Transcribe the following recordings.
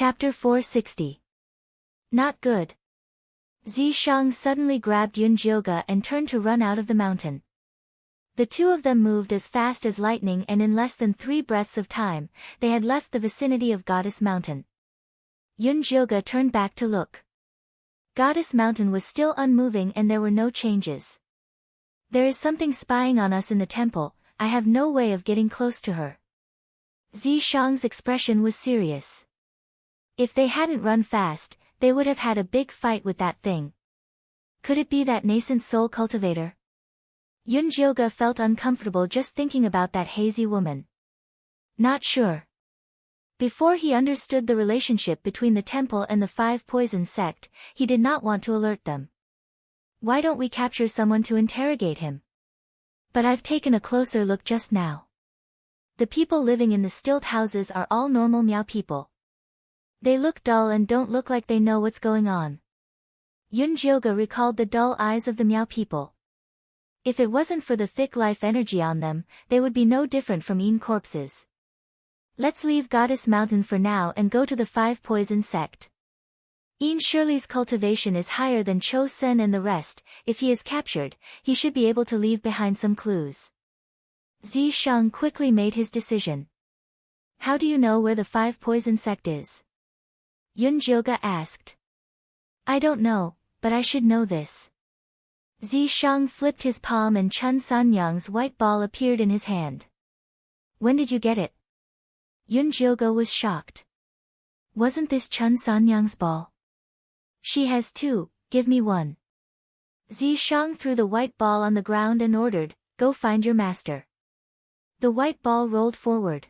Chapter 460. Not good. Zishang suddenly grabbed Yunjioge and turned to run out of the mountain. The two of them moved as fast as lightning, and in less than 3 breaths of time, they had left the vicinity of Goddess Mountain. Yunjioge turned back to look. Goddess Mountain was still unmoving and there were no changes. There is something spying on us in the temple. I have no way of getting close to her. Zishang's expression was serious. If they hadn't run fast, they would have had a big fight with that thing. Could it be that nascent soul cultivator? Yunjioge felt uncomfortable just thinking about that hazy woman. Not sure. Before he understood the relationship between the temple and the 5 Poison sect, he did not want to alert them. Why don't we capture someone to interrogate him? But I've taken a closer look just now. The people living in the stilt houses are all normal Miao people. They look dull and don't look like they know what's going on. Yunjioge recalled the dull eyes of the Miao people. If it wasn't for the thick life energy on them, they would be no different from Yin corpses. Let's leave Goddess Mountain for now and go to the 5 Poison sect. Yin Shirley's cultivation is higher than Cho Sen and the rest. If he is captured, he should be able to leave behind some clues. Zishang quickly made his decision. How do you know where the 5 Poison sect is? Yunjioge asked. I don't know, but I should know this. Zishang flipped his palm and Chun Sanyang's white ball appeared in his hand. When did you get it? Yunjioge was shocked. Wasn't this Chun Sanyang's ball? She has 2, give me one. Zishang threw the white ball on the ground and ordered, go find your master. The white ball rolled forward.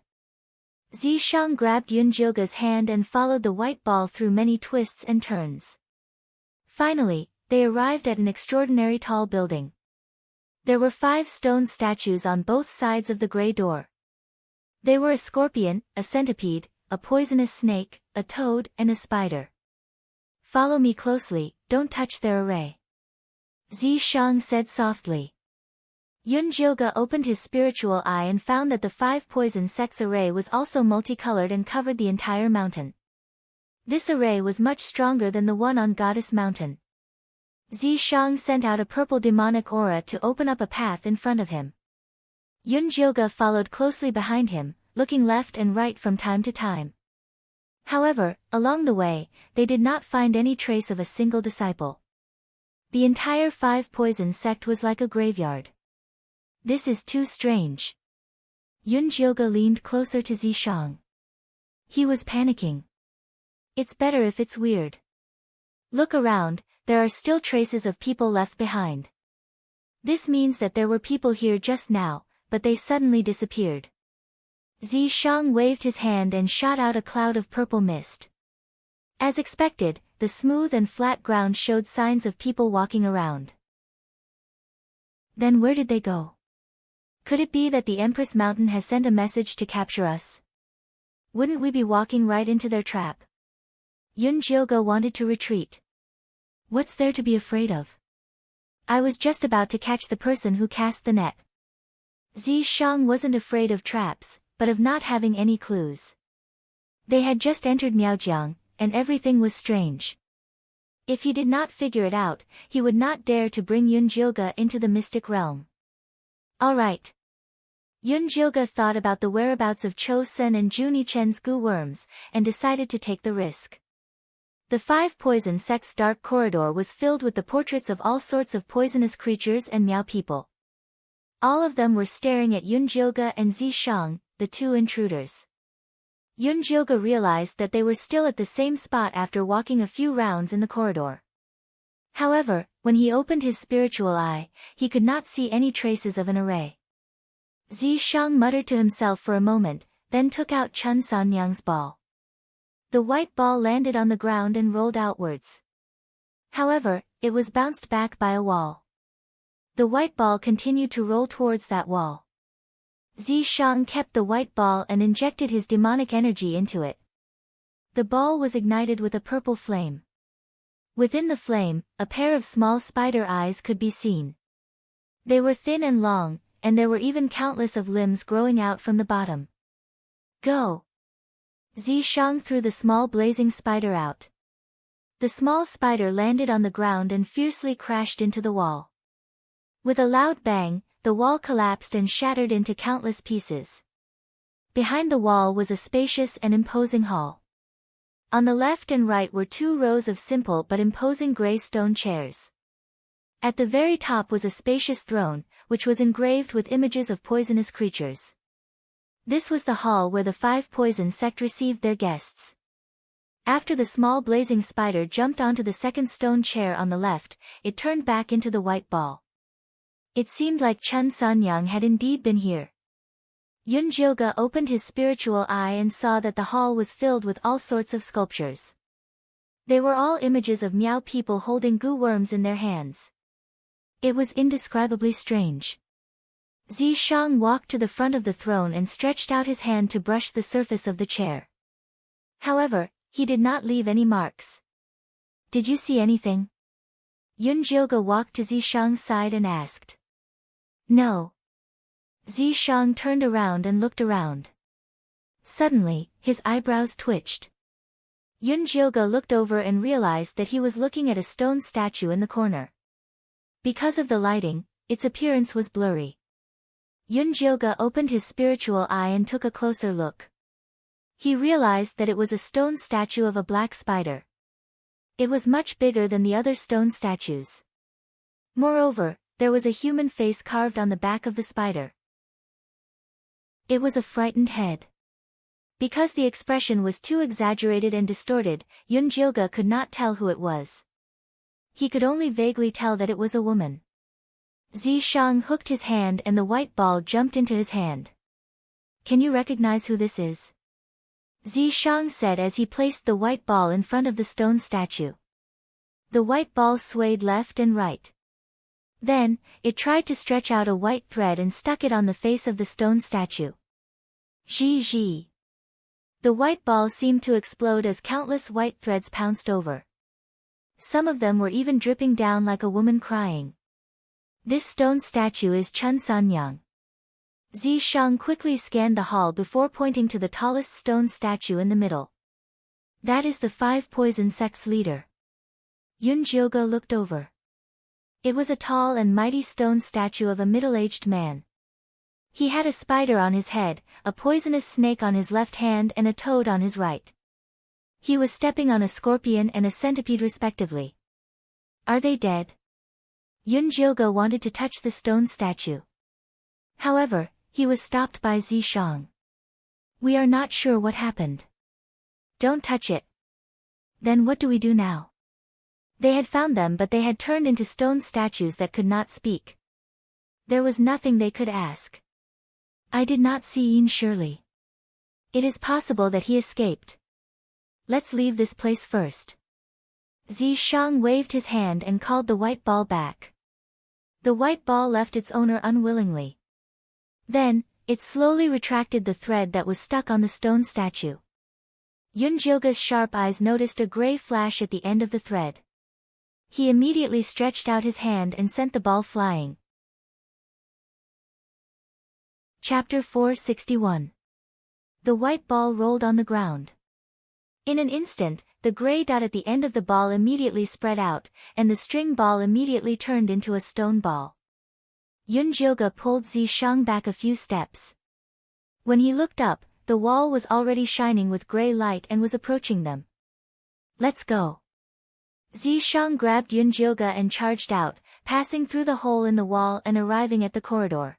Zishang grabbed Yunjioge's hand and followed the white ball through many twists and turns. Finally, they arrived at an extraordinary tall building. There were 5 stone statues on both sides of the grey door. They were a scorpion, a centipede, a poisonous snake, a toad, and a spider. Follow me closely, don't touch their array. Zishang said softly. Yunjioge opened his spiritual eye and found that the 5 Poison sect's array was also multicolored and covered the entire mountain. This array was much stronger than the one on Goddess Mountain. Zishang sent out a purple demonic aura to open up a path in front of him. Yunjioge followed closely behind him, looking left and right from time to time. However, along the way, they did not find any trace of a single disciple. The entire 5 Poison sect was like a graveyard. This is too strange. Yunjioge leaned closer to Zishang. He was panicking. It's better if it's weird. Look around, there are still traces of people left behind. This means that there were people here just now, but they suddenly disappeared. Zishang waved his hand and shot out a cloud of purple mist. As expected, the smooth and flat ground showed signs of people walking around. Then where did they go? Could it be that the Empress Mountain has sent a message to capture us? Wouldn't we be walking right into their trap? Yunjioge wanted to retreat. What's there to be afraid of? I was just about to catch the person who cast the net. Zishang wasn't afraid of traps, but of not having any clues. They had just entered Miaojiang, and everything was strange. If he did not figure it out, he would not dare to bring Yunjioge into the mystic realm. All right. Yunjioge thought about the whereabouts of Cho Sen and Juni Chen's goo worms, and decided to take the risk. The 5 Poison sect's dark corridor was filled with the portraits of all sorts of poisonous creatures and Miao people. All of them were staring at Yunjioge and Zishang, the 2 intruders. Yunjioge realized that they were still at the same spot after walking a few rounds in the corridor. However, when he opened his spiritual eye, he could not see any traces of an array. Zishang muttered to himself for a moment, then took out Chun Sanyang's ball. The white ball landed on the ground and rolled outwards. However, it was bounced back by a wall. The white ball continued to roll towards that wall. Zishang kept the white ball and injected his demonic energy into it. The ball was ignited with a purple flame. Within the flame, a pair of small spider eyes could be seen. They were thin and long, and there were even countless of limbs growing out from the bottom. Go! Zishang threw the small blazing spider out. The small spider landed on the ground and fiercely crashed into the wall. With a loud bang, the wall collapsed and shattered into countless pieces. Behind the wall was a spacious and imposing hall. On the left and right were 2 rows of simple but imposing gray stone chairs. At the very top was a spacious throne, which was engraved with images of poisonous creatures. This was the hall where the 5 poison sect received their guests. After the small blazing spider jumped onto the second stone chair on the left, it turned back into the white ball. It seemed like Chun Sanyang had indeed been here. Yun Jioga opened his spiritual eye and saw that the hall was filled with all sorts of sculptures. They were all images of Miao people holding goo worms in their hands. It was indescribably strange. Zishang walked to the front of the throne and stretched out his hand to brush the surface of the chair. However, he did not leave any marks. Did you see anything? Yun Jioga walked to Zishang's side and asked. No. Zishang turned around and looked around. Suddenly, his eyebrows twitched. Yun Jioga looked over and realized that he was looking at a stone statue in the corner. Because of the lighting, its appearance was blurry. Yun Jioga opened his spiritual eye and took a closer look. He realized that it was a stone statue of a black spider. It was much bigger than the other stone statues. Moreover, there was a human face carved on the back of the spider. It was a frightened head. Because the expression was too exaggerated and distorted, Yun Jioga could not tell who it was. He could only vaguely tell that it was a woman. Zishang hooked his hand and the white ball jumped into his hand. Can you recognize who this is? Zishang said as he placed the white ball in front of the stone statue. The white ball swayed left and right. Then, it tried to stretch out a white thread and stuck it on the face of the stone statue. Zhi. The white ball seemed to explode as countless white threads pounced over. Some of them were even dripping down like a woman crying. This stone statue is Chun Sanyang. Zishang quickly scanned the hall before pointing to the tallest stone statue in the middle. That is the 5 poison sect's leader. Yun Jioga looked over. It was a tall and mighty stone statue of a middle-aged man. He had a spider on his head, a poisonous snake on his left hand and a toad on his right. He was stepping on a scorpion and a centipede respectively. Are they dead? Yun Jioga wanted to touch the stone statue. However, he was stopped by Zishang. We are not sure what happened. Don't touch it. Then what do we do now? They had found them but they had turned into stone statues that could not speak. There was nothing they could ask. I did not see Yin Shirley. It is possible that he escaped. Let's leave this place first. Zishang waved his hand and called the white ball back. The white ball left its owner unwillingly. Then, it slowly retracted the thread that was stuck on the stone statue. Yun Jioga's sharp eyes noticed a gray flash at the end of the thread. He immediately stretched out his hand and sent the ball flying. Chapter 461. The white ball rolled on the ground. In an instant, the gray dot at the end of the ball immediately spread out, and the string ball immediately turned into a stone ball. Yun Jioga pulled Zishang back a few steps. When he looked up, the wall was already shining with gray light and was approaching them. Let's go. Zishang grabbed Yun Jioga and charged out, passing through the hole in the wall and arriving at the corridor.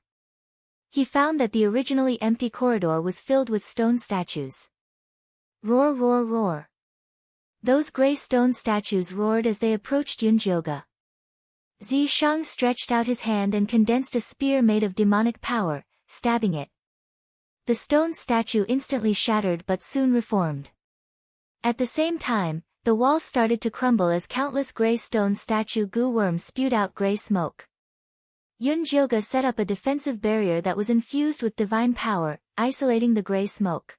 He found that the originally empty corridor was filled with stone statues. Roar, roar, roar. Those gray stone statues roared as they approached Yun Jioga. Zishang stretched out his hand and condensed a spear made of demonic power, stabbing it. The stone statue instantly shattered but soon reformed. At the same time, the wall started to crumble as countless gray stone statue goo worms spewed out gray smoke. Yun Jioga set up a defensive barrier that was infused with divine power, isolating the gray smoke.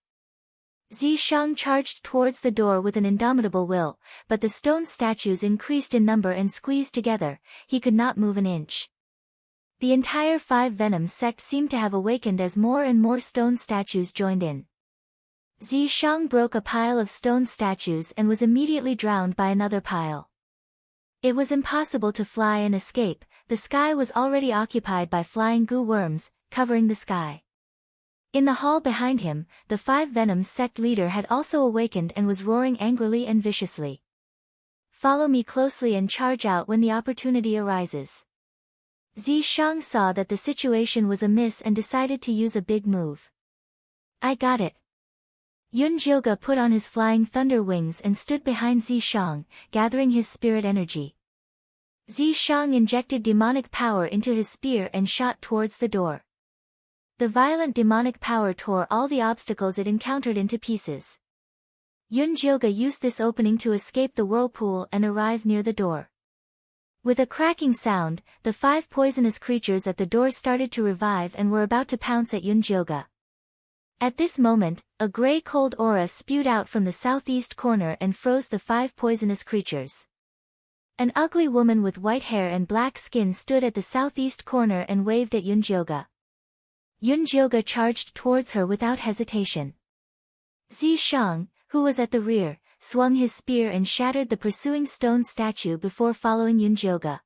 Zishang charged towards the door with an indomitable will, but the stone statues increased in number and squeezed together, he could not move an inch. The entire 5 Venom sect seemed to have awakened as more and more stone statues joined in. Zishang broke a pile of stone statues and was immediately drowned by another pile. It was impossible to fly and escape, the sky was already occupied by flying goo worms, covering the sky. In the hall behind him, the Five Venoms sect leader had also awakened and was roaring angrily and viciously. Follow me closely and charge out when the opportunity arises. Zishang saw that the situation was amiss and decided to use a big move. I got it. Yunjioga put on his flying thunder wings and stood behind Zishang, gathering his spirit energy. Zishang injected demonic power into his spear and shot towards the door. The violent demonic power tore all the obstacles it encountered into pieces. Yunjioga used this opening to escape the whirlpool and arrive near the door. With a cracking sound, the 5 poisonous creatures at the door started to revive and were about to pounce at Yunjioga. At this moment, a grey cold aura spewed out from the southeast corner and froze the 5 poisonous creatures. An ugly woman with white hair and black skin stood at the southeast corner and waved at Yunjioga. Yunjioga charged towards her without hesitation. Zishang, who was at the rear, swung his spear and shattered the pursuing stone statue before following Yunjioga.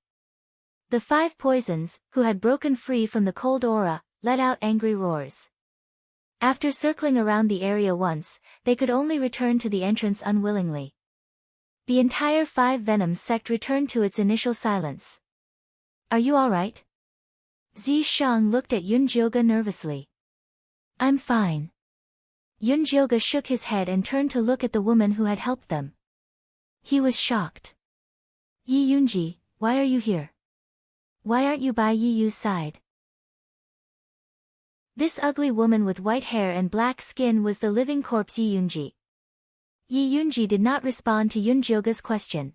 The 5 poisons, who had broken free from the cold aura, let out angry roars. After circling around the area once, they could only return to the entrance unwillingly. The entire 5 Venoms sect returned to its initial silence. Are you alright? Zishang looked at Yunjioga nervously. I'm fine. Yunjioga shook his head and turned to look at the woman who had helped them. He was shocked. Yi Yunji, why are you here? Why aren't you by Yi Yu's side? This ugly woman with white hair and black skin was the living corpse Yi Yunji. Yi Yunji did not respond to Yunjioga's question.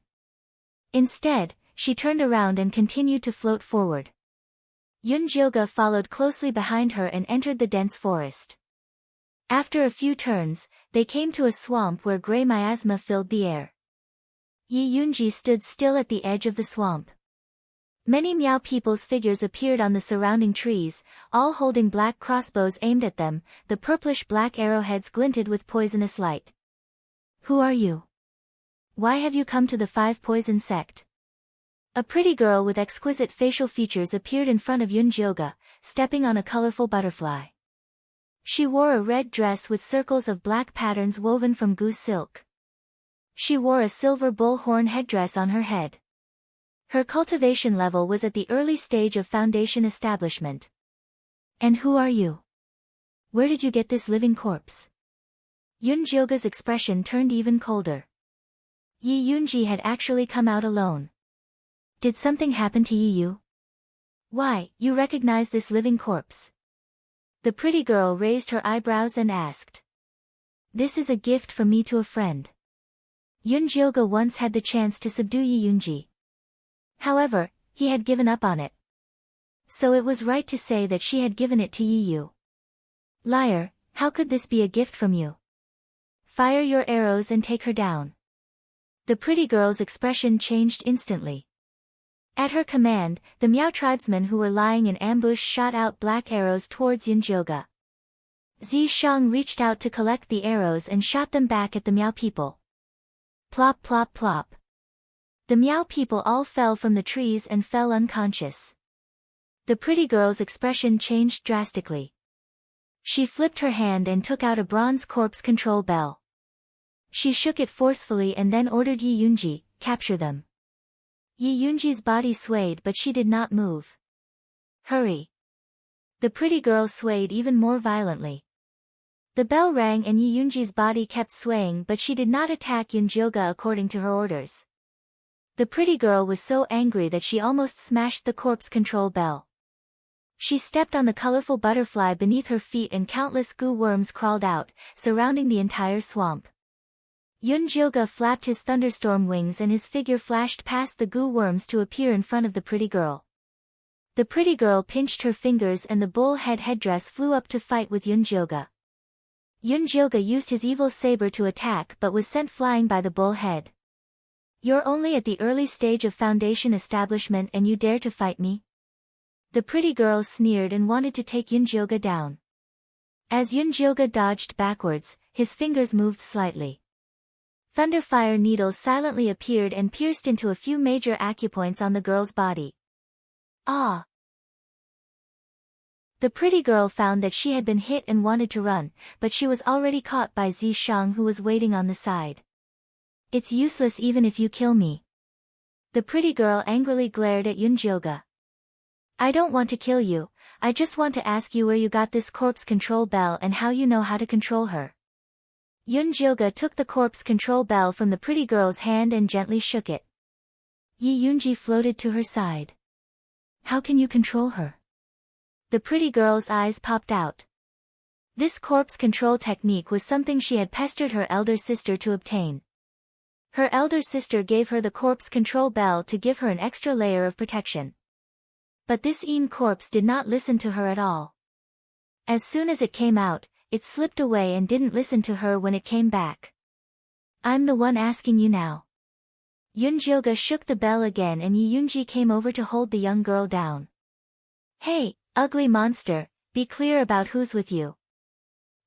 Instead, she turned around and continued to float forward. Yunjioga followed closely behind her and entered the dense forest. After a few turns, they came to a swamp where grey miasma filled the air. Yi Yunji stood still at the edge of the swamp. Many Miao people's figures appeared on the surrounding trees, all holding black crossbows aimed at them, the purplish-black arrowheads glinted with poisonous light. Who are you? Why have you come to the 5 Poison sect? A pretty girl with exquisite facial features appeared in front of Yunjioga, stepping on a colorful butterfly. She wore a red dress with circles of black patterns woven from goose silk. She wore a silver bullhorn headdress on her head. Her cultivation level was at the early stage of foundation establishment. And who are you? Where did you get this living corpse? Yunjioga's expression turned even colder. Yi Yunji had actually come out alone. Did something happen to Yi Yu? Why, you recognize this living corpse? The pretty girl raised her eyebrows and asked. This is a gift from me to a friend. Yunjioga once had the chance to subdue Yi Yunji. However, he had given up on it. So it was right to say that she had given it to Yi Yu. Liar, how could this be a gift from you? Fire your arrows and take her down. The pretty girl's expression changed instantly. At her command, the Miao tribesmen who were lying in ambush shot out black arrows towards Yunjioga. Zishang reached out to collect the arrows and shot them back at the Miao people. Plop plop plop. The Miao people all fell from the trees and fell unconscious. The pretty girl's expression changed drastically. She flipped her hand and took out a bronze corpse control bell. She shook it forcefully and then ordered Yi Yunji, capture them. Yi Yunji's body swayed but she did not move. Hurry. The pretty girl swayed even more violently. The bell rang and Yi Yunji's body kept swaying but she did not attack Yunjioga according to her orders. The pretty girl was so angry that she almost smashed the corpse control bell. She stepped on the colorful butterfly beneath her feet and countless goo worms crawled out, surrounding the entire swamp. Yunjioga flapped his thunderstorm wings and his figure flashed past the goo worms to appear in front of the pretty girl. The pretty girl pinched her fingers and the bull head headdress flew up to fight with Yunjioga. Yunjioga used his evil saber to attack but was sent flying by the bull head. You're only at the early stage of foundation establishment and you dare to fight me? The pretty girl sneered and wanted to take Yunjioga down. As Yunjioga dodged backwards, his fingers moved slightly. Thunderfire needles silently appeared and pierced into a few major acupoints on the girl's body. Ah! The pretty girl found that she had been hit and wanted to run, but she was already caught by Zishang, who was waiting on the side. It's useless even if you kill me. The pretty girl angrily glared at Yunjioga. I don't want to kill you, I just want to ask you where you got this corpse control bell and how you know how to control her. Yunjioga took the corpse control bell from the pretty girl's hand and gently shook it. Yi Yunji floated to her side. How can you control her? The pretty girl's eyes popped out. This corpse control technique was something she had pestered her elder sister to obtain. Her elder sister gave her the corpse control bell to give her an extra layer of protection. But this Een corpse did not listen to her at all. As soon as it came out, it slipped away and didn't listen to her when it came back. I'm the one asking you now. Yunjioga shook the bell again and Yi Yunji came over to hold the young girl down. Hey, ugly monster, be clear about who's with you.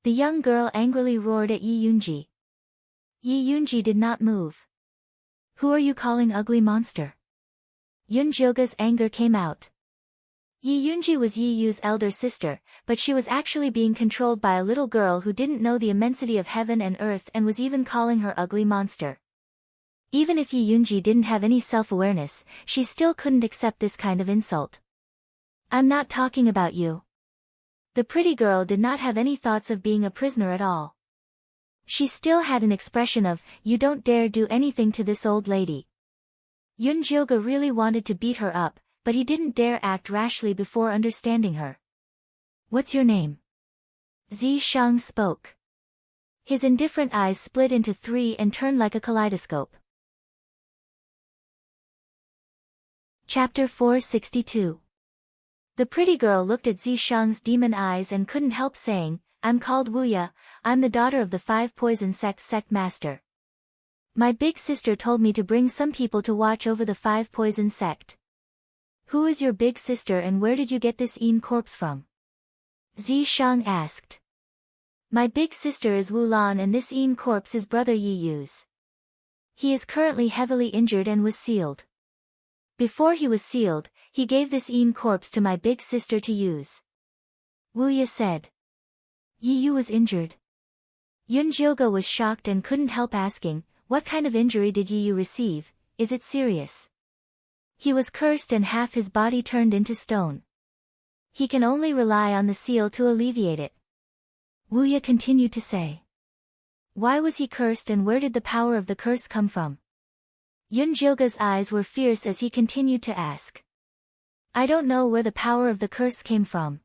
The young girl angrily roared at Yi Yunji. Yi Yunji did not move. Who are you calling ugly monster? Yunjioga's anger came out. Yi Yunji was Yi Yu's elder sister, but she was actually being controlled by a little girl who didn't know the immensity of heaven and earth and was even calling her ugly monster. Even if Yi Yunji didn't have any self-awareness, she still couldn't accept this kind of insult. I'm not talking about you. The pretty girl did not have any thoughts of being a prisoner at all. She still had an expression of, you don't dare do anything to this old lady. Yunjioga really wanted to beat her up, but he didn't dare act rashly before understanding her. What's your name? Zishang spoke. His indifferent eyes split into three and turned like a kaleidoscope. Chapter 462. The pretty girl looked at Zishang's demon eyes and couldn't help saying, I'm called Wuya, I'm the daughter of the 5 poison sect master. My big sister told me to bring some people to watch over the 5 poison sect. Who is your big sister and where did you get this Een corpse from? Zishang asked. My big sister is Wulan and this Een corpse is brother Yi Yu's. He is currently heavily injured and was sealed. Before he was sealed, he gave this Een corpse to my big sister to use. Wuya said. Yi Yu was injured. Yunjioga was shocked and couldn't help asking, what kind of injury did Yi Yu receive, is it serious? He was cursed and half his body turned into stone. He can only rely on the seal to alleviate it. Wuya continued to say. Why was he cursed and where did the power of the curse come from? Yunjioga's eyes were fierce as he continued to ask. I don't know where the power of the curse came from.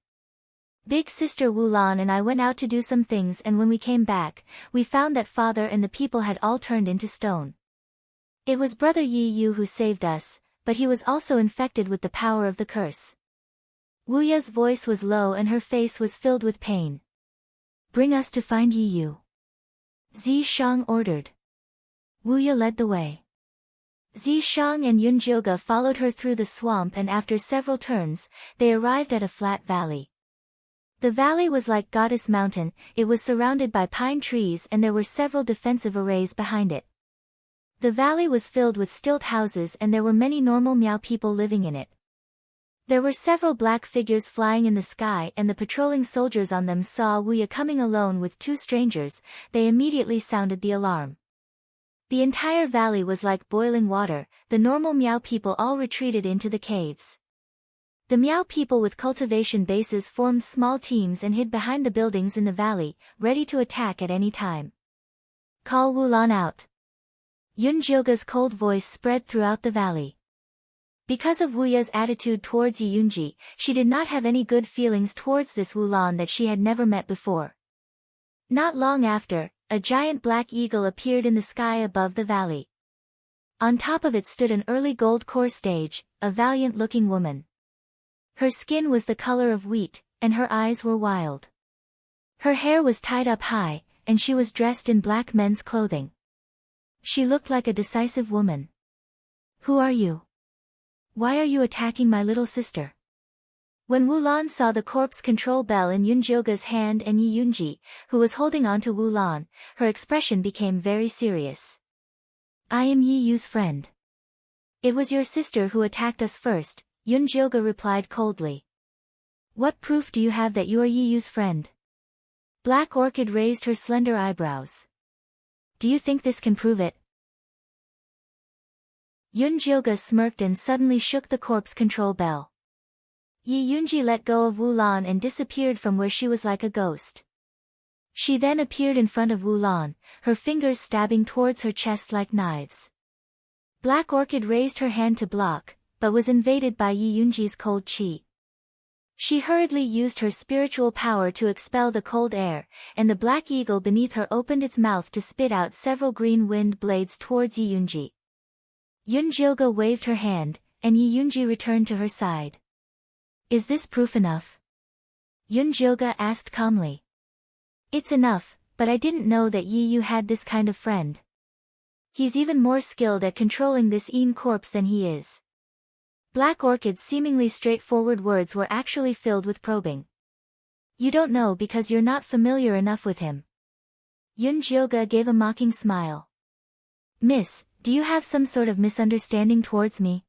Big sister Wulan and I went out to do some things and when we came back, we found that father and the people had all turned into stone. It was brother Yi Yu who saved us, but he was also infected with the power of the curse. Wuya's voice was low and her face was filled with pain. Bring us to find Yi Yu. Zishang ordered. Wuya led the way. Zishang and Yunjioga followed her through the swamp and after several turns, they arrived at a flat valley. The valley was like Goddess Mountain, it was surrounded by pine trees and there were several defensive arrays behind it. The valley was filled with stilt houses and there were many normal Miao people living in it. There were several black figures flying in the sky and the patrolling soldiers on them saw Wuya coming alone with 2 strangers, they immediately sounded the alarm. The entire valley was like boiling water, the normal Miao people all retreated into the caves. The Miao people with cultivation bases formed small teams and hid behind the buildings in the valley, ready to attack at any time. Call Wulan out. Yunjioga's cold voice spread throughout the valley. Because of Wuya's attitude towards Yi Yunji, she did not have any good feelings towards this Wulan that she had never met before. Not long after, a giant black eagle appeared in the sky above the valley. On top of it stood an early gold core stage, a valiant-looking woman. Her skin was the color of wheat, and her eyes were wild. Her hair was tied up high, and she was dressed in black men's clothing. She looked like a decisive woman. Who are you? Why are you attacking my little sister? When Wulan saw the corpse control bell in Yunjioga's hand and Yi Yunji, who was holding on to Wulan, her expression became very serious. I am Yi Yu's friend. It was your sister who attacked us first, Yunjioga replied coldly. What proof do you have that you are Yi Yu's friend? Black Orchid raised her slender eyebrows. Do you think this can prove it? Yunjioga smirked and suddenly shook the corpse control bell. Yi Yunji let go of Wulan and disappeared from where she was like a ghost. She then appeared in front of Wulan, her fingers stabbing towards her chest like knives. Black Orchid raised her hand to block, but was invaded by Yi Yunji's cold chi. She hurriedly used her spiritual power to expel the cold air, and the black eagle beneath her opened its mouth to spit out several green wind blades towards Yi Yunji. Yunjioga waved her hand, and Yi Yunji returned to her side. Is this proof enough? Yunjioga asked calmly. It's enough, but I didn't know that Yi Yu had this kind of friend. He's even more skilled at controlling this Een corpse than he is. Black Orchid's seemingly straightforward words were actually filled with probing. You don't know because you're not familiar enough with him. Yunjioga gave a mocking smile. Miss, do you have some sort of misunderstanding towards me?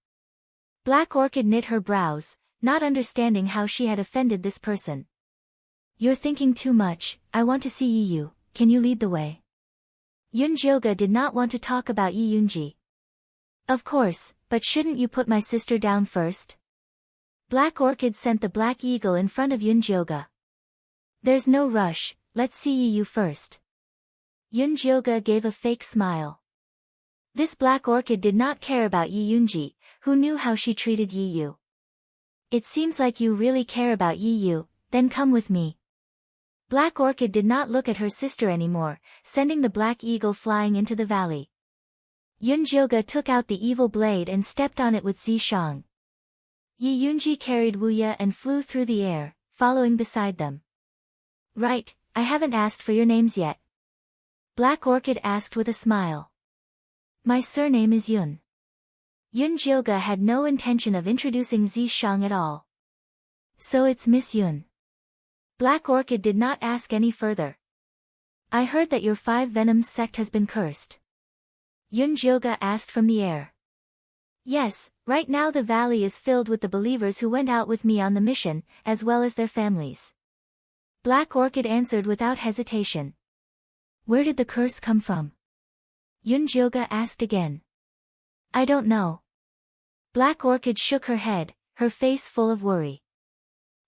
Black Orchid knit her brows, not understanding how she had offended this person. You're thinking too much, I want to see Yi Yu, can you lead the way? Yunjioga did not want to talk about Yi Yunji. Of course, but shouldn't you put my sister down first? Black Orchid sent the black eagle in front of Yunjioga. There's no rush, let's see Yi Yu first. Yunjioga gave a fake smile. This Black Orchid did not care about Yi Yunji, who knew how she treated Yi Yu. It seems like you really care about Yi Yu, then come with me. Black Orchid did not look at her sister anymore, sending the black eagle flying into the valley. Yunjioga took out the evil blade and stepped on it with Zishang. Yi Yunji carried Wuya and flew through the air, following beside them. Right, I haven't asked for your names yet. Black Orchid asked with a smile. My surname is Yun. Yunjioga had no intention of introducing Zishang at all. So it's Miss Yun. Black Orchid did not ask any further. I heard that your 5 Venoms sect has been cursed. Yunjioga asked from the air. Yes, right now the valley is filled with the believers who went out with me on the mission, as well as their families. Black Orchid answered without hesitation. Where did the curse come from? Yunjioga asked again. I don't know. Black Orchid shook her head, her face full of worry.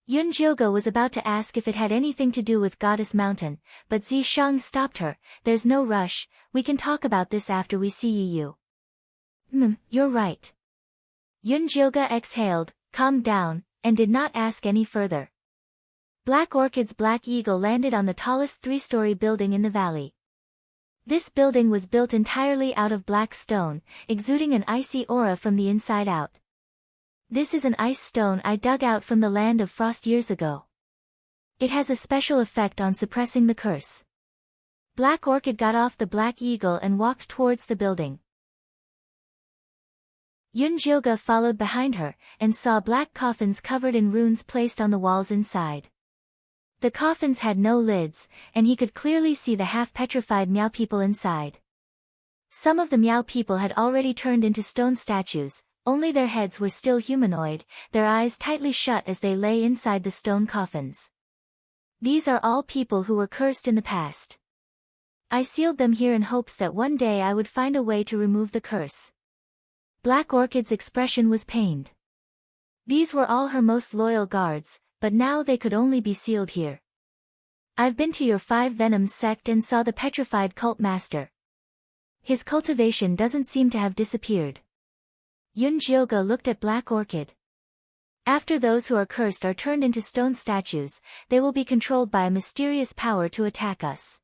Yunjioga was about to ask if it had anything to do with Goddess Mountain, but Zishang stopped her. There's no rush, we can talk about this after we see Yi Yu. You're right. Yunjioga exhaled, calmed down, and did not ask any further. Black Orchid's black eagle landed on the tallest 3-story building in the valley. This building was built entirely out of black stone, exuding an icy aura from the inside out. This is an ice stone I dug out from the land of frost years ago. It has a special effect on suppressing the curse. Black Orchid got off the black eagle and walked towards the building. Yunjioga followed behind her, and saw black coffins covered in runes placed on the walls inside. The coffins had no lids, and he could clearly see the half-petrified Miao people inside. Some of the Miao people had already turned into stone statues, only their heads were still humanoid, their eyes tightly shut as they lay inside the stone coffins. These are all people who were cursed in the past. I sealed them here in hopes that one day I would find a way to remove the curse. Black Orchid's expression was pained. These were all her most loyal guards, but now they could only be sealed here. I've been to your 5 Venoms sect and saw the petrified cult master. His cultivation doesn't seem to have disappeared. Yunjioga looked at Black Orchid. After those who are cursed are turned into stone statues, they will be controlled by a mysterious power to attack us.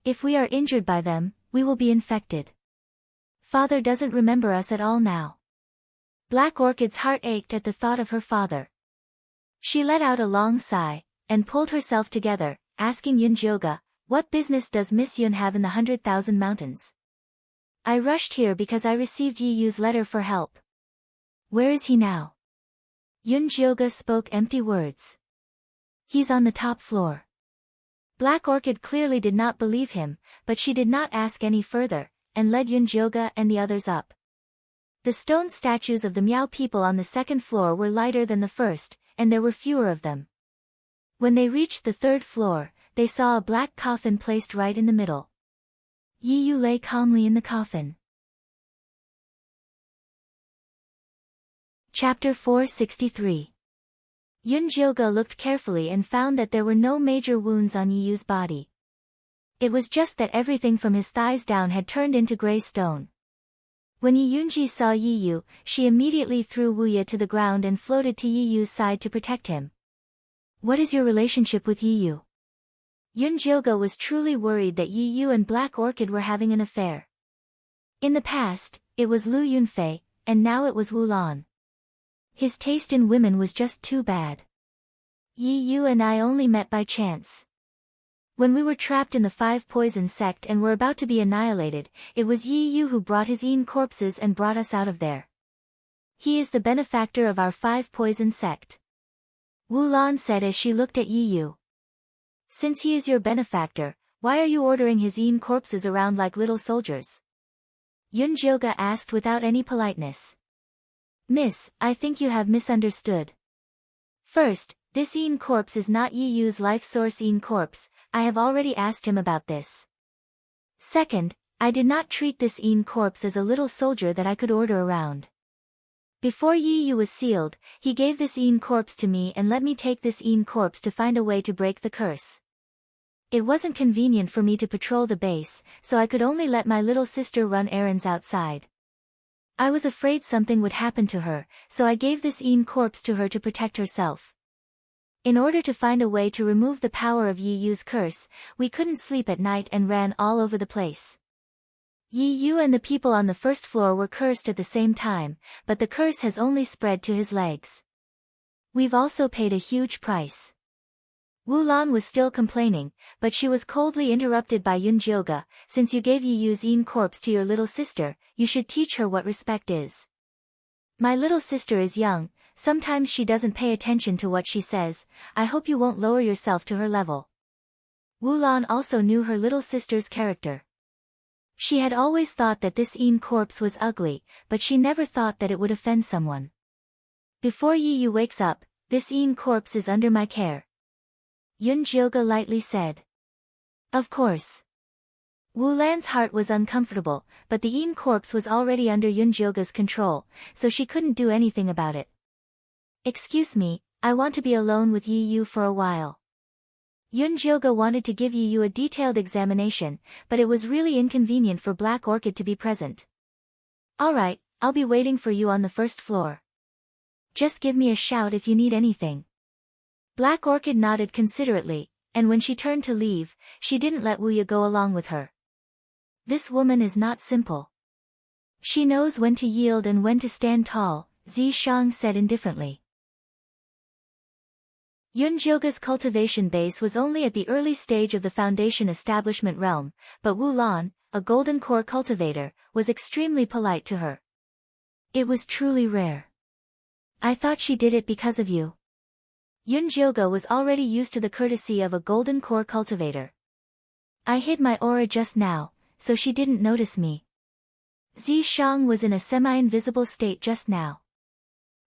If we are injured by them, we will be infected. Father doesn't remember us at all now. Black Orchid's heart ached at the thought of her father. She let out a long sigh, and pulled herself together, asking Yunjioga, what business does Miss Yun have in the 100,000 mountains? I rushed here because I received Yi Yu's letter for help. Where is he now? Yunjioga spoke empty words. He's on the top floor. Black Orchid clearly did not believe him, but she did not ask any further, and led Yunjioga and the others up. The stone statues of the Miao people on the second floor were lighter than the first, and there were fewer of them. When they reached the third floor, they saw a black coffin placed right in the middle. Yi Yu lay calmly in the coffin. Chapter 463. Yunjioga looked carefully and found that there were no major wounds on Yi Yu's body. It was just that everything from his thighs down had turned into gray stone. When Yi Yunji saw Yi Yu, she immediately threw Wuya to the ground and floated to Yi Yu's side to protect him. What is your relationship with Yi Yu? Yunjioga was truly worried that Yi Yu and Black Orchid were having an affair. In the past, it was Lu Yunfei, and now it was Wu Lan. His taste in women was just too bad. Yi Yu and I only met by chance. When we were trapped in the Five Poison sect and were about to be annihilated, it was Yi Yu who brought his corpses and brought us out of there. He is the benefactor of our Five Poison sect. Wu Lan said as she looked at Yi Yu. Since he is your benefactor, why are you ordering his corpses around like little soldiers? Yunjioga asked without any politeness. Miss, I think you have misunderstood. First, this corpse is not Yi Yu's life source corpse, I have already asked him about this. Second, I did not treat this corpse as a little soldier that I could order around. Before Yi Yu was sealed, he gave this corpse to me and let me take this corpse to find a way to break the curse. It wasn't convenient for me to patrol the base, so I could only let my little sister run errands outside. I was afraid something would happen to her, so I gave this corpse to her to protect herself. In order to find a way to remove the power of Yi Yu's curse, we couldn't sleep at night and ran all over the place. Yi Yu and the people on the first floor were cursed at the same time, but the curse has only spread to his legs. We've also paid a huge price. Wu Lan was still complaining, but she was coldly interrupted by Yunjioga. Since you gave Yi Yu's corpse to your little sister, you should teach her what respect is. My little sister is young, sometimes she doesn't pay attention to what she says, I hope you won't lower yourself to her level. Wu Lan also knew her little sister's character. She had always thought that this corpse was ugly, but she never thought that it would offend someone. Before Yi Yu wakes up, this corpse is under my care. Yunjioga lightly said. Of course. Wu Lan's heart was uncomfortable, but the corpse was already under Yunjioga's control, so she couldn't do anything about it. Excuse me, I want to be alone with Yi Yu for a while. Yunjioga wanted to give Yi Yu a detailed examination, but it was really inconvenient for Black Orchid to be present. Alright, I'll be waiting for you on the first floor. Just give me a shout if you need anything. Black Orchid nodded considerately, and when she turned to leave, she didn't let Wuya go along with her. This woman is not simple. She knows when to yield and when to stand tall, Zi Shang said indifferently. Yunjioga's cultivation base was only at the early stage of the foundation establishment realm, but Wu Lan, a golden core cultivator, was extremely polite to her. It was truly rare. I thought she did it because of you. Yunjioga was already used to the courtesy of a golden core cultivator. I hid my aura just now, so she didn't notice me. Zi Shang was in a semi-invisible state just now.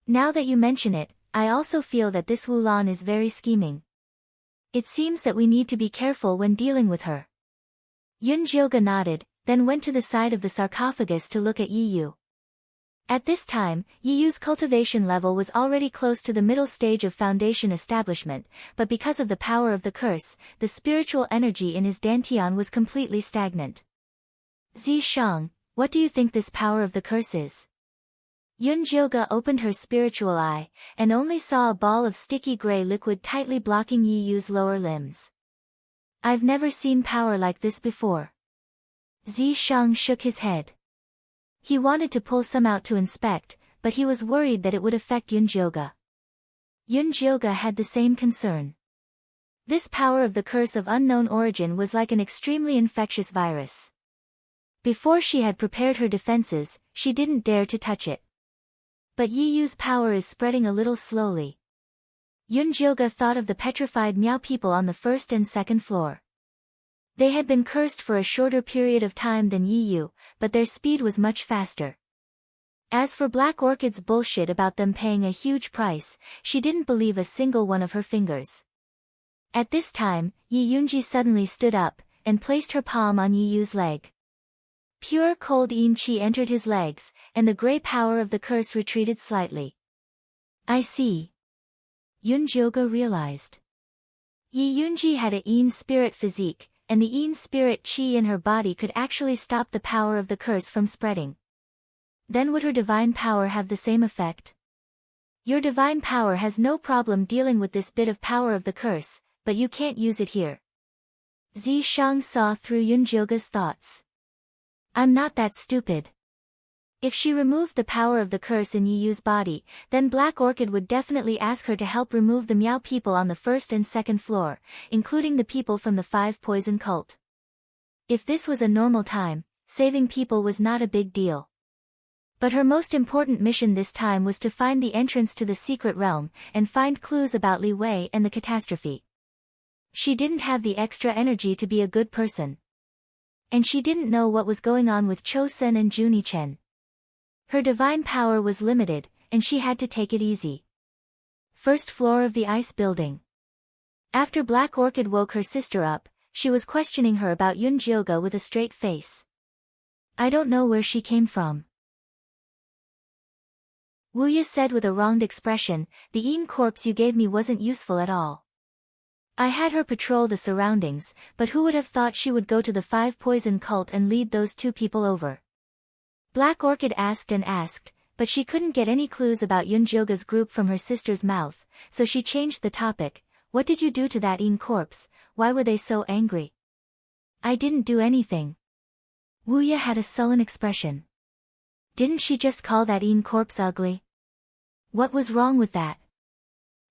Now that you mention it, I also feel that this Wu Lan is very scheming. It seems that we need to be careful when dealing with her. Yunjioga nodded, then went to the side of the sarcophagus to look at Yi Yu. At this time, Yi Yu's cultivation level was already close to the middle stage of foundation establishment, but because of the power of the curse, the spiritual energy in his dantian was completely stagnant. Zi Shang, what do you think this power of the curse is? Yunjioga opened her spiritual eye, and only saw a ball of sticky gray liquid tightly blocking Yi Yu's lower limbs. I've never seen power like this before. Zi Shang shook his head. He wanted to pull some out to inspect, but he was worried that it would affect Yunjioga. Yunjioga had the same concern. This power of the curse of unknown origin was like an extremely infectious virus. Before she had prepared her defenses, she didn't dare to touch it. But Yi Yu's power is spreading a little slowly. Yunjioga thought of the petrified Miao people on the first and second floor. They had been cursed for a shorter period of time than Yi Yu, but their speed was much faster. As for Black Orchid's bullshit about them paying a huge price, she didn't believe a single one of her fingers. At this time, Yi Yunji suddenly stood up, and placed her palm on Yi Yu's leg. Pure cold yin qi entered his legs, and the grey power of the curse retreated slightly. I see. Yunjioga realized. Yi Yunji had a yin spirit physique, and the yin spirit qi in her body could actually stop the power of the curse from spreading. Then would her divine power have the same effect? Your divine power has no problem dealing with this bit of power of the curse, but you can't use it here. Zi Shang saw through Yunjioga's thoughts. I'm not that stupid. If she removed the power of the curse in Yi Yu's body, then Black Orchid would definitely ask her to help remove the Miao people on the first and second floor, including the people from the 5 Poison cult. If this was a normal time, saving people was not a big deal. But her most important mission this time was to find the entrance to the secret realm, and find clues about Li Wei and the catastrophe. She didn't have the extra energy to be a good person. And she didn't know what was going on with Cho Sen and Juni Chen. Her divine power was limited, and she had to take it easy. First floor of the ice building. After Black Orchid woke her sister up, she was questioning her about Yunjioga with a straight face. I don't know where she came from. Wu Ye said with a wronged expression, the yin corpse you gave me wasn't useful at all. I had her patrol the surroundings, but who would have thought she would go to the 5 Poison cult and lead those 2 people over? Black Orchid asked and asked, but she couldn't get any clues about Yunjioga's group from her sister's mouth, so she changed the topic. What did you do to that yin corpse? Why were they so angry? I didn't do anything. Wu Ye had a sullen expression. Didn't she just call that yin corpse ugly? What was wrong with that?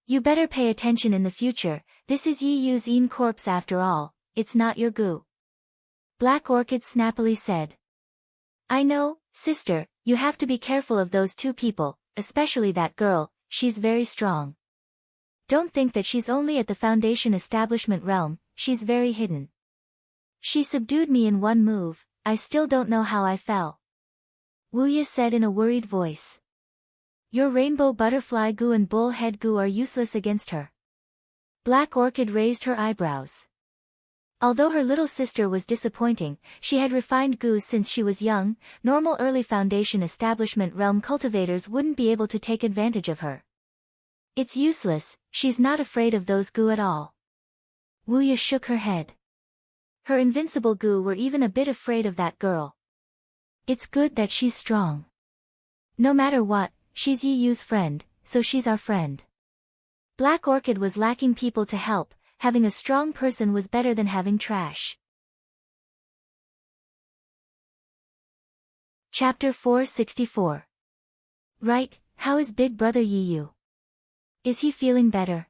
You better pay attention in the future, this is Yi Yu's yin corpse after all, it's not your gu. Black Orchid snappily said. I know, sister, you have to be careful of those 2 people, especially that girl, she's very strong. Don't think that she's only at the Foundation establishment realm, she's very hidden. She subdued me in one move, I still don't know how I fell. Wu Ye said in a worried voice. Your rainbow butterfly gu and bullhead gu are useless against her. Black Orchid raised her eyebrows. Although her little sister was disappointing, she had refined gu since she was young, normal early Foundation establishment realm cultivators wouldn't be able to take advantage of her. It's useless, she's not afraid of those gu at all. Wu Ye shook her head. Her invincible gu were even a bit afraid of that girl. It's good that she's strong. No matter what, she's Yi Yu's friend, so she's our friend. Black Orchid was lacking people to help, having a strong person was better than having trash. Chapter 464. Right, how is big brother Yi Yu? Is he feeling better?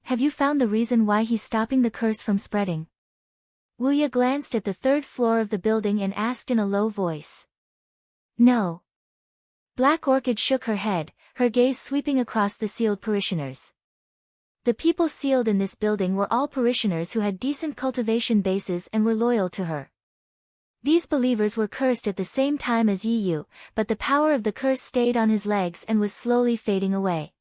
Have you found the reason why he's stopping the curse from spreading? Wu Ye glanced at the 3rd floor of the building and asked in a low voice. No. Black Orchid shook her head, her gaze sweeping across the sealed parishioners. The people sealed in this building were all parishioners who had decent cultivation bases and were loyal to her. These believers were cursed at the same time as Yi Yu, but the power of the curse stayed on his legs and was slowly fading away.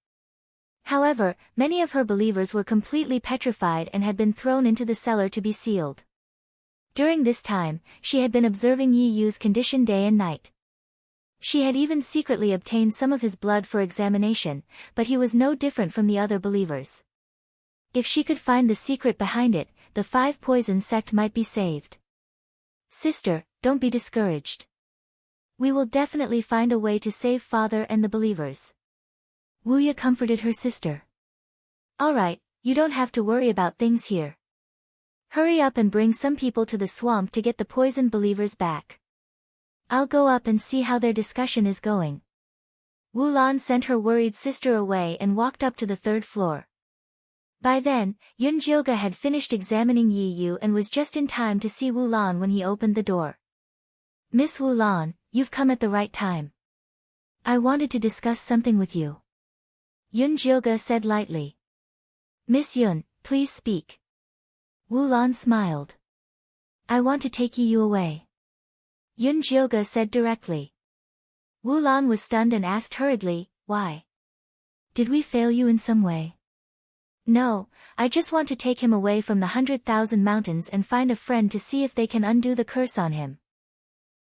However, many of her believers were completely petrified and had been thrown into the cellar to be sealed. During this time, she had been observing Yi Yu's condition day and night. She had even secretly obtained some of his blood for examination, but he was no different from the other believers. If she could find the secret behind it, the 5 Poison sect might be saved. Sister, don't be discouraged. We will definitely find a way to save father and the believers. Wu Ye comforted her sister. Alright, you don't have to worry about things here. Hurry up and bring some people to the swamp to get the poison believers back. I'll go up and see how their discussion is going. Wu Lan sent her worried sister away and walked up to the 3rd floor. By then, Yunjioga had finished examining Yi Yu and was just in time to see Wu Lan when he opened the door. Miss Wu Lan, you've come at the right time. I wanted to discuss something with you. Yun Jilga said lightly. Miss Yun, please speak. Wu Lan smiled. I want to take you away. Yun Jilga said directly. Wu Lan was stunned and asked hurriedly, why? Did we fail you in some way? No, I just want to take him away from the 100,000 mountains and find a friend to see if they can undo the curse on him.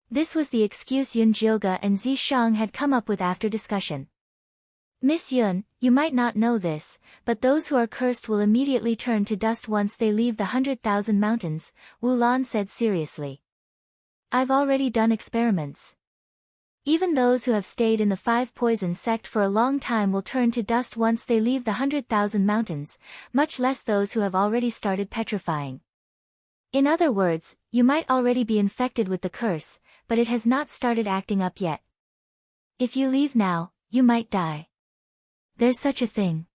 This was the excuse Yun Jilga and Zishang had come up with after discussion. Miss Yun, you might not know this, but those who are cursed will immediately turn to dust once they leave the 100,000 mountains, Wu Lan said seriously. I've already done experiments. Even those who have stayed in the 5 poison sect for a long time will turn to dust once they leave the 100,000 mountains, much less those who have already started petrifying. In other words, you might already be infected with the curse, but it has not started acting up yet. If you leave now, you might die. There's such a thing.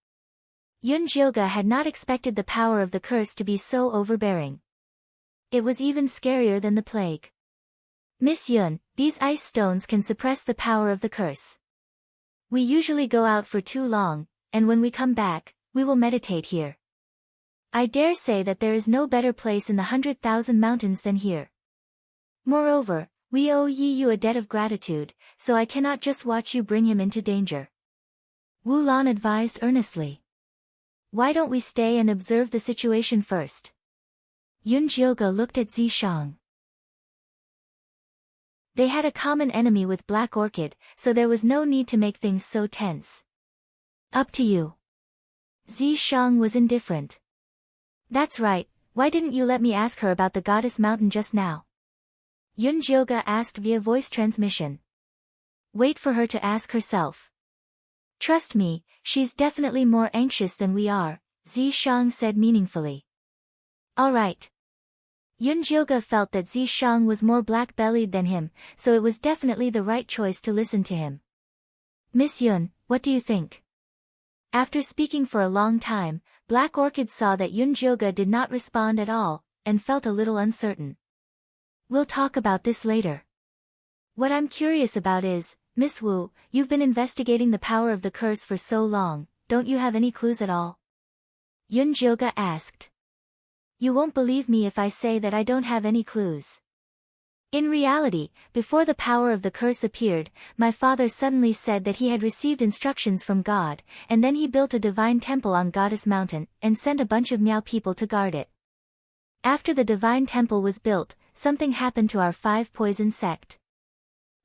Yun Jilga had not expected the power of the curse to be so overbearing. It was even scarier than the plague. Miss Yun, these ice stones can suppress the power of the curse. We usually go out for too long, and when we come back, we will meditate here. I dare say that there is no better place in the 100,000 mountains than here. Moreover, we owe you a debt of gratitude, so I cannot just watch you bring him into danger. Wu Lan advised earnestly. Why don't we stay and observe the situation first? Yun Jilga looked at Zishang. They had a common enemy with Black Orchid, so there was no need to make things so tense. Up to you. Zishang was indifferent. That's right, why didn't you let me ask her about the goddess mountain just now? Yun Jilga asked via voice transmission. Wait for her to ask herself. Trust me, she's definitely more anxious than we are, Zishang said meaningfully. All right. Yun Jilga felt that Zishang was more black-bellied than him, so it was definitely the right choice to listen to him. Miss Yun, what do you think? After speaking for a long time, Black Orchid saw that Yun Jilga did not respond at all, and felt a little uncertain. We'll talk about this later. What I'm curious about is, Miss Wu, you've been investigating the power of the curse for so long, don't you have any clues at all? Yun Jilga asked. You won't believe me if I say that I don't have any clues. In reality, before the power of the curse appeared, my father suddenly said that he had received instructions from God, and then he built a divine temple on Goddess Mountain, and sent a bunch of Miao people to guard it. After the divine temple was built, something happened to our 5 poison sect.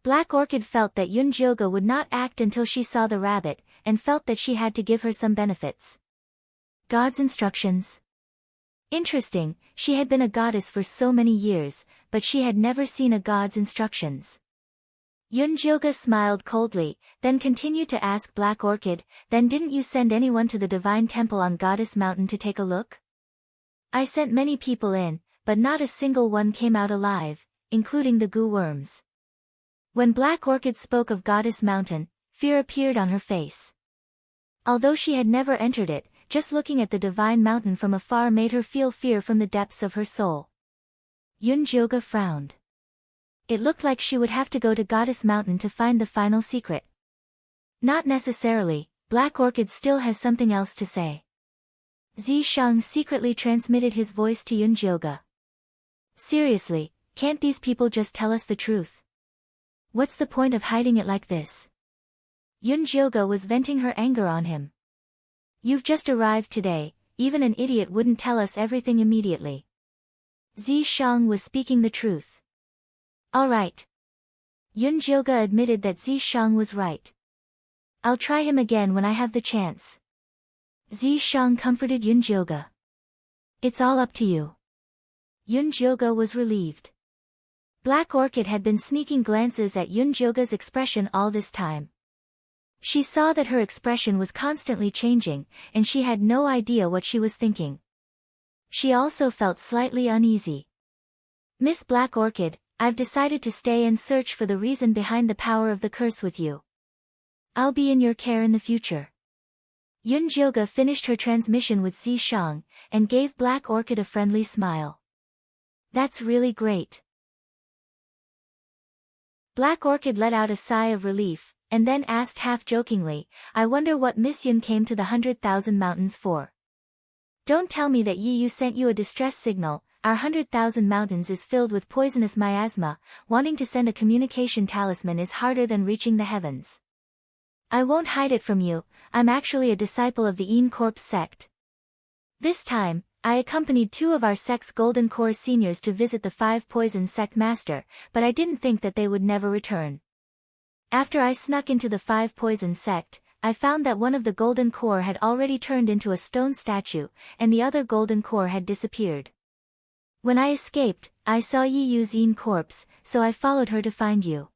Black Orchid felt that Yun Jilga would not act until she saw the rabbit, and felt that she had to give her some benefits. God's instructions. Interesting, she had been a goddess for so many years, but she had never seen a god's instructions. Yun Jilga smiled coldly, then continued to ask Black Orchid, then didn't you send anyone to the divine temple on Goddess Mountain to take a look? I sent many people in, but not a single one came out alive, including the goo worms. When Black Orchid spoke of Goddess Mountain, fear appeared on her face. Although she had never entered it, just looking at the divine mountain from afar made her feel fear from the depths of her soul. Yun Jilga frowned. It looked like she would have to go to Goddess Mountain to find the final secret. Not necessarily, Black Orchid still has something else to say. Zishang secretly transmitted his voice to Yun Jilga. Seriously, can't these people just tell us the truth? What's the point of hiding it like this? Yun Jilga was venting her anger on him. You've just arrived today, even an idiot wouldn't tell us everything immediately. Zishang was speaking the truth. All right. Yun Jilga admitted that Zishang was right. I'll try him again when I have the chance. Zishang comforted Yun Jilga. It's all up to you. Yun Jilga was relieved. Black Orchid had been sneaking glances at Yun Jilga's expression all this time. She saw that her expression was constantly changing, and she had no idea what she was thinking. She also felt slightly uneasy. Miss Black Orchid, I've decided to stay and search for the reason behind the power of the curse with you. I'll be in your care in the future. Yun Jilga finished her transmission with Zishang, and gave Black Orchid a friendly smile. That's really great. Black Orchid let out a sigh of relief, and then asked half-jokingly, I wonder what Miss Yun came to the 100,000 mountains for. Don't tell me that Yi Yu sent you a distress signal. Our 100,000 mountains is filled with poisonous miasma. Wanting to send a communication talisman is harder than reaching the heavens. I won't hide it from you, I'm actually a disciple of the Een Corpse sect. This time, I accompanied 2 of our sect's Golden Core seniors to visit the 5 Poison sect master, but I didn't think that they would never return. After I snuck into the 5 Poison sect, I found that one of the Golden Core had already turned into a stone statue, and the other Golden Core had disappeared. When I escaped, I saw Yi Yu's Een Corpse, so I followed her to find you.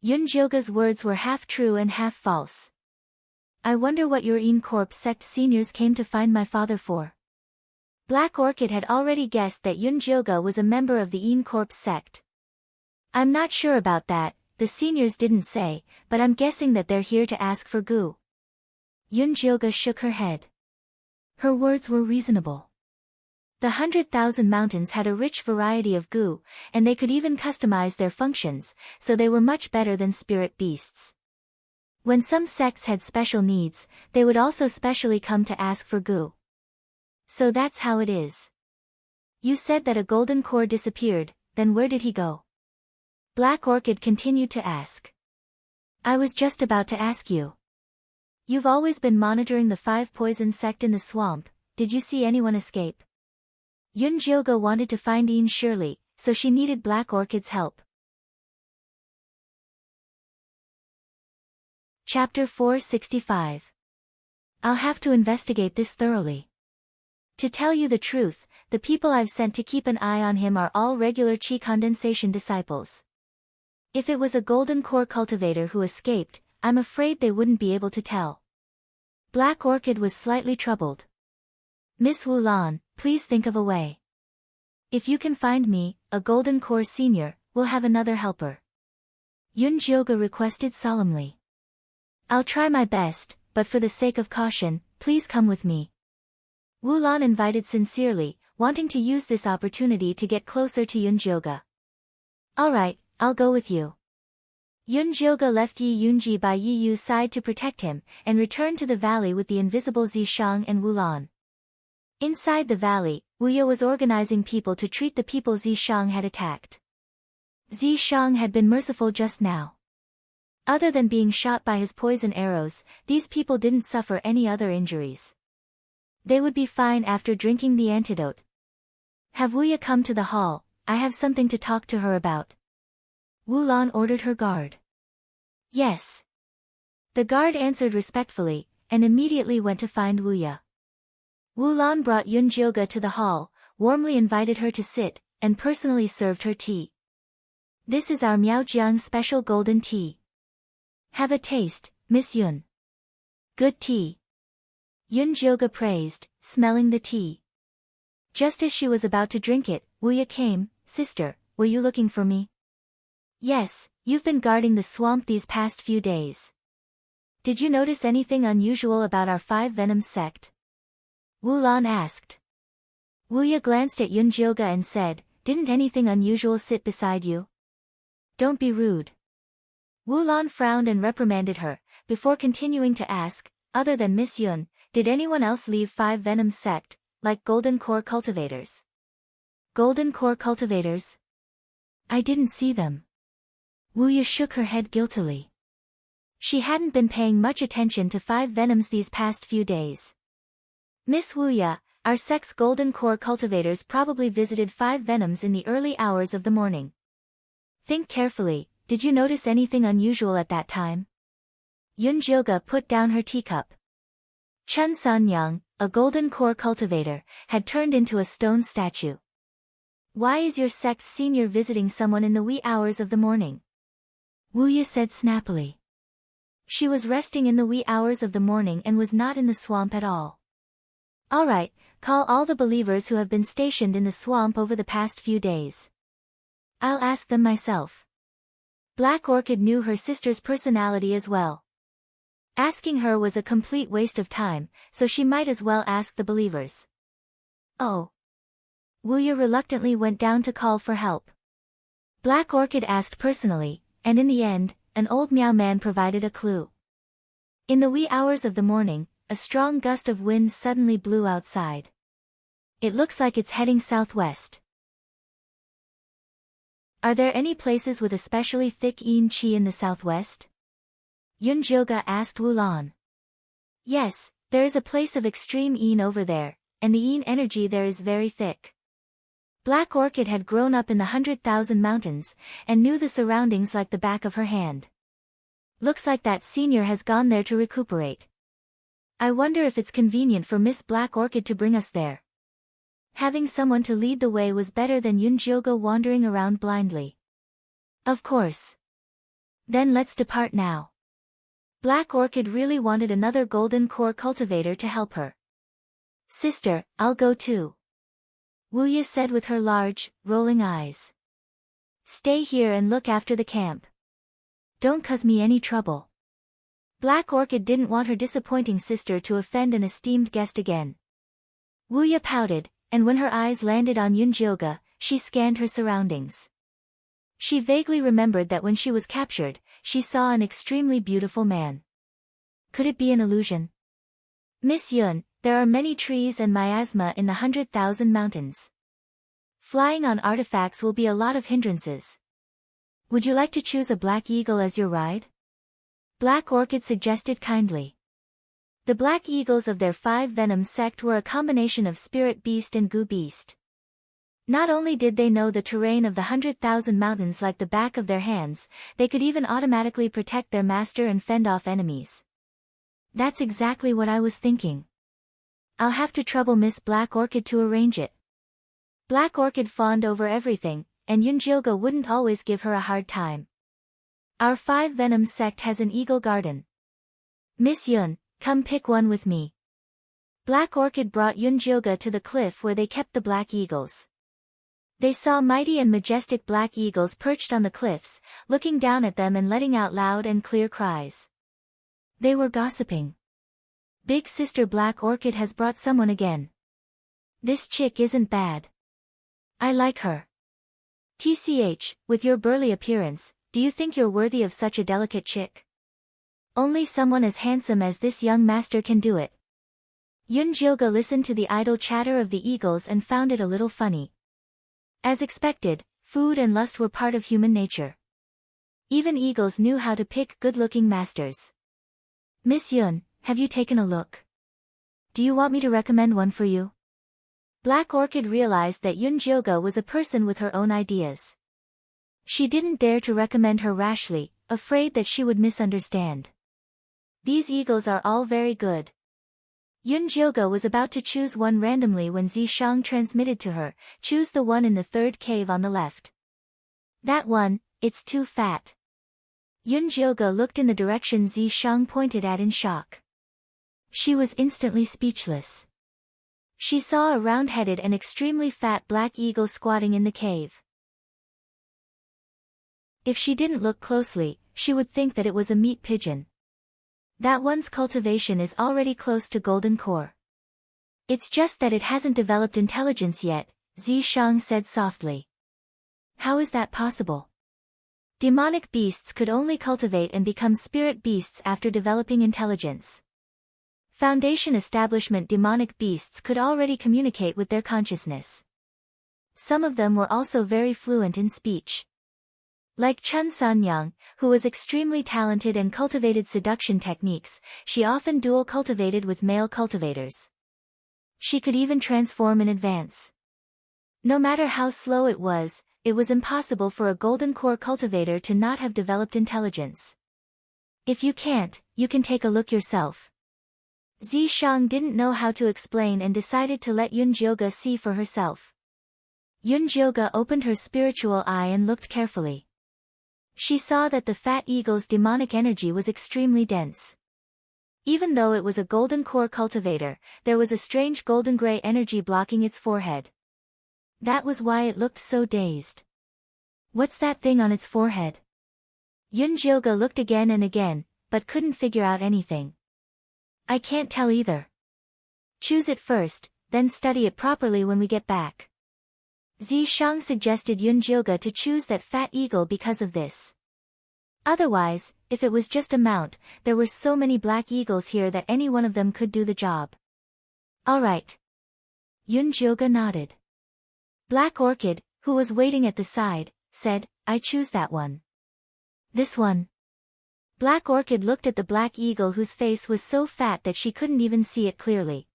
Yun Jilga's words were half true and half false. I wonder what your Een Corpse sect seniors came to find my father for. Black Orchid had already guessed that Yun Jilga was a member of the Een Corpse sect. I'm not sure about that, the seniors didn't say, but I'm guessing that they're here to ask for Gu. Yun Jilga shook her head. Her words were reasonable. The 100,000 mountains had a rich variety of Gu, and they could even customize their functions, so they were much better than spirit beasts. When some sects had special needs, they would also specially come to ask for Gu. So that's how it is. You said that a Golden Core disappeared, then where did he go? Black Orchid continued to ask. I was just about to ask you. You've always been monitoring the 5 Poison sect in the swamp, did you see anyone escape? Yun Jilga wanted to find Een Shirley, so she needed Black Orchid's help. Chapter 465. I'll have to investigate this thoroughly. To tell you the truth, the people I've sent to keep an eye on him are all regular Qi condensation disciples. If it was a Golden Core cultivator who escaped, I'm afraid they wouldn't be able to tell. Black Orchid was slightly troubled. Miss Wu Lan, please think of a way. If you can find me, a Golden Core senior, we'll have another helper. Yun Jilga requested solemnly. I'll try my best, but for the sake of caution, please come with me. Wu Lan invited sincerely, wanting to use this opportunity to get closer to Yun Jilga. Alright, I'll go with you. Yun Jilga left Yi Yunji by Yi Yu's side to protect him, and returned to the valley with the invisible Zishang and Wu Lan. Inside the valley, Wu Ye was organizing people to treat the people Zishang had attacked. Zishang had been merciful just now. Other than being shot by his poison arrows, these people didn't suffer any other injuries. They would be fine after drinking the antidote. Have Wu Ye come to the hall, I have something to talk to her about. Wu Lan ordered her guard. Yes. The guard answered respectfully, and immediately went to find Wu Ye. Wu Lan brought Yun Jilga to the hall, warmly invited her to sit, and personally served her tea. This is our Miaojiang special golden tea. Have a taste, Miss Yun. Good tea. Yun Jilga praised, smelling the tea. Just as she was about to drink it, Wu Ye came. Sister, were you looking for me? Yes, you've been guarding the swamp these past few days. Did you notice anything unusual about our 5 Venom sect? Wu Lan asked. Wu Ye glanced at Yun Jilga and said, didn't anything unusual sit beside you? Don't be rude. Wu Lan frowned and reprimanded her, before continuing to ask, other than Miss Yun, did anyone else leave 5 Venom sect, like Golden Core cultivators? Golden Core cultivators? I didn't see them. Wu Ye shook her head guiltily. She hadn't been paying much attention to 5 Venoms these past few days. Miss Wu Ye, our sect's Golden Core cultivators probably visited 5 Venoms in the early hours of the morning. Think carefully, did you notice anything unusual at that time? Yun Jilga put down her teacup. Chun Sanyang, a Golden Core cultivator, had turned into a stone statue. Why is your sect's senior visiting someone in the wee hours of the morning? Wu Ye said snappily. She was resting in the wee hours of the morning and was not in the swamp at all. Alright, call all the believers who have been stationed in the swamp over the past few days. I'll ask them myself. Black Orchid knew her sister's personality as well. Asking her was a complete waste of time, so she might as well ask the believers. Oh. Wu Ye reluctantly went down to call for help. Black Orchid asked personally, and in the end, an old Meow Man provided a clue. In the wee hours of the morning, a strong gust of wind suddenly blew outside. It looks like it's heading southwest. Are there any places with especially thick yin qi in the southwest? Yunjilga asked Wulan. Yes, there is a place of extreme yin over there, and the yin energy there is very thick. Black Orchid had grown up in the 100,000 mountains, and knew the surroundings like the back of her hand. Looks like that senior has gone there to recuperate. I wonder if it's convenient for Miss Black Orchid to bring us there. Having someone to lead the way was better than Yunjilga wandering around blindly. Of course. Then let's depart now. Black Orchid really wanted another golden core cultivator to help her. Sister, I'll go too. Wuya said with her large, rolling eyes. Stay here and look after the camp. Don't cause me any trouble. Black Orchid didn't want her disappointing sister to offend an esteemed guest again. Wuya pouted, and when her eyes landed on Yunjilga, she scanned her surroundings. She vaguely remembered that when she was captured, she saw an extremely beautiful man. Could it be an illusion? Miss Yun, there are many trees and miasma in the 100,000 mountains. Flying on artifacts will be a lot of hindrances. Would you like to choose a black eagle as your ride? Black Orchid suggested kindly. The black eagles of their 5 Venom sect were a combination of spirit beast and goo beast. Not only did they know the terrain of the 100,000 mountains like the back of their hands, they could even automatically protect their master and fend off enemies. That's exactly what I was thinking. I'll have to trouble Miss Black Orchid to arrange it. Black Orchid fawned over everything, and Yunjilga wouldn't always give her a hard time. Our 5 Venom sect has an eagle garden. Miss Yun, come pick one with me. Black Orchid brought Yunjilga to the cliff where they kept the black eagles. They saw mighty and majestic black eagles perched on the cliffs, looking down at them and letting out loud and clear cries. They were gossiping. Big Sister Black Orchid has brought someone again. This chick isn't bad. I like her. TCH, with your burly appearance, do you think you're worthy of such a delicate chick? Only someone as handsome as this young master can do it. Yunjilga listened to the idle chatter of the eagles and found it a little funny. As expected, food and lust were part of human nature. Even eagles knew how to pick good-looking masters. Miss Yun, have you taken a look? Do you want me to recommend one for you? Black Orchid realized that Yunjilga was a person with her own ideas. She didn't dare to recommend her rashly, afraid that she would misunderstand. These eagles are all very good. Yunjilga was about to choose one randomly when Zishang transmitted to her, choose the one in the 3rd cave on the left. That one, it's too fat. Yunjilga looked in the direction Zishang pointed at in shock. She was instantly speechless. She saw a round-headed and extremely fat black eagle squatting in the cave. If she didn't look closely, she would think that it was a meat pigeon. That one's cultivation is already close to golden core. It's just that it hasn't developed intelligence yet, Zishang said softly. How is that possible? Demonic beasts could only cultivate and become spirit beasts after developing intelligence. Foundation establishment demonic beasts could already communicate with their consciousness. Some of them were also very fluent in speech. Like Chun Sanyang, who was extremely talented and cultivated seduction techniques, she often dual cultivated with male cultivators. She could even transform in advance. No matter how slow it was impossible for a golden core cultivator to not have developed intelligence. If you can't, you can take a look yourself. Zishang didn't know how to explain and decided to let Yunjilga see for herself. Yunjilga opened her spiritual eye and looked carefully. She saw that the fat eagle's demonic energy was extremely dense. Even though it was a golden core cultivator, there was a strange golden gray energy blocking its forehead. That was why it looked so dazed. What's that thing on its forehead? Yunjilga looked again and again, but couldn't figure out anything. I can't tell either. Choose it first, then study it properly when we get back. Zishang suggested Yunjilga to choose that fat eagle because of this. Otherwise, if it was just a mount, there were so many black eagles here that any one of them could do the job. All right. Yunjioga nodded. Black Orchid, who was waiting at the side, said, I choose that one. This one. Black Orchid looked at the black eagle whose face was so fat that she couldn't even see it clearly.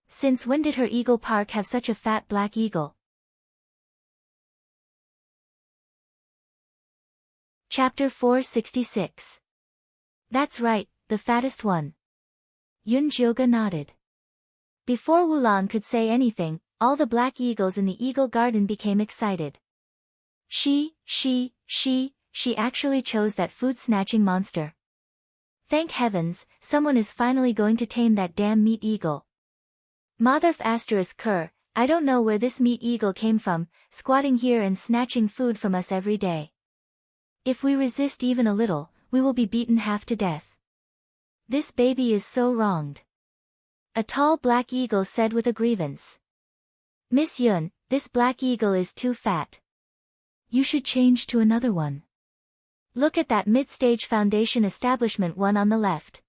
Since when did her eagle park have such a fat black eagle? Chapter 466. That's right, the fattest one. Yunjioga nodded. Before Wulan could say anything, all the black eagles in the eagle garden became excited. She actually chose that food-snatching monster. Thank heavens, someone is finally going to tame that damn meat eagle. Motherf *Ker, I don't know where this meat eagle came from, squatting here and snatching food from us every day. If we resist even a little, we will be beaten half to death. This baby is so wronged. A tall black eagle said with a grievance. Miss Yun, this black eagle is too fat. You should change to another one. Look at that mid-stage foundation establishment one on the left.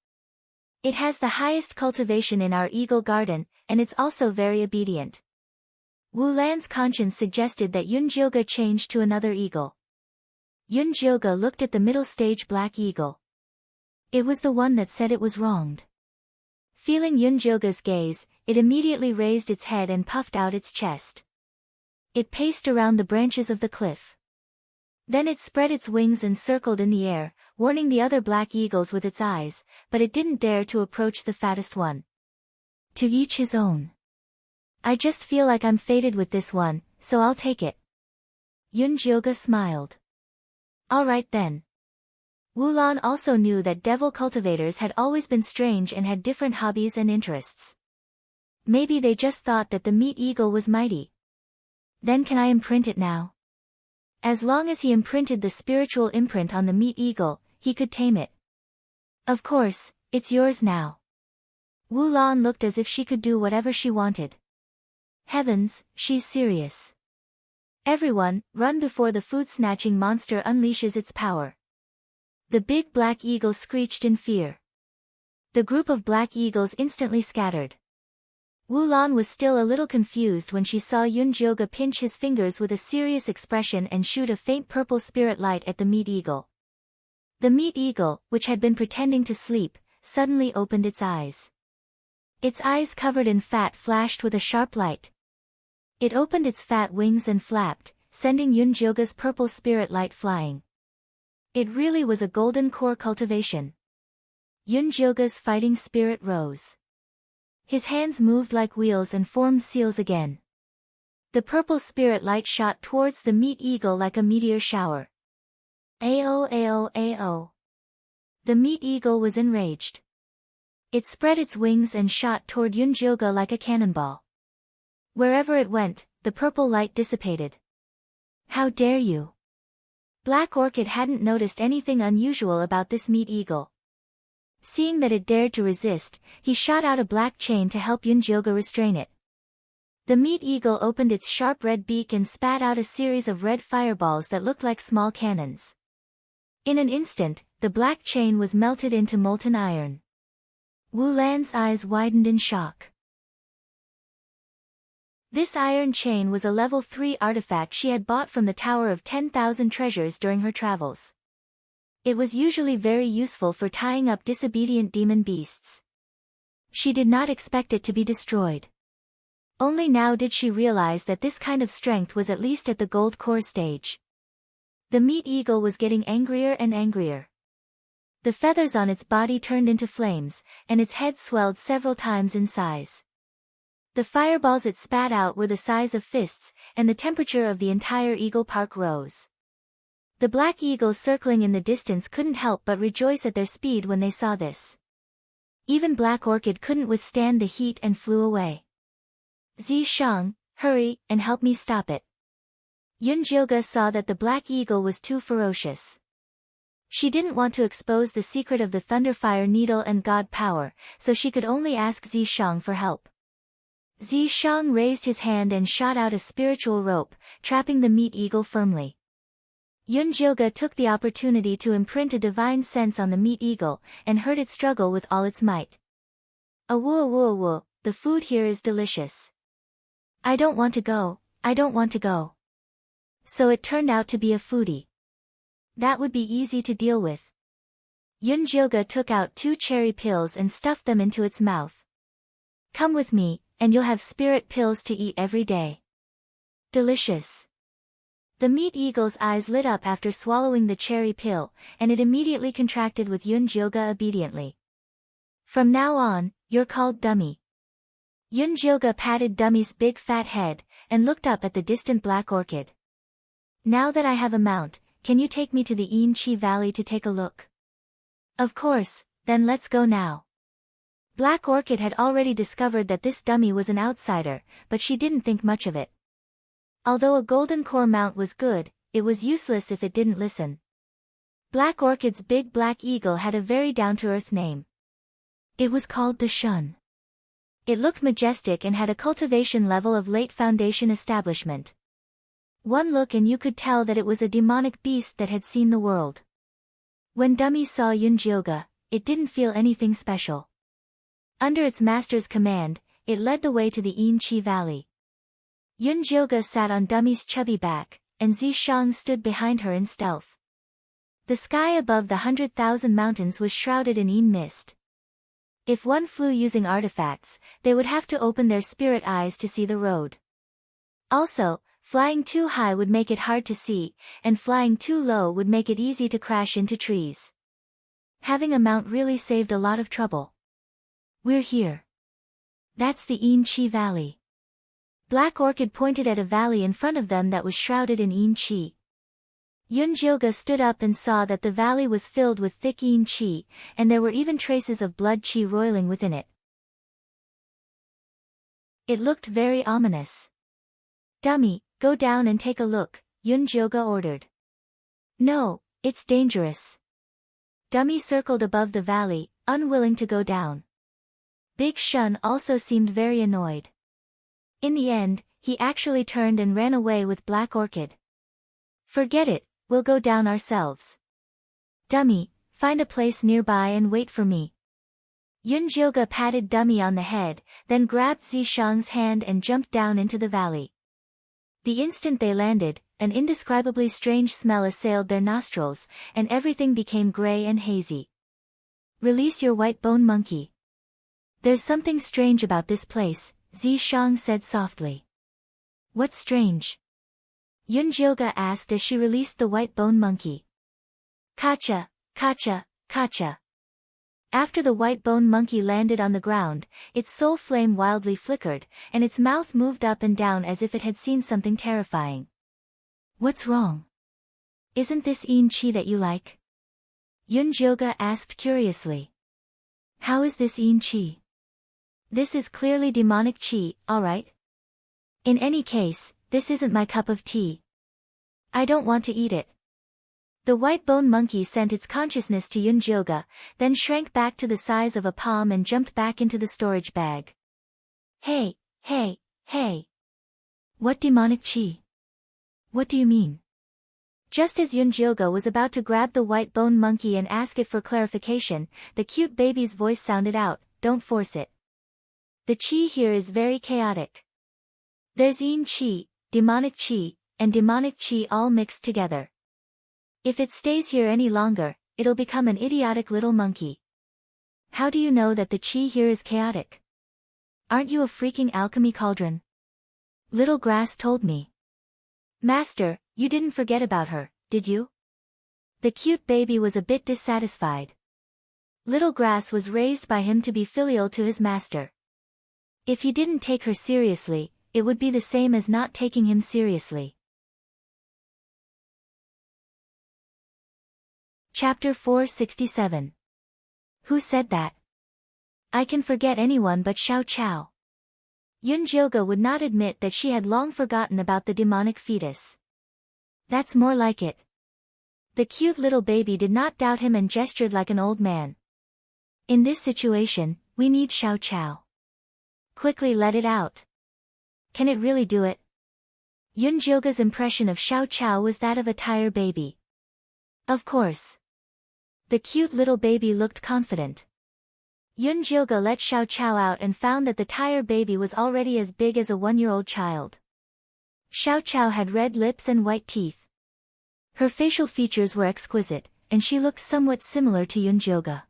It has the highest cultivation in our eagle garden, and it's also very obedient. Wu Lan's conscience suggested that Yunjioga change to another eagle. Yunjioga looked at the middle stage black eagle. It was the one that said it was wronged. Feeling Yunjioga's gaze, it immediately raised its head and puffed out its chest. It paced around the branches of the cliff. Then it spread its wings and circled in the air, warning the other black eagles with its eyes, but it didn't dare to approach the fattest one. To each his own. I just feel like I'm fated with this one, so I'll take it. Yunjioga smiled. All right then. Wulan also knew that devil cultivators had always been strange and had different hobbies and interests. Maybe they just thought that the meat eagle was mighty. Then can I imprint it now? As long as he imprinted the spiritual imprint on the meat eagle, he could tame it. Of course, it's yours now. Wulan looked as if she could do whatever she wanted. Heavens, she's serious. Everyone, run before the food-snatching monster unleashes its power. The big black eagle screeched in fear. The group of black eagles instantly scattered. Wulan was still a little confused when she saw Yunjioga pinch his fingers with a serious expression and shoot a faint purple spirit light at the meat eagle. The meat eagle, which had been pretending to sleep, suddenly opened its eyes. Its eyes covered in fat flashed with a sharp light. It opened its fat wings and flapped, sending Yunjioga's purple spirit light flying. It really was a golden core cultivation. Yunjioga's fighting spirit rose. His hands moved like wheels and formed seals again. The purple spirit light shot towards the meat eagle like a meteor shower. Ao ao ao. The meat eagle was enraged. It spread its wings and shot toward Yunjioga like a cannonball. Wherever it went, the purple light dissipated. How dare you! Black Orchid hadn't noticed anything unusual about this meat eagle. Seeing that it dared to resist, he shot out a black chain to help Yunjioga restrain it. The meat eagle opened its sharp red beak and spat out a series of red fireballs that looked like small cannons. In an instant, the black chain was melted into molten iron. Wu Lan's eyes widened in shock. This iron chain was a level 3 artifact she had bought from the Tower of 10,000 Treasures during her travels. It was usually very useful for tying up disobedient demon beasts. She did not expect it to be destroyed. Only now did she realize that this kind of strength was at least at the gold core stage. The meat eagle was getting angrier and angrier. The feathers on its body turned into flames, and its head swelled several times in size. The fireballs it spat out were the size of fists, and the temperature of the entire eagle park rose. The black eagles circling in the distance couldn't help but rejoice at their speed when they saw this. Even Black Orchid couldn't withstand the heat and flew away. Zishang, hurry, and help me stop it. Yunjioga saw that the black eagle was too ferocious. She didn't want to expose the secret of the Thunderfire Needle and God Power, so she could only ask Zishang for help. Zishang raised his hand and shot out a spiritual rope, trapping the meat eagle firmly. Yunjilga took the opportunity to imprint a divine sense on the meat eagle, and heard it struggle with all its might. Awoo awoo awoo, the food here is delicious. I don't want to go, I don't want to go. So it turned out to be a foodie. That would be easy to deal with. Yunjilga took out 2 cherry pills and stuffed them into its mouth. Come with me, and you'll have spirit pills to eat every day. Delicious. The meat eagle's eyes lit up after swallowing the cherry pill, and it immediately contracted with Yunjilga obediently. From now on, you're called Dummy. Yunjilga patted Dummy's big fat head, and looked up at the distant black orchid. Now that I have a mount, can you take me to the Yin-Chi Valley to take a look? Of course, then let's go now. Black Orchid had already discovered that this dummy was an outsider, but she didn't think much of it. Although a golden core mount was good, it was useless if it didn't listen. Black Orchid's big black eagle had a very down-to-earth name. It was called Dashun. It looked majestic and had a cultivation level of late foundation establishment. One look and you could tell that it was a demonic beast that had seen the world. When Dummy saw Yunjilga, it didn't feel anything special. Under its master's command, it led the way to the Yin-Chi Valley. Yunjilga sat on Dummy's chubby back, and Zishang stood behind her in stealth. The sky above the 100,000 mountains was shrouded in Yin mist. If one flew using artifacts, they would have to open their spirit eyes to see the road. Also, flying too high would make it hard to see, and flying too low would make it easy to crash into trees. Having a mount really saved a lot of trouble. We're here. That's the Yin-Chi Valley. Black Orchid pointed at a valley in front of them that was shrouded in Yin-Chi. Yunjilga stood up and saw that the valley was filled with thick Yin-Chi, and there were even traces of blood-Chi roiling within it. It looked very ominous. Dummy, go down and take a look, Yunjilga ordered. No, it's dangerous. Dummy circled above the valley, unwilling to go down. Big Shun also seemed very annoyed. In the end, he actually turned and ran away with Black Orchid. Forget it, we'll go down ourselves. Dummy, find a place nearby and wait for me. Yunjilga patted Dummy on the head, then grabbed Zishang's hand and jumped down into the valley. The instant they landed, an indescribably strange smell assailed their nostrils, and everything became gray and hazy. Release your white bone monkey. There's something strange about this place, Zishang said softly. What's strange? Yunjilga asked as she released the white bone monkey. Kacha, kacha, kacha. After the white bone monkey landed on the ground, its soul flame wildly flickered, and its mouth moved up and down as if it had seen something terrifying. What's wrong? Isn't this Yin-Chi that you like? Yunjilga asked curiously. How is this Yin-Chi? This is clearly demonic Chi, alright? In any case, this isn't my cup of tea. I don't want to eat it. The white bone monkey sent its consciousness to Yunjilga, then shrank back to the size of a palm and jumped back into the storage bag. Hey, hey, hey. What demonic Chi? What do you mean? Just as Yunjilga was about to grab the white bone monkey and ask it for clarification, the cute baby's voice sounded out, don't force it. The Chi here is very chaotic. There's Yin-Chi, demonic Chi, and demonic Chi all mixed together. If it stays here any longer, it'll become an idiotic little monkey. How do you know that the Chi here is chaotic? Aren't you a freaking alchemy cauldron? Little Grass told me. Master, you didn't forget about her, did you? The cute baby was a bit dissatisfied. Little Grass was raised by him to be filial to his master. If he didn't take her seriously, it would be the same as not taking him seriously. Chapter 467. Who said that? I can forget anyone but Xiao Chao. Yunjilga would not admit that she had long forgotten about the demonic fetus. That's more like it. The cute little baby did not doubt him and gestured like an old man. In this situation, we need Xiao Chao. Quickly let it out. Can it really do it? Yunjioga's impression of Xiao Chao was that of a tired baby. Of course. The cute little baby looked confident. Yunjioga let Xiao Chao out and found that the tired baby was already as big as a 1-year-old child. Xiao Chao had red lips and white teeth. Her facial features were exquisite, and she looked somewhat similar to Yunjioga.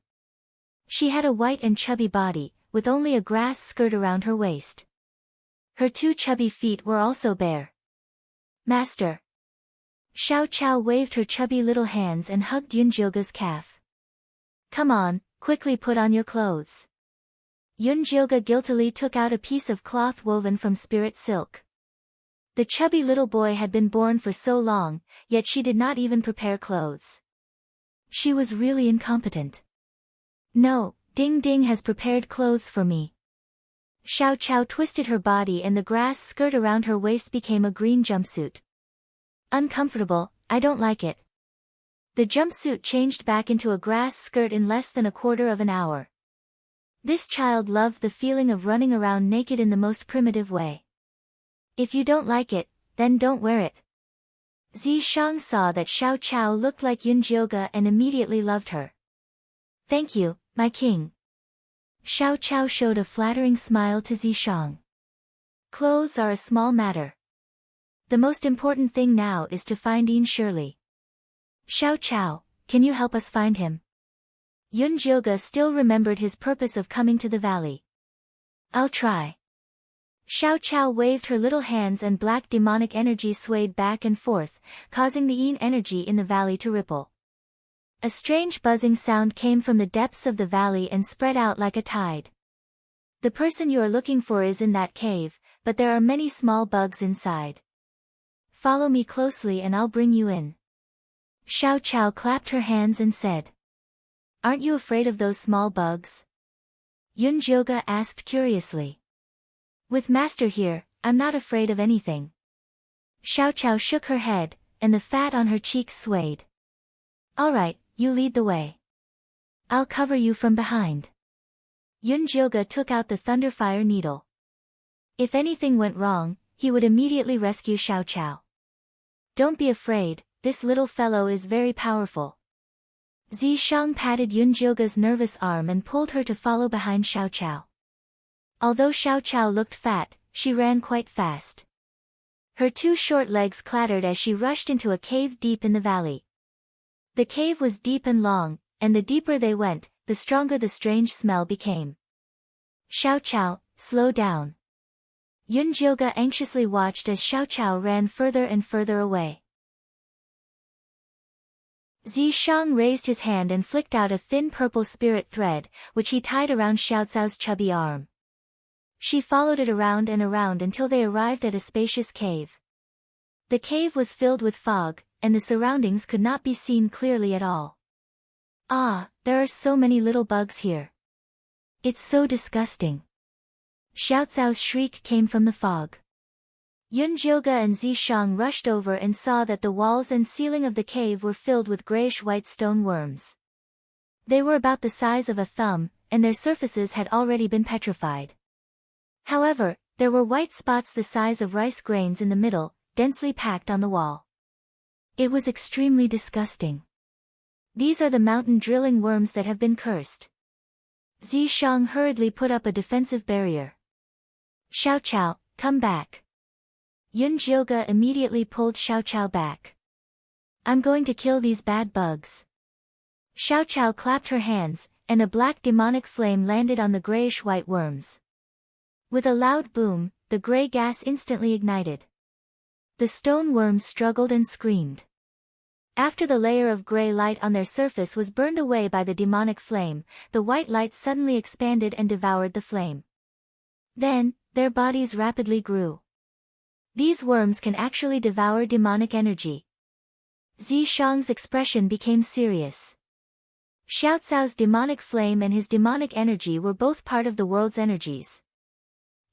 She had a white and chubby body, with only a grass skirt around her waist. Her 2 chubby feet were also bare. Master. Xiao Chao waved her chubby little hands and hugged Yunjioga's calf. Come on, quickly put on your clothes. Yunjioga guiltily took out a piece of cloth woven from spirit silk. The chubby little boy had been born for so long, yet she did not even prepare clothes. She was really incompetent. No, Ding Ding has prepared clothes for me. Xiao Chao twisted her body and the grass skirt around her waist became a green jumpsuit. Uncomfortable, I don't like it. The jumpsuit changed back into a grass skirt in less than a quarter of an hour. This child loved the feeling of running around naked in the most primitive way. If you don't like it, then don't wear it. Zishang saw that Xiao Chao looked like Yunjioga and immediately loved her. Thank you, my king. Xiao Chao showed a flattering smile to Zishang. Clothes are a small matter. The most important thing now is to find Yin Shirley. Xiao Chao, can you help us find him? Yunjioga still remembered his purpose of coming to the valley. I'll try. Xiao Chao waved her little hands and black demonic energy swayed back and forth, causing the yin energy in the valley to ripple. A strange buzzing sound came from the depths of the valley and spread out like a tide. The person you are looking for is in that cave, but there are many small bugs inside. Follow me closely and I'll bring you in. Xiao Chao clapped her hands and said. Aren't you afraid of those small bugs? Yunjioga asked curiously. With Master here, I'm not afraid of anything. Xiao Chao shook her head, and the fat on her cheeks swayed. Alright, you lead the way. I'll cover you from behind. Yunjioga took out the thunderfire needle. If anything went wrong, he would immediately rescue Xiao Chao. Don't be afraid, this little fellow is very powerful. Zishang patted Yunjioga's nervous arm and pulled her to follow behind Xiao Chao. Although Xiao Chao looked fat, she ran quite fast. Her 2 short legs clattered as she rushed into a cave deep in the valley. The cave was deep and long, and the deeper they went, the stronger the strange smell became. Xiao Chao, slow down. Yunjioga anxiously watched as Xiao Chao ran further and further away. Zishang raised his hand and flicked out a thin purple spirit thread, which he tied around Xiao Cao's chubby arm. She followed it around and around until they arrived at a spacious cave. The cave was filled with fog, and the surroundings could not be seen clearly at all. Ah, there are so many little bugs here. It's so disgusting. Xiao Cao's shriek came from the fog. Yunjioga and Zishang rushed over and saw that the walls and ceiling of the cave were filled with grayish-white stone worms. They were about the size of a thumb, and their surfaces had already been petrified. However, there were white spots the size of rice grains in the middle, densely packed on the wall. It was extremely disgusting. These are the mountain drilling worms that have been cursed. Zishang hurriedly put up a defensive barrier. Xiao Chao, come back. Yunjioga immediately pulled Xiao Chao back. I'm going to kill these bad bugs. Xiao Chao clapped her hands, and a black demonic flame landed on the grayish-white worms. With a loud boom, the gray gas instantly ignited. The stone worms struggled and screamed. After the layer of gray light on their surface was burned away by the demonic flame, the white light suddenly expanded and devoured the flame. Then, their bodies rapidly grew. These worms can actually devour demonic energy. Zishang's expression became serious. Xiao Cao's demonic flame and his demonic energy were both part of the world's energies.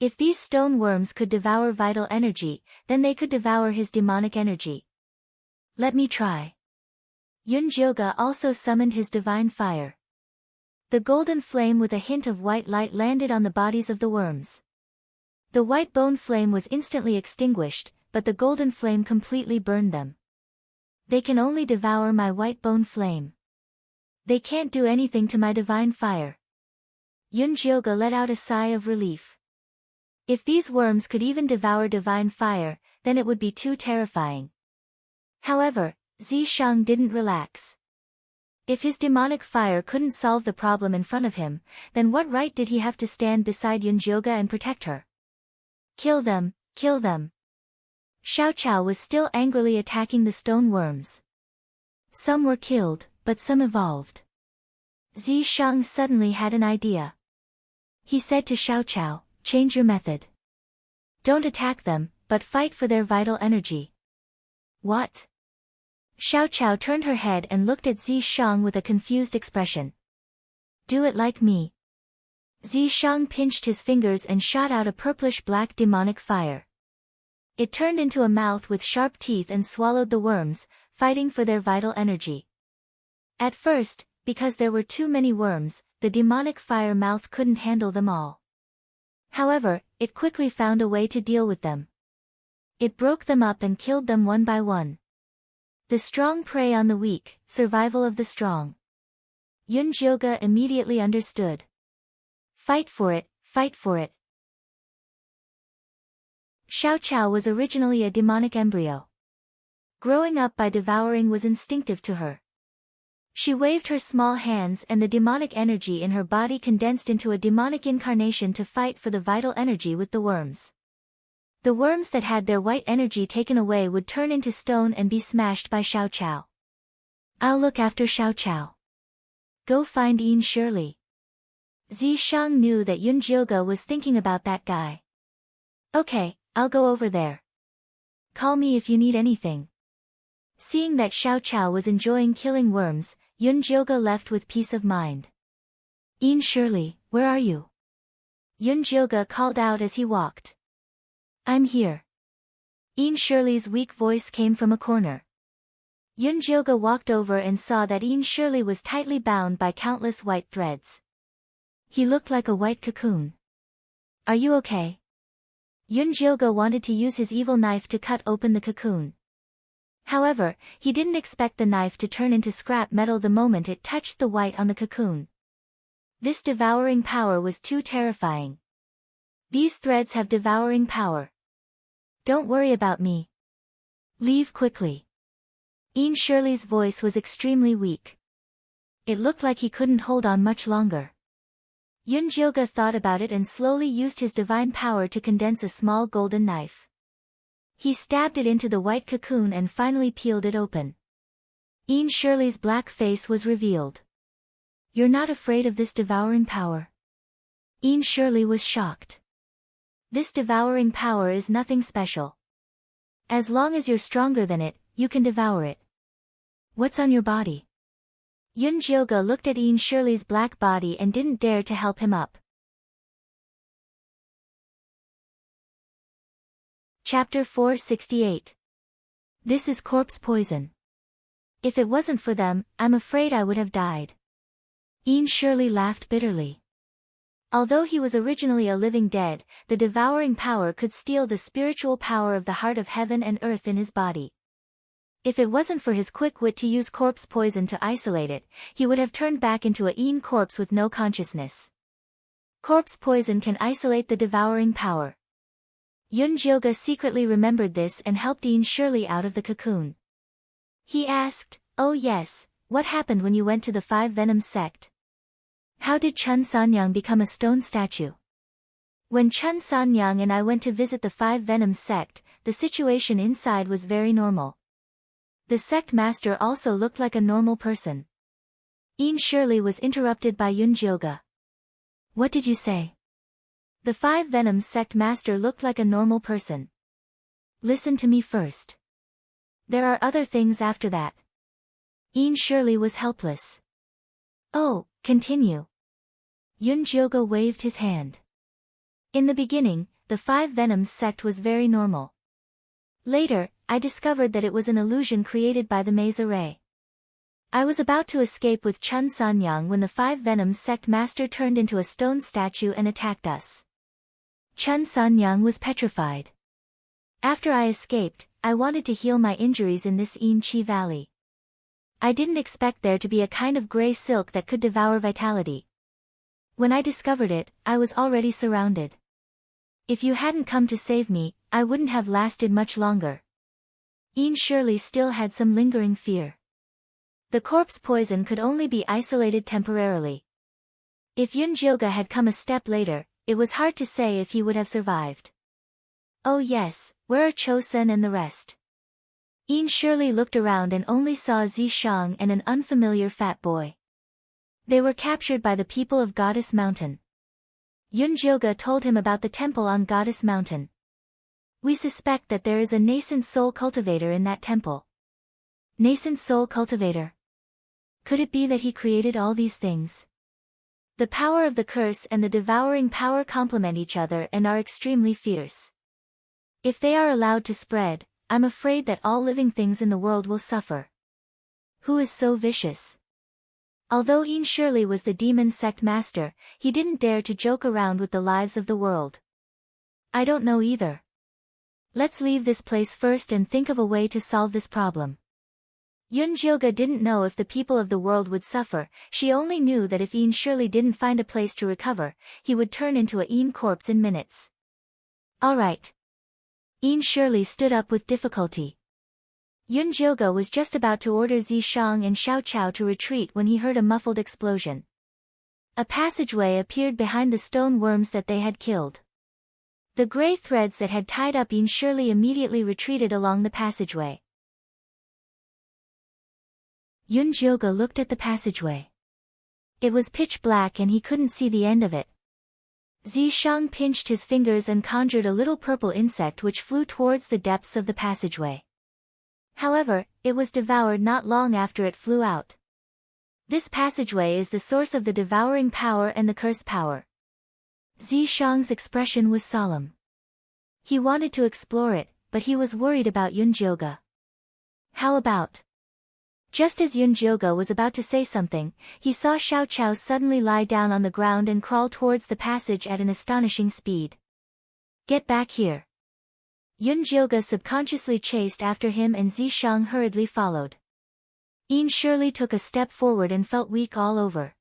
If these stone worms could devour vital energy, then they could devour his demonic energy. Let me try. Yunjioga also summoned his divine fire. The golden flame with a hint of white light landed on the bodies of the worms. The white bone flame was instantly extinguished, but the golden flame completely burned them. They can only devour my white bone flame. They can't do anything to my divine fire. Yunjioge let out a sigh of relief. If these worms could even devour divine fire, then it would be too terrifying. However, Zishang didn't relax. If his demonic fire couldn't solve the problem in front of him, then what right did he have to stand beside Yunjioge and protect her? Kill them, kill them. Xiao Chao was still angrily attacking the stone worms. Some were killed, but some evolved. Zishang suddenly had an idea. He said to Xiao Chao, change your method. Don't attack them, but fight for their vital energy. What? Xiao Chao turned her head and looked at Zishang with a confused expression. Do it like me. Zishang pinched his fingers and shot out a purplish-black demonic fire. It turned into a mouth with sharp teeth and swallowed the worms, fighting for their vital energy. At first, because there were too many worms, the demonic fire mouth couldn't handle them all. However, it quickly found a way to deal with them. It broke them up and killed them one by one. The strong prey on the weak, survival of the strong. Yunjioge immediately understood. Fight for it, fight for it. Xiao Chao was originally a demonic embryo. Growing up by devouring was instinctive to her. She waved her small hands and the demonic energy in her body condensed into a demonic incarnation to fight for the vital energy with the worms. The worms that had their white energy taken away would turn into stone and be smashed by Xiao Chao. I'll look after Xiao Chao. Go find Yin Shirley. Zishang knew that Yunjioge was thinking about that guy. Okay, I'll go over there. Call me if you need anything. Seeing that Xiao Chao was enjoying killing worms, Yunjioge left with peace of mind. Yin Shirley, where are you? Yunjioge called out as he walked. I'm here. Yin Shirley's weak voice came from a corner. Yunjioge walked over and saw that Yin Shirley was tightly bound by countless white threads. He looked like a white cocoon. Are you okay? Yunjioge wanted to use his evil knife to cut open the cocoon. However, he didn't expect the knife to turn into scrap metal the moment it touched the white on the cocoon. This devouring power was too terrifying. These threads have devouring power. Don't worry about me. Leave quickly. Yin Shirley's voice was extremely weak. It looked like he couldn't hold on much longer. Yunjioge thought about it and slowly used his divine power to condense a small golden knife. He stabbed it into the white cocoon and finally peeled it open. Yin Shirley's black face was revealed. You're not afraid of this devouring power? Yin Shirley was shocked. This devouring power is nothing special. As long as you're stronger than it, you can devour it. What's on your body? Yunjioge looked at Yin Shirley's black body and didn't dare to help him up. Chapter 468. This is corpse poison. If it wasn't for them, I'm afraid I would have died. Yin Shirley laughed bitterly. Although he was originally a living dead, the devouring power could steal the spiritual power of the heart of heaven and earth in his body. If it wasn't for his quick wit to use corpse poison to isolate it, he would have turned back into a Yin corpse with no consciousness. Corpse poison can isolate the devouring power. Yunjioge secretly remembered this and helped Yin Shirley out of the cocoon. He asked, "Oh yes, what happened when you went to the Five Venoms sect? How did Chun Sanyang become a stone statue?" When Chun Sanyang and I went to visit the Five Venoms sect, the situation inside was very normal. The sect master also looked like a normal person. Yin Shirley was interrupted by Yunjioge. What did you say? The Five Venoms sect master looked like a normal person. Listen to me first. There are other things after that. Yin Shirley was helpless. Oh, continue. Yunjioge waved his hand. In the beginning, the Five Venoms sect was very normal. Later, I discovered that it was an illusion created by the maze array. I was about to escape with Chun Sanyang when the Five Venoms sect master turned into a stone statue and attacked us. Chun Sanyang was petrified. After I escaped, I wanted to heal my injuries in this Yin Chi Valley. I didn't expect there to be a kind of gray silk that could devour vitality. When I discovered it, I was already surrounded. If you hadn't come to save me, I wouldn't have lasted much longer. Yin surely still had some lingering fear. The corpse poison could only be isolated temporarily. If Yunjioga had come a step later, it was hard to say if he would have survived. Oh yes, where are Chosun and the rest? Yin surely looked around and only saw Zishang and an unfamiliar fat boy. They were captured by the people of Goddess Mountain. Yunjioga told him about the temple on Goddess Mountain. We suspect that there is a nascent soul cultivator in that temple. Nascent soul cultivator? Could it be that he created all these things? The power of the curse and the devouring power complement each other and are extremely fierce. If they are allowed to spread, I'm afraid that all living things in the world will suffer. Who is so vicious? Although Yin surely was the demon sect master, he didn't dare to joke around with the lives of the world. I don't know either. Let's leave this place first and think of a way to solve this problem. Yunjioga didn't know if the people of the world would suffer, she only knew that if Yin surely didn't find a place to recover, he would turn into a Yin corpse in minutes. Alright. Yin surely stood up with difficulty. Yunjioga was just about to order Zishang and Xiao Chao to retreat when he heard a muffled explosion. A passageway appeared behind the stone worms that they had killed. The gray threads that had tied up Yin surely immediately retreated along the passageway. Yunjioga looked at the passageway. It was pitch black and he couldn't see the end of it. Zishang pinched his fingers and conjured a little purple insect which flew towards the depths of the passageway. However, it was devoured not long after it flew out. This passageway is the source of the devouring power and the curse power. Zishang's expression was solemn. He wanted to explore it, but he was worried about Yunjioga. How about? Just as Yunjioga was about to say something, he saw Xiao Chao suddenly lie down on the ground and crawl towards the passage at an astonishing speed. Get back here. Yunjioga subconsciously chased after him and Zishang hurriedly followed. Yin surely took a step forward and felt weak all over.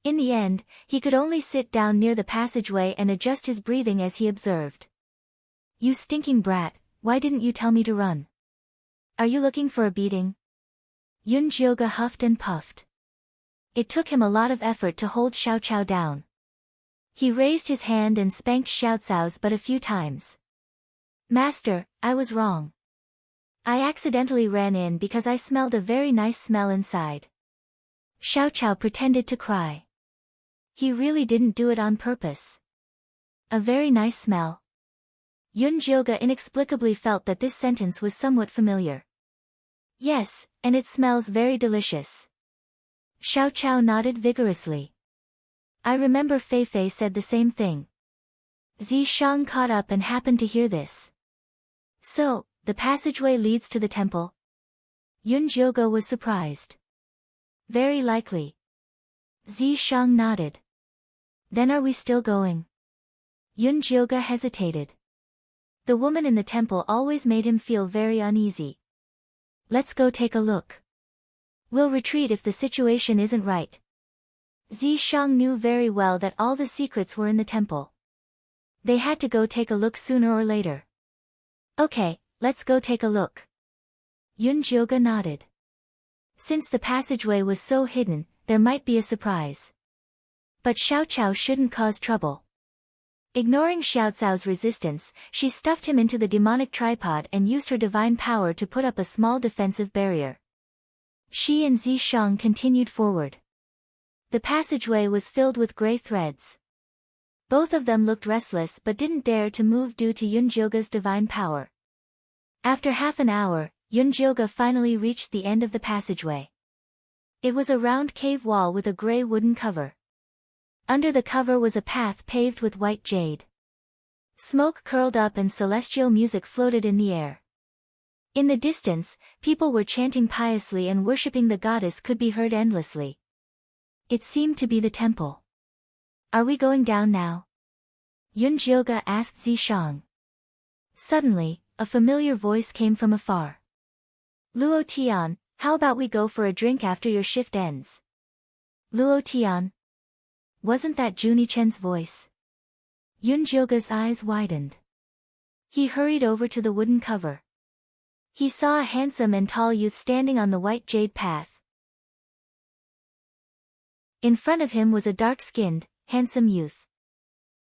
In the end, he could only sit down near the passageway and adjust his breathing as he observed. You stinking brat, why didn't you tell me to run? Are you looking for a beating? Yunjioga huffed and puffed. It took him a lot of effort to hold Xiao Chao down. He raised his hand and spanked Xiao Cao's but a few times. Master, I was wrong. I accidentally ran in because I smelled a very nice smell inside. Xiao Chao pretended to cry. He really didn't do it on purpose. A very nice smell. Yunjioga inexplicably felt that this sentence was somewhat familiar. Yes, and it smells very delicious. Xiao Chao nodded vigorously. I remember Fei Fei said the same thing. Zishang caught up and happened to hear this. So, the passageway leads to the temple? Yunjioga was surprised. Very likely. Zishang nodded. Then are we still going? Yunjioga hesitated. The woman in the temple always made him feel very uneasy. Let's go take a look. We'll retreat if the situation isn't right. Zishang knew very well that all the secrets were in the temple. They had to go take a look sooner or later. Okay, let's go take a look. Yunjioga nodded. Since the passageway was so hidden, there might be a surprise. But Xiao Chao shouldn't cause trouble. Ignoring Xiao Cao's resistance, she stuffed him into the demonic tripod and used her divine power to put up a small defensive barrier. She and Zishang continued forward. The passageway was filled with gray threads. Both of them looked restless but didn't dare to move due to Yunjioga's divine power. After half an hour, Yunjioga finally reached the end of the passageway. It was a round cave wall with a gray wooden cover. Under the cover was a path paved with white jade. Smoke curled up and celestial music floated in the air. In the distance, people were chanting piously and worshipping the goddess could be heard endlessly. It seemed to be the temple. Are we going down now? Yunjioga asked Zishang. Suddenly, a familiar voice came from afar. Luo Tian, how about we go for a drink after your shift ends? Luo Tian. Wasn't that Junie Chen's voice? Yun Jioga's eyes widened. He hurried over to the wooden cover. He saw a handsome and tall youth standing on the white jade path. In front of him was a dark-skinned, handsome youth.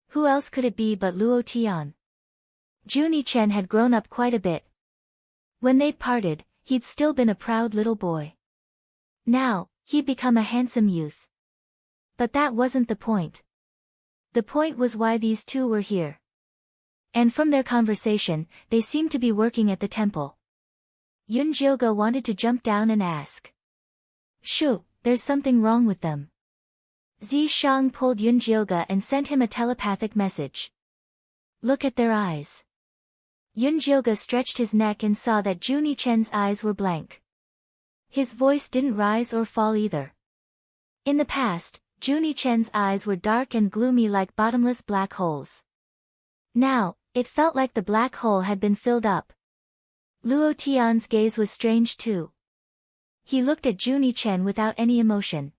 Who else could it be but Luo Tian? Junie Chen had grown up quite a bit. When they'd parted, he'd still been a proud little boy. Now, he'd become a handsome youth. But that wasn't the point. The point was why these two were here. And from their conversation, they seemed to be working at the temple. Yun Jioga wanted to jump down and ask. Shoo, there's something wrong with them. Zi Shang pulled Yun Jioga and sent him a telepathic message. Look at their eyes. Yun Jioga stretched his neck and saw that Junie Chen's eyes were blank. His voice didn't rise or fall either. In the past, Junie Chen's eyes were dark and gloomy like bottomless black holes. Now, it felt like the black hole had been filled up. Luo Tian's gaze was strange too. He looked at Junie Chen without any emotion.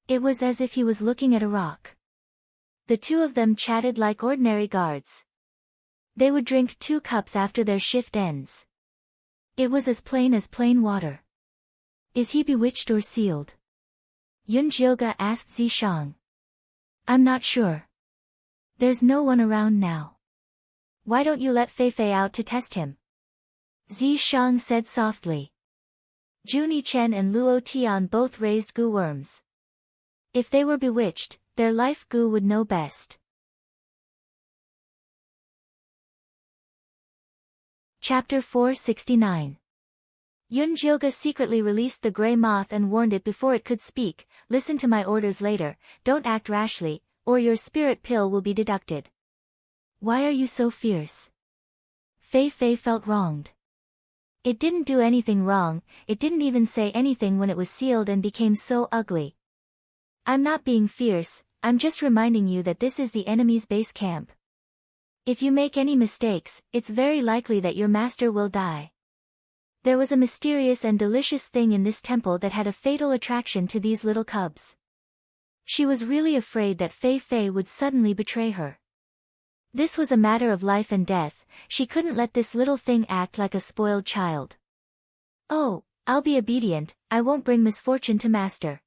It was as if he was looking at a rock. The two of them chatted like ordinary guards. They would drink 2 cups after their shift ends. It was as plain water. Is he bewitched or sealed? Yun Jioga asked Zi Shang. I'm not sure. There's no one around now. Why don't you let Fei Fei out to test him? Zi Shang said softly. Junie Chen and Luo Tian both raised goo worms. If they were bewitched, their life goo would know best. Chapter 469. Yun Jioga secretly released the grey moth and warned it before it could speak, listen to my orders later, don't act rashly, or your spirit pill will be deducted. Why are you so fierce? Fei Fei felt wronged. It didn't do anything wrong, it didn't even say anything when it was sealed and became so ugly. I'm not being fierce, I'm just reminding you that this is the enemy's base camp. If you make any mistakes, it's very likely that your master will die. There was a mysterious and delicious thing in this temple that had a fatal attraction to these little cubs. She was really afraid that Fei Fei would suddenly betray her. This was a matter of life and death, she couldn't let this little thing act like a spoiled child. Oh, I'll be obedient, I won't bring misfortune to master.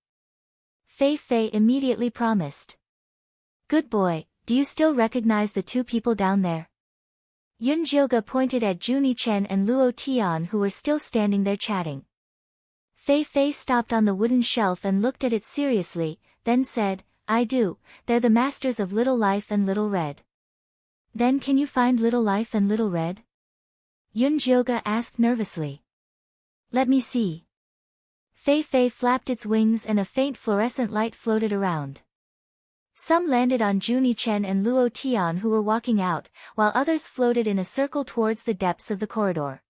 Fei Fei immediately promised. Good boy, do you still recognize the 2 people down there? Yun Jioga pointed at Junie Chen and Luo Tian who were still standing there chatting. Fei Fei stopped on the wooden shelf and looked at it seriously, then said, I do, they're the masters of Little Life and Little Red. Then can you find Little Life and Little Red? Yun Jioga asked nervously. Let me see. Fei Fei flapped its wings and a faint fluorescent light floated around. Some landed on Junie Chen and Luo Tian who were walking out, while others floated in a circle towards the depths of the corridor.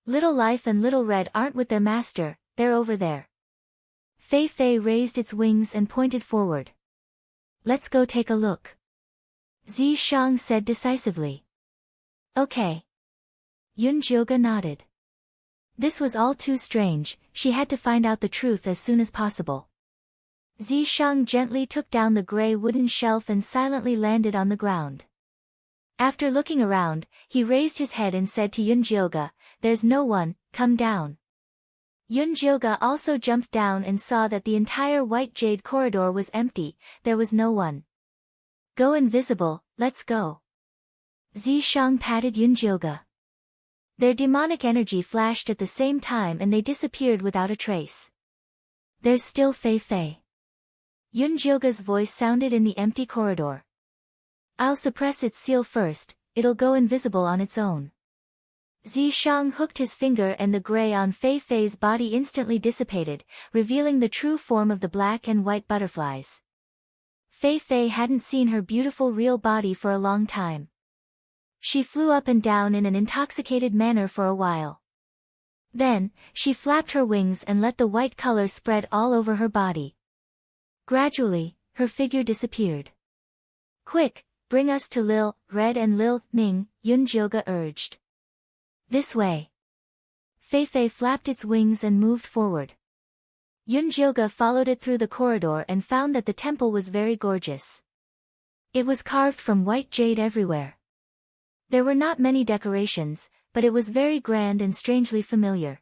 Little Life and Little Red aren't with their master, they're over there. Fei Fei raised its wings and pointed forward. Let's go take a look. Zi Shang said decisively. Okay. Yun Jioga nodded. This was all too strange, she had to find out the truth as soon as possible. Zi Shang gently took down the grey wooden shelf and silently landed on the ground. After looking around, he raised his head and said to Yun Jioga, there's no one, come down. Yun Jioga also jumped down and saw that the entire white jade corridor was empty, there was no one. Go invisible, let's go. Zi Shang patted Yun Jioga. Their demonic energy flashed at the same time and they disappeared without a trace. There's still Fei Fei. Yun Jioga's voice sounded in the empty corridor. I'll suppress its seal first, it'll go invisible on its own. Zi Shang hooked his finger and the grey on Fei Fei's body instantly dissipated, revealing the true form of the black and white butterflies. Fei Fei hadn't seen her beautiful real body for a long time. She flew up and down in an intoxicated manner for a while. Then, she flapped her wings and let the white color spread all over her body. Gradually, her figure disappeared. Quick, bring us to Lil Red and Lil Ming, Yun Jioga urged. This way. Fei flapped its wings and moved forward. Yunjioge followed it through the corridor and found that the temple was very gorgeous. It was carved from white jade everywhere. There were not many decorations, but it was very grand and strangely familiar.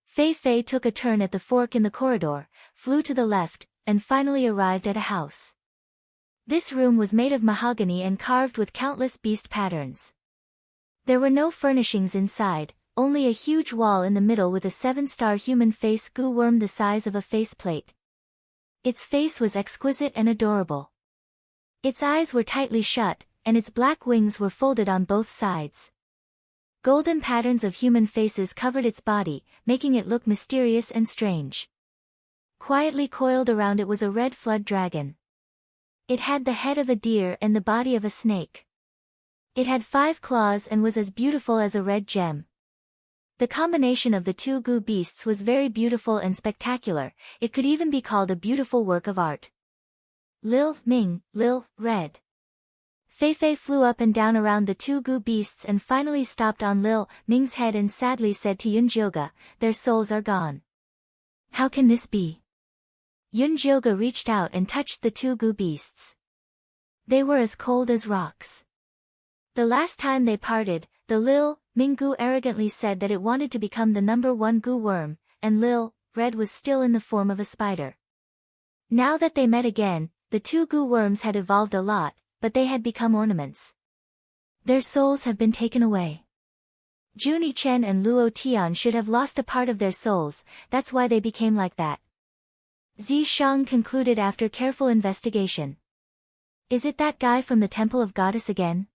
Fei took a turn at the fork in the corridor, flew to the left, and finally arrived at a house. This room was made of mahogany and carved with countless beast patterns. There were no furnishings inside, only a huge wall in the middle with a 7-star human face goo worm the size of a face plate. Its face was exquisite and adorable. Its eyes were tightly shut, and its black wings were folded on both sides. Golden patterns of human faces covered its body, making it look mysterious and strange. Quietly coiled around it was a red flood dragon. It had the head of a deer and the body of a snake. It had 5 claws and was as beautiful as a red gem. The combination of the two goo beasts was very beautiful and spectacular. It could even be called a beautiful work of art. Lil, Ming, Lil, Red. Fei flew up and down around the two goo beasts and finally stopped on Lil, Ming's head and sadly said to Yunjioge, "Their souls are gone." "How can this be?" Yunjioge reached out and touched the two goo beasts. They were as cold as rocks. The last time they parted, the Lil, Ming goo arrogantly said that it wanted to become the #1 goo worm, and Lil, Red was still in the form of a spider. Now that they met again, the two goo worms had evolved a lot, but they had become ornaments. Their souls have been taken away. Junie Chen and Luo Tian should have lost a part of their souls, that's why they became like that. Zi Shang concluded after careful investigation. Is it that guy from the Temple of Goddess again?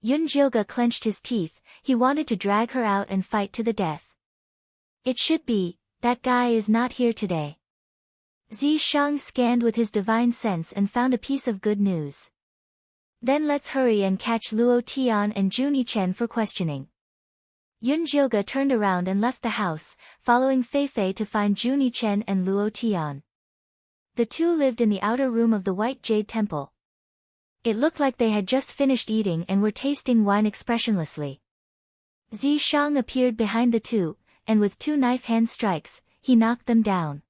Yunjioge clenched his teeth, he wanted to drag her out and fight to the death. It should be, that guy is not here today. Zi Shang scanned with his divine sense and found a piece of good news. Then let's hurry and catch Luo Tian and Junie Chen for questioning. Yunjioge turned around and left the house, following Fei to find Junie Chen and Luo Tian. The two lived in the outer room of the White Jade Temple. It looked like they had just finished eating and were tasting wine expressionlessly. Zi Shang appeared behind the two, and with 2 knife hand strikes, he knocked them down.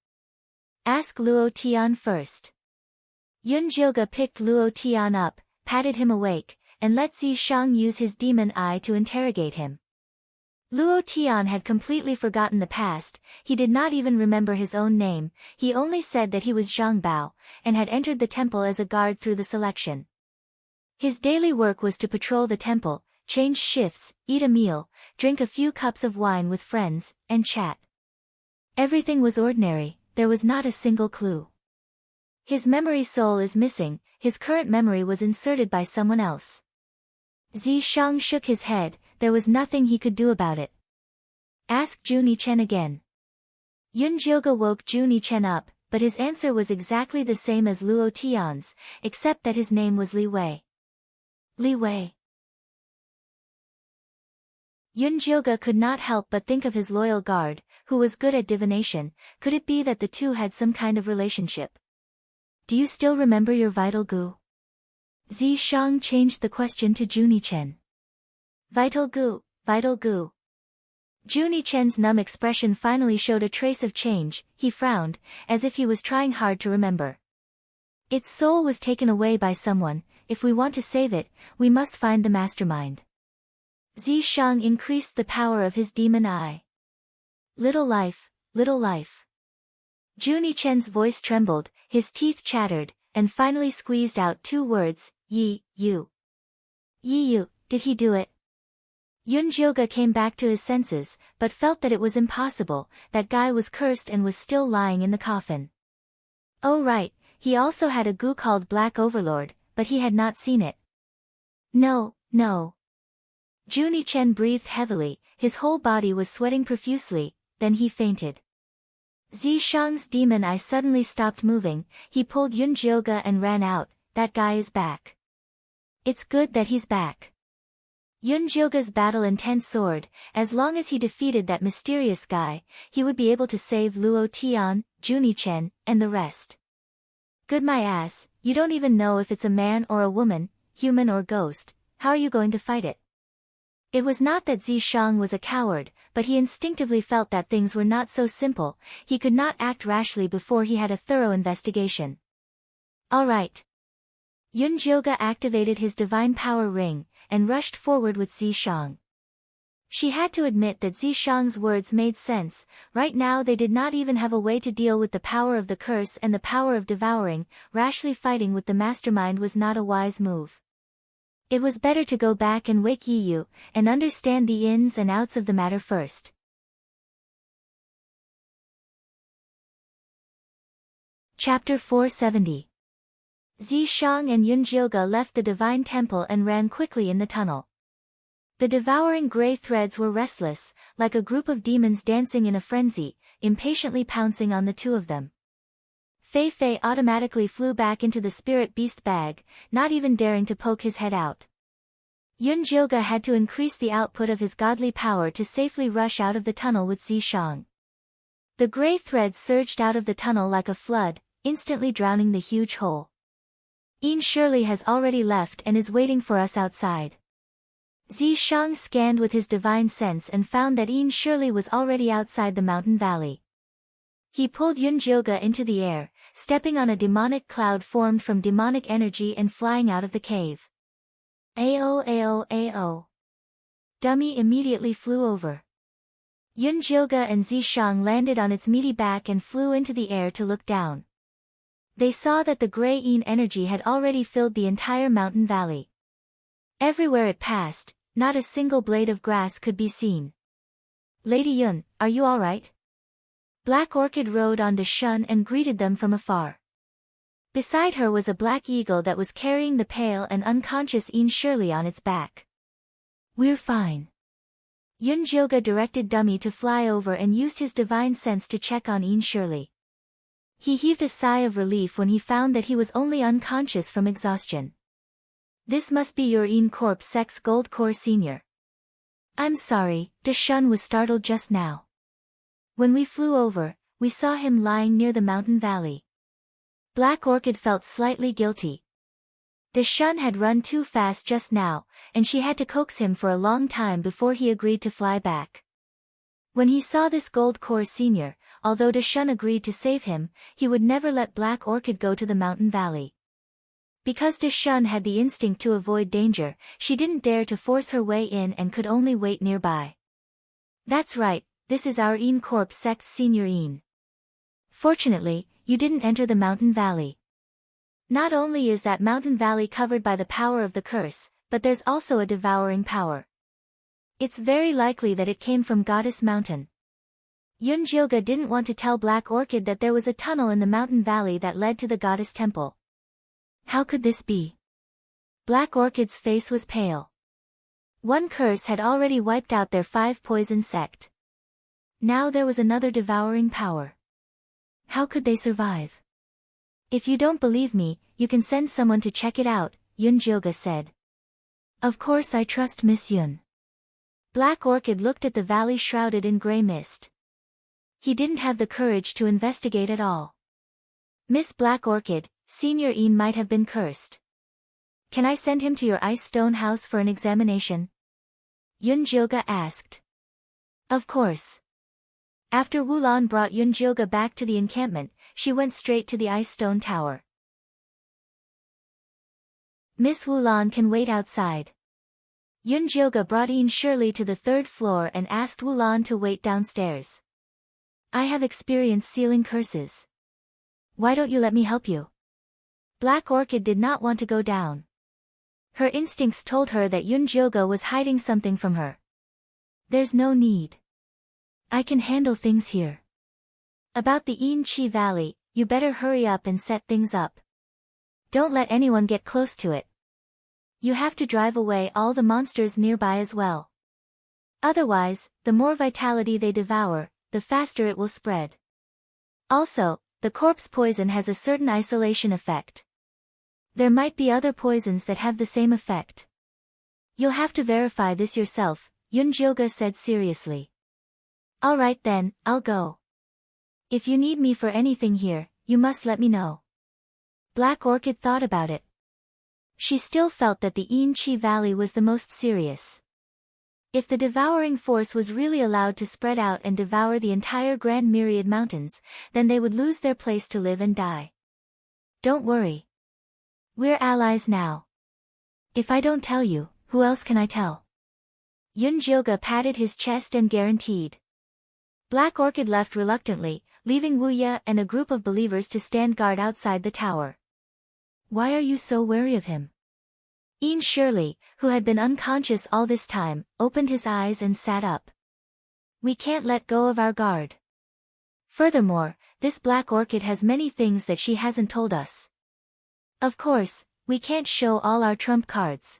Ask Luo Tian first. Yunjioge picked Luo Tian up, patted him awake, and let Zi Shang use his demon eye to interrogate him. Luo Tian had completely forgotten the past, he did not even remember his own name, he only said that he was Zhang Bao, and had entered the temple as a guard through the selection. His daily work was to patrol the temple, change shifts, eat a meal, drink a few cups of wine with friends, and chat. Everything was ordinary, there was not a single clue. His memory soul is missing, his current memory was inserted by someone else. Zi Shang shook his head, there was nothing he could do about it. Ask Junie Chen again. Yunjioge woke Junie Chen up, but his answer was exactly the same as Luo Tian's, except that his name was Li Wei. Li Wei. Yunjioge could not help but think of his loyal guard, who was good at divination. Could it be that the two had some kind of relationship? Do you still remember your vital goo? Zi Shang changed the question to Junie Chen. Vital goo, vital goo. Junie Chen's numb expression finally showed a trace of change, he frowned, as if he was trying hard to remember. Its soul was taken away by someone, if we want to save it, we must find the mastermind. Zi Shang increased the power of his demon eye. Little life, little life. Junie Chen's voice trembled, his teeth chattered, and finally squeezed out 2 words, Yi, you. Yi you, did he do it? Yunjioge came back to his senses, but felt that it was impossible, that guy was cursed and was still lying in the coffin. Oh right, he also had a goo called Black Overlord, but he had not seen it. No, no. Junie Chen breathed heavily, his whole body was sweating profusely, then he fainted. Zi Shang's demon eye suddenly stopped moving, he pulled Yunjioge and ran out, that guy is back. It's good that he's back. Yunjioge's battle intent soared, as long as he defeated that mysterious guy, he would be able to save Luo Tian, Junie Chen, and the rest. Good my ass, you don't even know if it's a man or a woman, human or ghost, how are you going to fight it? It was not that Zishang was a coward, but he instinctively felt that things were not so simple. He could not act rashly before he had a thorough investigation. All right. Yunjioga activated his divine power ring, and rushed forward with Zishang. She had to admit that Zishang's words made sense. Right now they did not even have a way to deal with the power of the curse and the power of devouring. Rashly fighting with the mastermind was not a wise move. It was better to go back and wake Yiyu, and understand the ins and outs of the matter first. Chapter 470. Zishang and Yunjioga left the divine temple and ran quickly in the tunnel. The devouring gray threads were restless, like a group of demons dancing in a frenzy, impatiently pouncing on the two of them. Fei Fei automatically flew back into the spirit beast bag, not even daring to poke his head out. Yunjioga had to increase the output of his godly power to safely rush out of the tunnel with Zishang. The gray threads surged out of the tunnel like a flood, instantly drowning the huge hole. Yin Shirley has already left and is waiting for us outside. Zishang scanned with his divine sense and found that Yin Shirley was already outside the mountain valley. He pulled Yunjioga into the air, stepping on a demonic cloud formed from demonic energy and flying out of the cave. Ao. Dummy immediately flew over. Yunjioga and Zishang landed on its meaty back and flew into the air to look down. They saw that the gray Yin energy had already filled the entire mountain valley. Everywhere it passed, not a single blade of grass could be seen. Lady Yun, are you all right? Black Orchid rode on Shun and greeted them from afar. Beside her was a black eagle that was carrying the pale and unconscious Yin Shirley on its back. We're fine. Yunjioga directed Dummy to fly over and used his divine sense to check on Yin Shirley. He heaved a sigh of relief when he found that he was only unconscious from exhaustion. This must be your Yin Corp Sex Gold Core Senior. I'm sorry, Shun was startled just now. When we flew over, we saw him lying near the mountain valley. Black Orchid felt slightly guilty. Shun had run too fast just now, and she had to coax him for a long time before he agreed to fly back. When he saw this Gold Core Senior, although Shun agreed to save him, he would never let Black Orchid go to the mountain valley. Because Shun had the instinct to avoid danger, she didn't dare to force her way in and could only wait nearby. That's right. This is our Yin Corp Sex Senior Yin. Fortunately, you didn't enter the mountain valley. Not only is that mountain valley covered by the power of the curse, but there's also a devouring power. It's very likely that it came from Goddess Mountain. Yunjioga didn't want to tell Black Orchid that there was a tunnel in the mountain valley that led to the Goddess Temple. How could this be? Black Orchid's face was pale. One curse had already wiped out their 5 poison sect. Now there was another devouring power. How could they survive? If you don't believe me, you can send someone to check it out, Yunjioga said. Of course I trust Miss Yun. Black Orchid looked at the valley shrouded in gray mist. He didn't have the courage to investigate at all. Miss Black Orchid, Senior Yin might have been cursed. Can I send him to your ice stone house for an examination? Yunjioga asked. Of course. After Wulan brought Yunjioga back to the encampment, she went straight to the ice stone tower. Miss Wulan can wait outside. Yunjioga brought Yin Shirley to the 3rd floor and asked Wulan to wait downstairs. I have experience sealing curses. Why don't you let me help you? Black Orchid did not want to go down. Her instincts told her that Yunjioga was hiding something from her. There's no need. I can handle things here. About the Yin Chi Valley, you better hurry up and set things up. Don't let anyone get close to it. You have to drive away all the monsters nearby as well. Otherwise, the more vitality they devour, the faster it will spread. Also, the corpse poison has a certain isolation effect. There might be other poisons that have the same effect. You'll have to verify this yourself, Yunjioga said seriously. All right then, I'll go. If you need me for anything here, you must let me know. Black Orchid thought about it. She still felt that the Yin Chi Valley was the most serious. If the devouring force was really allowed to spread out and devour the entire Grand Myriad Mountains, then they would lose their place to live and die. Don't worry. We're allies now. If I don't tell you, who else can I tell? Yunjioge patted his chest and guaranteed. Black Orchid left reluctantly, leaving Wu Ye and a group of believers to stand guard outside the tower. Why are you so wary of him? Ian Shirley, who had been unconscious all this time, opened his eyes and sat up. We can't let go of our guard. Furthermore, this Black Orchid has many things that she hasn't told us. Of course, we can't show all our trump cards.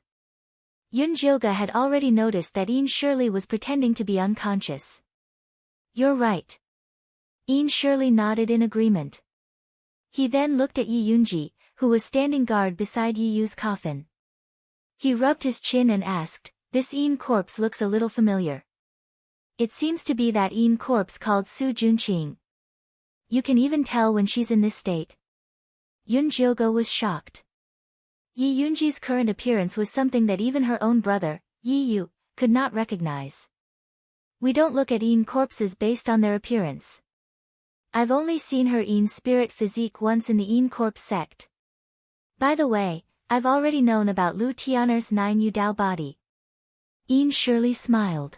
Yunjioge had already noticed that Ian Shirley was pretending to be unconscious. You're right. Ian Shirley nodded in agreement. He then looked at Yi Yunji, who was standing guard beside Yi Yu's coffin. He rubbed his chin and asked, this Ian corpse looks a little familiar. It seems to be that Ian corpse called Su Junqing. You can even tell when she's in this state. Yunjioge was shocked. Yi Yunji's current appearance was something that even her own brother, Yi Yu, could not recognize. We don't look at Ian corpses based on their appearance. I've only seen her Ian spirit physique once in the Ian corpse sect. By the way, I've already known about Lu Tianer's 9 Yudao body. Ian Shirley smiled.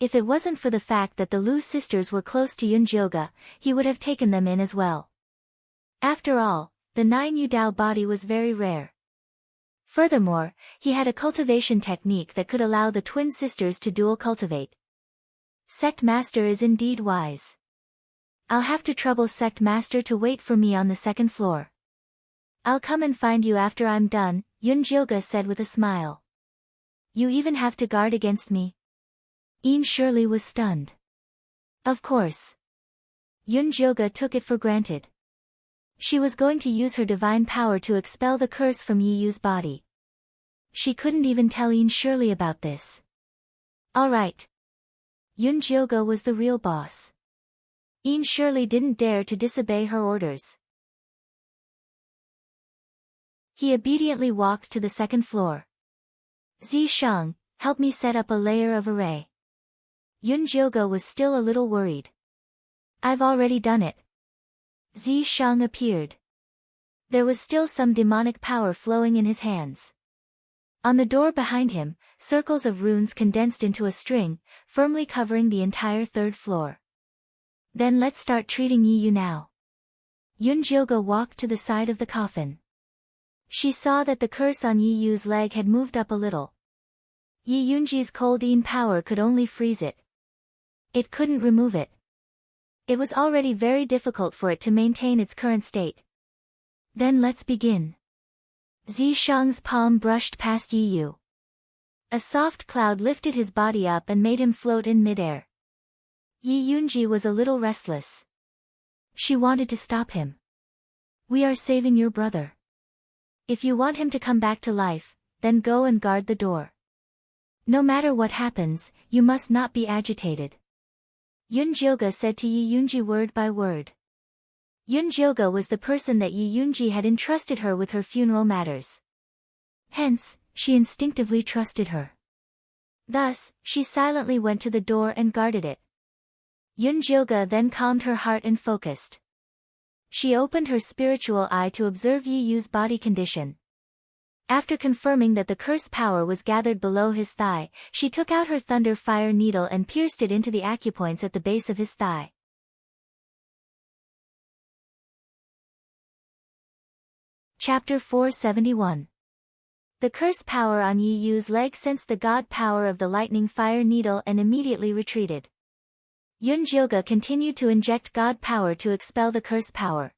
If it wasn't for the fact that the Lu sisters were close to Yunjioge, he would have taken them in as well. After all, the 9 Yudao body was very rare. Furthermore, he had a cultivation technique that could allow the twin sisters to dual cultivate. Sect Master is indeed wise. I'll have to trouble Sect Master to wait for me on the second floor. I'll come and find you after I'm done, Yunjioge said with a smile. You even have to guard against me? Ian Shirley was stunned. Of course. Yunjioge took it for granted. She was going to use her divine power to expel the curse from Yi Yu's body. She couldn't even tell Ian Shirley about this. Alright. Yunjioge was the real boss. Ian Shirley didn't dare to disobey her orders. He obediently walked to the second floor. Zishang, help me set up a layer of array. Yunjioge was still a little worried. I've already done it. Zishang appeared. There was still some demonic power flowing in his hands. On the door behind him, circles of runes condensed into a string, firmly covering the entire third floor. Then let's start treating Yi Yu now. Yunjioge walked to the side of the coffin. She saw that the curse on Yi Yu's leg had moved up a little. Yi Yunji's cold Yin power could only freeze it. It couldn't remove it. It was already very difficult for it to maintain its current state. Then let's begin. Zishang's palm brushed past Yi Yu. A soft cloud lifted his body up and made him float in midair. Yi Yunji was a little restless. She wanted to stop him. We are saving your brother. If you want him to come back to life, then go and guard the door. No matter what happens, you must not be agitated. Yunjioge said to Yi Yunji word by word. Yunjioge was the person that Yi Yunji had entrusted her with her funeral matters. Hence, she instinctively trusted her. Thus, she silently went to the door and guarded it. Yunjioge then calmed her heart and focused. She opened her spiritual eye to observe Yi Yu's body condition. After confirming that the curse power was gathered below his thigh, she took out her thunder fire needle and pierced it into the acupoints at the base of his thigh. Chapter 471. The curse power on Yi Yu's leg sensed the god power of the lightning fire needle and immediately retreated. Yunjioge continued to inject god power to expel the curse power.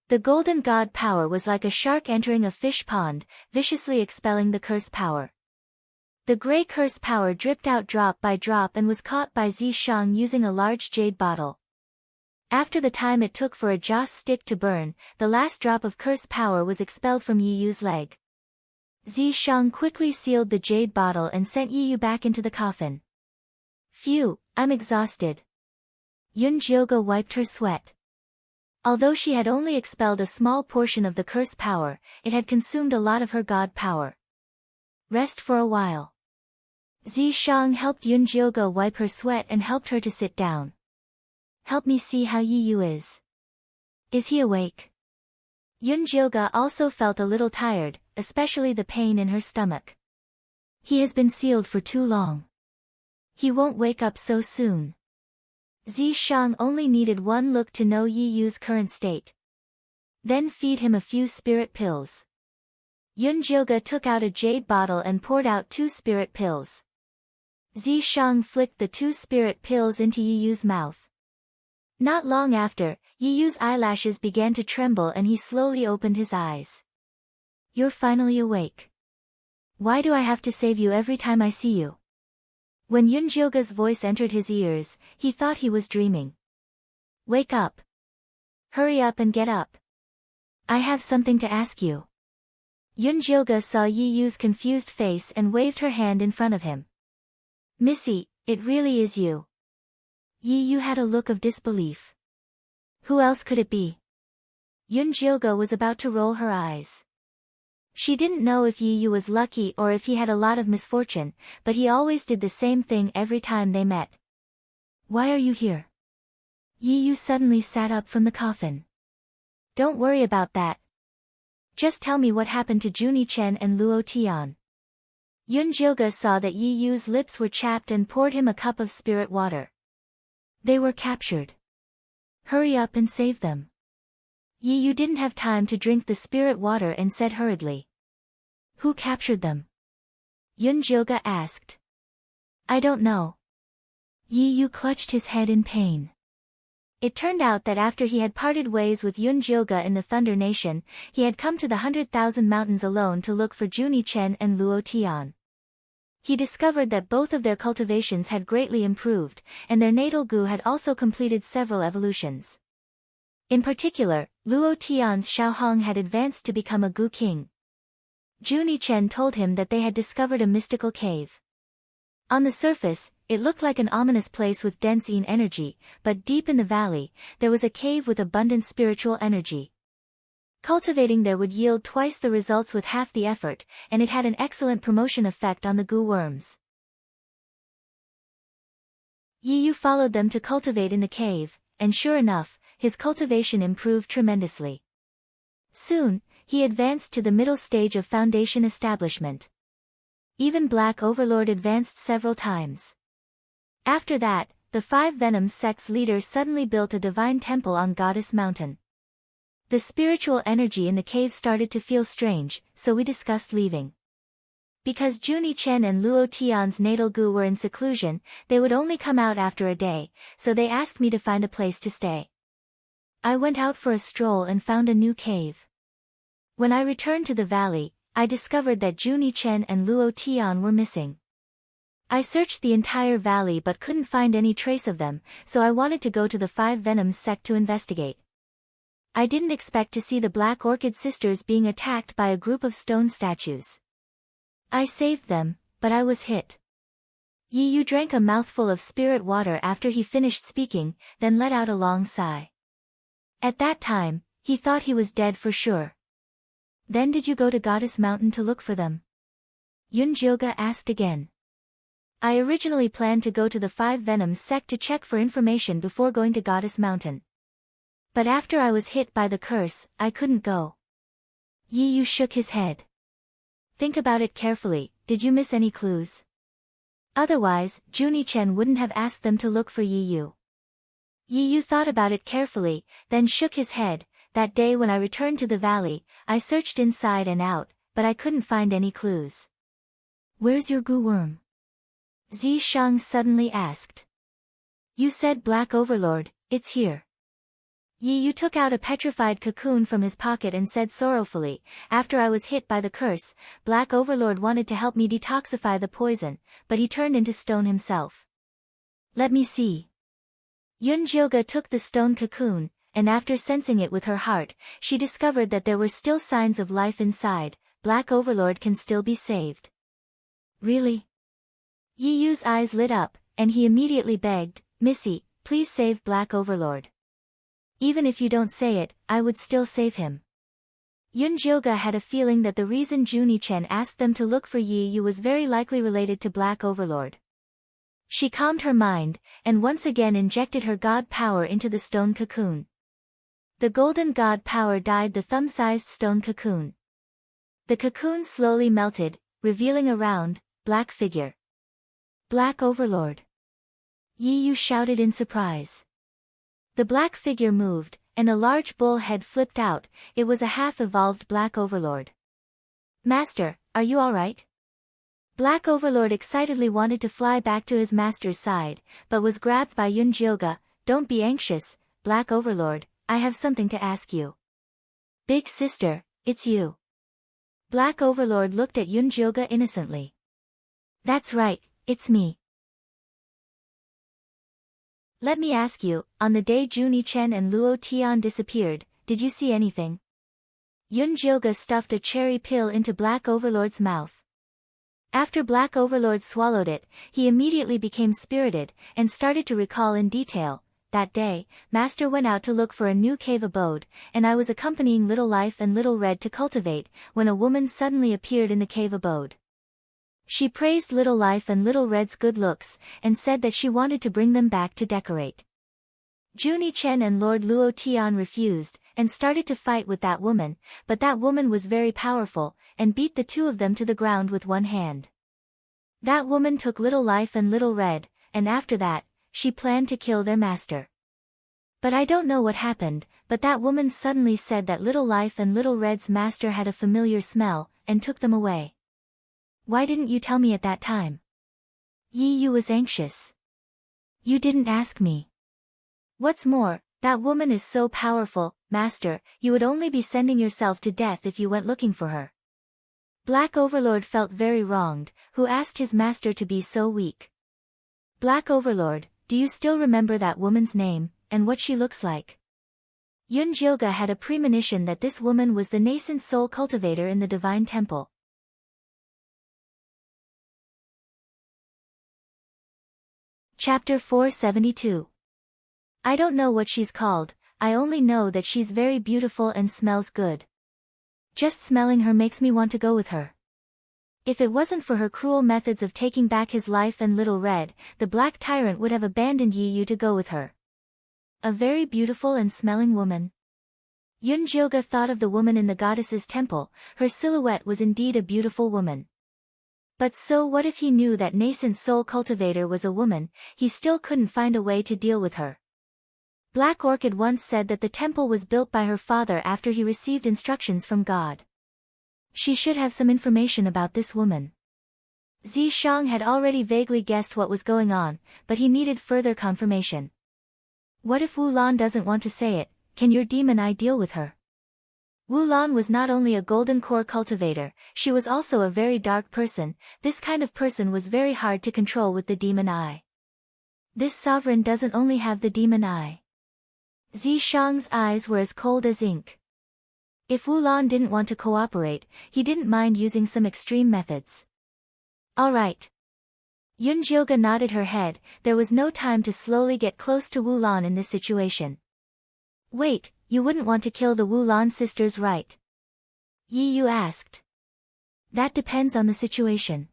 The golden god power was like a shark entering a fish pond, viciously expelling the curse power. The gray curse power dripped out drop by drop and was caught by Zishang using a large jade bottle. After the time it took for a joss stick to burn, the last drop of curse power was expelled from Yi Yu's leg. Zishang quickly sealed the jade bottle and sent Yi Yu back into the coffin. Phew, I'm exhausted. Yunjioge wiped her sweat. Although she had only expelled a small portion of the curse power, it had consumed a lot of her god power. Rest for a while. Zishang helped Yunjioga wipe her sweat and helped her to sit down. Help me see how Yi is. Is he awake? Yunjioga also felt a little tired, especially the pain in her stomach. He has been sealed for too long. He won't wake up so soon. Zishang only needed one look to know Yi's current state. Then feed him a few spirit pills. Yunjioga took out a jade bottle and poured out 2 spirit pills. Zishang flicked the 2 spirit pills into Yi's mouth. Not long after, Yi's eyelashes began to tremble and he slowly opened his eyes. You're finally awake. Why do I have to save you every time I see you? When Yunjioga's voice entered his ears, he thought he was dreaming. Wake up. Hurry up and get up. I have something to ask you. Yunjioga saw Yi's confused face and waved her hand in front of him. Missy, it really is you. Yi had a look of disbelief. Who else could it be? Yunjioga was about to roll her eyes. She didn't know if Yi was lucky or if he had a lot of misfortune, but he always did the same thing every time they met. Why are you here? Yi suddenly sat up from the coffin. Don't worry about that. Just tell me what happened to Junie Chen and Luo Tian. Yunjioga saw that Yi's lips were chapped and poured him a cup of spirit water. They were captured. Hurry up and save them. Yi didn't have time to drink the spirit water and said hurriedly. Who captured them? Yunjioga asked. I don't know. Yi clutched his head in pain. It turned out that after he had parted ways with Yunjioga in the Thunder Nation, he had come to the 100,000 Mountains alone to look for Junie Chen and Luo Tian. He discovered that both of their cultivations had greatly improved, and their natal gu had also completed several evolutions. In particular, Luo Tian's Xiaohong had advanced to become a gu king. Junie Chen told him that they had discovered a mystical cave. On the surface, it looked like an ominous place with dense yin energy, but deep in the valley, there was a cave with abundant spiritual energy. Cultivating there would yield twice the results with half the effort, and it had an excellent promotion effect on the gu worms. Yi followed them to cultivate in the cave, and sure enough, his cultivation improved tremendously. Soon, he advanced to the middle stage of foundation establishment. Even Black Overlord advanced several times. After that, the 5 Venom sect's leaders suddenly built a divine temple on Goddess Mountain. The spiritual energy in the cave started to feel strange, so we discussed leaving. Because Junie Chen and Luo Tian's natal gu were in seclusion, they would only come out after a day, so they asked me to find a place to stay. I went out for a stroll and found a new cave. When I returned to the valley, I discovered that Junie Chen and Luo Tian were missing. I searched the entire valley but couldn't find any trace of them, so I wanted to go to the 5 Venoms sect to investigate. I didn't expect to see the Black Orchid sisters being attacked by a group of stone statues. I saved them, but I was hit. Yi drank a mouthful of spirit water after he finished speaking, then let out a long sigh. At that time, he thought he was dead for sure. Then did you go to Goddess Mountain to look for them? Yunjioga asked again. I originally planned to go to the 5 Venoms sect to check for information before going to Goddess Mountain. But after I was hit by the curse, I couldn't go. Yi shook his head. Think about it carefully, did you miss any clues? Otherwise, Junie Chen wouldn't have asked them to look for Yi. Yi thought about it carefully, then shook his head. That day when I returned to the valley, I searched inside and out, but I couldn't find any clues. Where's your gu worm? Zishang suddenly asked. You said Black Overlord, it's here. Yi took out a petrified cocoon from his pocket and said sorrowfully, after I was hit by the curse, Black Overlord wanted to help me detoxify the poison, but he turned into stone himself. Let me see. Yunjioga took the stone cocoon, and after sensing it with her heart, she discovered that there were still signs of life inside. Black Overlord can still be saved. Really? Yi's eyes lit up, and he immediately begged, Missy, please save Black Overlord. Even if you don't say it, I would still save him. Yunjioga had a feeling that the reason Juni-chen asked them to look for Yi Yu was very likely related to Black Overlord. She calmed her mind, and once again injected her god power into the stone cocoon. The golden god power dyed the thumb-sized stone cocoon. The cocoon slowly melted, revealing a round, black figure. Black Overlord! Yi Yu shouted in surprise. The black figure moved, and a large bull head flipped out. It was a half-evolved Black Overlord. Master, are you alright? Black Overlord excitedly wanted to fly back to his master's side, but was grabbed by Yunjioga. Don't be anxious, Black Overlord, I have something to ask you. Big sister, it's you. Black Overlord looked at Yunjioga innocently. That's right, it's me. Let me ask you, on the day Juni-chen and Luo Tian disappeared, did you see anything? Yunjioga stuffed a cherry pill into Black Overlord's mouth. After Black Overlord swallowed it, he immediately became spirited, and started to recall in detail. That day, Master went out to look for a new cave abode, and I was accompanying Little Life and Little Red to cultivate, when a woman suddenly appeared in the cave abode. She praised Little Life and Little Red's good looks, and said that she wanted to bring them back to decorate. Juni-chen and Lord Luo Tian refused, and started to fight with that woman, but that woman was very powerful, and beat the two of them to the ground with one hand. That woman took Little Life and Little Red, and after that, she planned to kill their master. But I don't know what happened, but that woman suddenly said that Little Life and Little Red's master had a familiar smell, and took them away. Why didn't you tell me at that time? Yi Yu was anxious. You didn't ask me. What's more, that woman is so powerful, Master, you would only be sending yourself to death if you went looking for her. Black Overlord felt very wronged, who asked his master to be so weak. Black Overlord, do you still remember that woman's name, and what she looks like? Yunjioga had a premonition that this woman was the nascent soul cultivator in the Divine Temple. Chapter 472. I don't know what she's called, I only know that she's very beautiful and smells good. Just smelling her makes me want to go with her. If it wasn't for her cruel methods of taking back his life and Little Red, the Black Tyrant would have abandoned Yi Yu to go with her. A very beautiful and smelling woman. Yunjioga thought of the woman in the goddess's temple. Her silhouette was indeed a beautiful woman. But so what if he knew that nascent soul cultivator was a woman? He still couldn't find a way to deal with her. Black Orchid once said that the temple was built by her father after he received instructions from God. She should have some information about this woman. Zishang had already vaguely guessed what was going on, but he needed further confirmation. What if Wu Lan doesn't want to say it? Can your demon eye deal with her? Wu Lan was not only a golden core cultivator, she was also a very dark person. This kind of person was very hard to control with the demon eye. This sovereign doesn't only have the demon eye. Zishang's eyes were as cold as ink. If Wu Lan didn't want to cooperate, he didn't mind using some extreme methods. Alright. Yunjioga nodded her head. There was no time to slowly get close to Wu Lan in this situation. Wait, you wouldn't want to kill the Wu Lan sisters, right? Yi Yu asked. That depends on the situation.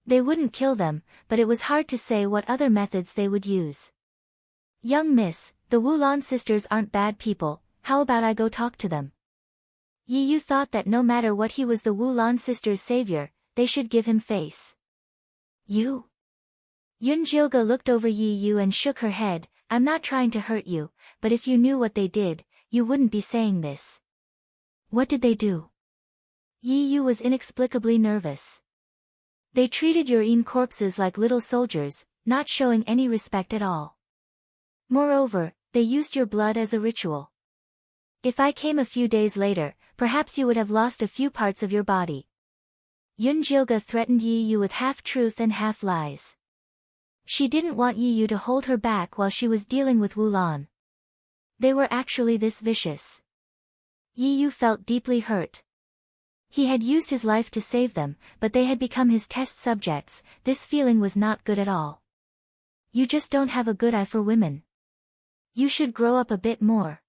They wouldn't kill them, but it was hard to say what other methods they would use. Young miss, the Wu Lan sisters aren't bad people, how about I go talk to them? Yi Yu thought that no matter what, he was the Wu Lan sisters' savior, they should give him face. You? Yunjioga looked over Yi Yu and shook her head. I'm not trying to hurt you, but if you knew what they did, you wouldn't be saying this. What did they do? Yi Yu was inexplicably nervous. They treated Yurine corpses like little soldiers, not showing any respect at all. Moreover, they used your blood as a ritual. If I came a few days later, perhaps you would have lost a few parts of your body. Yunjioga threatened Yi Yu with half-truth and half-lies. She didn't want Yi Yu to hold her back while she was dealing with Wu Lan. They were actually this vicious. Yi Yu felt deeply hurt. He had used his life to save them, but they had become his test subjects. This feeling was not good at all. You just don't have a good eye for women. You should grow up a bit more.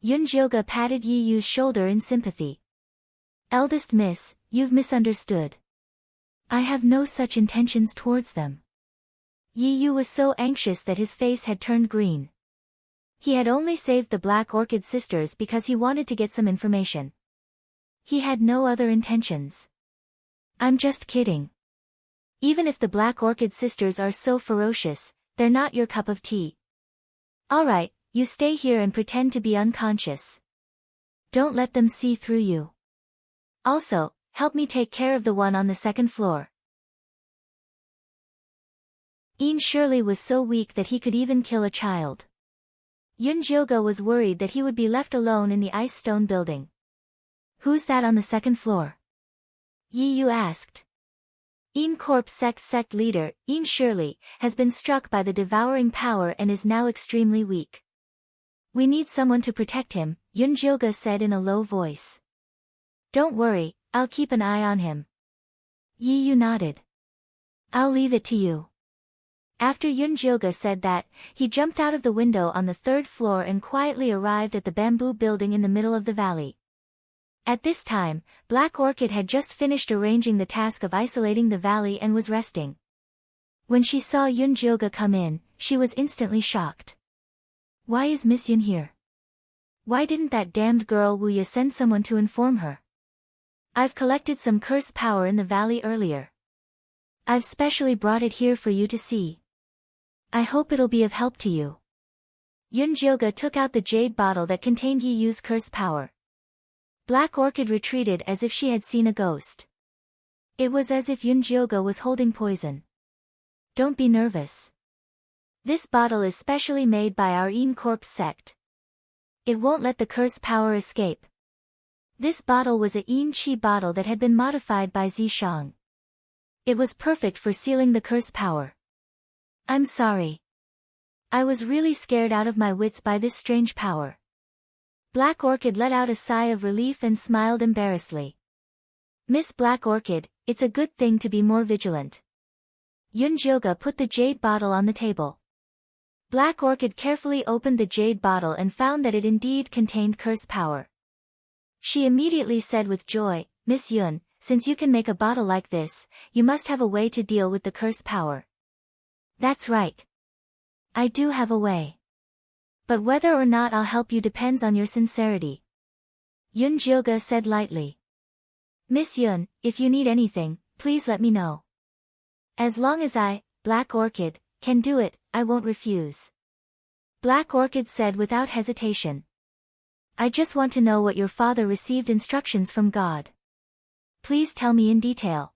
Yunjioga patted Yi Yu's shoulder in sympathy. Eldest miss, you've misunderstood. I have no such intentions towards them. Yi Yu was so anxious that his face had turned green. He had only saved the Black Orchid sisters because he wanted to get some information. He had no other intentions. I'm just kidding. Even if the Black Orchid sisters are so ferocious, they're not your cup of tea. Alright, you stay here and pretend to be unconscious. Don't let them see through you. Also, help me take care of the one on the second floor. Ian Shirley was so weak that he could even kill a child. Yunjioga was worried that he would be left alone in the ice stone building. Who's that on the second floor? Yi Yu asked. Ian Corp's sect leader, Ian Shirley, has been struck by the devouring power and is now extremely weak. We need someone to protect him, Yunjioga said in a low voice. Don't worry, I'll keep an eye on him. Yi Yu nodded. I'll leave it to you. After Yunjioga said that, he jumped out of the window on the third floor and quietly arrived at the bamboo building in the middle of the valley. At this time, Black Orchid had just finished arranging the task of isolating the valley and was resting. When she saw Yunjioga come in, she was instantly shocked. Why is Miss Yun here? Why didn't that damned girl Wu Ye send someone to inform her? I've collected some curse power in the valley earlier. I've specially brought it here for you to see. I hope it'll be of help to you. Yunjioga took out the jade bottle that contained Yi Yu's curse power. Black Orchid retreated as if she had seen a ghost. It was as if Yunjioga was holding poison. Don't be nervous. This bottle is specially made by our Ian Corp's sect. It won't let the curse power escape. This bottle was a Yin Qi bottle that had been modified by Zishang. It was perfect for sealing the curse power. I'm sorry. I was really scared out of my wits by this strange power. Black Orchid let out a sigh of relief and smiled embarrassedly. Miss Black Orchid, it's a good thing to be more vigilant. Yunjioga put the jade bottle on the table. Black Orchid carefully opened the jade bottle and found that it indeed contained curse power. She immediately said with joy, Miss Yun, since you can make a bottle like this, you must have a way to deal with the curse power. That's right. I do have a way. But whether or not I'll help you depends on your sincerity. Yunjioga said lightly. Miss Yun, if you need anything, please let me know. As long as I, Black Orchid, can do it, I won't refuse. Black Orchid said without hesitation. I just want to know what your father received instructions from God. Please tell me in detail.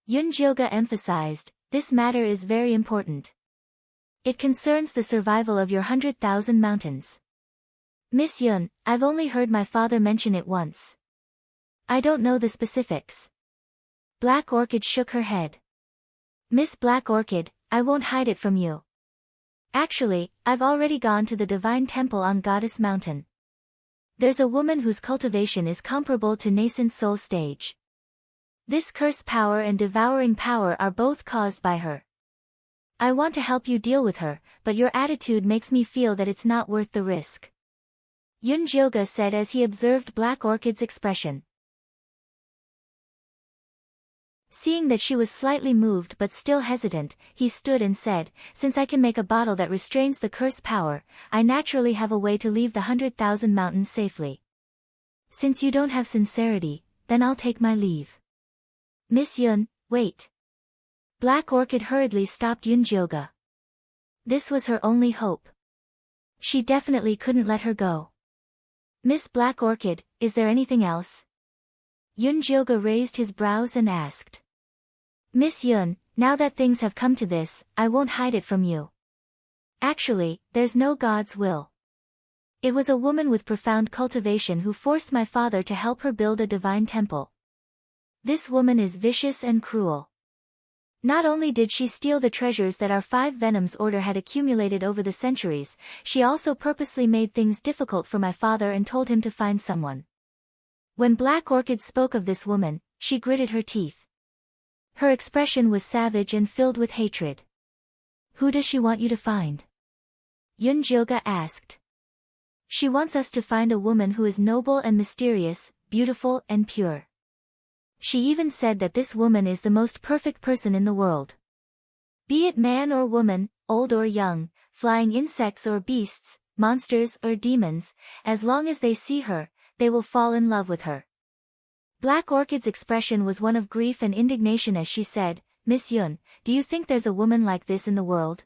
Yunjioga emphasized, this matter is very important. It concerns the survival of your 100,000 mountains. Miss Yun, I've only heard my father mention it once. I don't know the specifics. Black Orchid shook her head. Miss Black Orchid, I won't hide it from you. Actually, I've already gone to the Divine Temple on Goddess Mountain. There's a woman whose cultivation is comparable to nascent soul stage. This curse power and devouring power are both caused by her. I want to help you deal with her, but your attitude makes me feel that it's not worth the risk. Yunjioga said as he observed Black Orchid's expression. Seeing that she was slightly moved but still hesitant, he stood and said, since I can make a bottle that restrains the curse power, I naturally have a way to leave the 100,000 mountains safely. Since you don't have sincerity, then I'll take my leave. Miss Yun, wait. Black Orchid hurriedly stopped Yunjioga. This was her only hope. She definitely couldn't let her go. Miss Black Orchid, is there anything else? Yunjioga raised his brows and asked. Miss Yun, now that things have come to this, I won't hide it from you. Actually, there's no God's will. It was a woman with profound cultivation who forced my father to help her build a divine temple. This woman is vicious and cruel. Not only did she steal the treasures that our 5 Venoms order had accumulated over the centuries, she also purposely made things difficult for my father and told him to find someone. When Black Orchid spoke of this woman, she gritted her teeth. Her expression was savage and filled with hatred. Who does she want you to find? Yunjioga asked. She wants us to find a woman who is noble and mysterious, beautiful and pure. She even said that this woman is the most perfect person in the world. Be it man or woman, old or young, flying insects or beasts, monsters or demons, as long as they see her, they will fall in love with her. Black Orchid's expression was one of grief and indignation as she said, Miss Yun, do you think there's a woman like this in the world?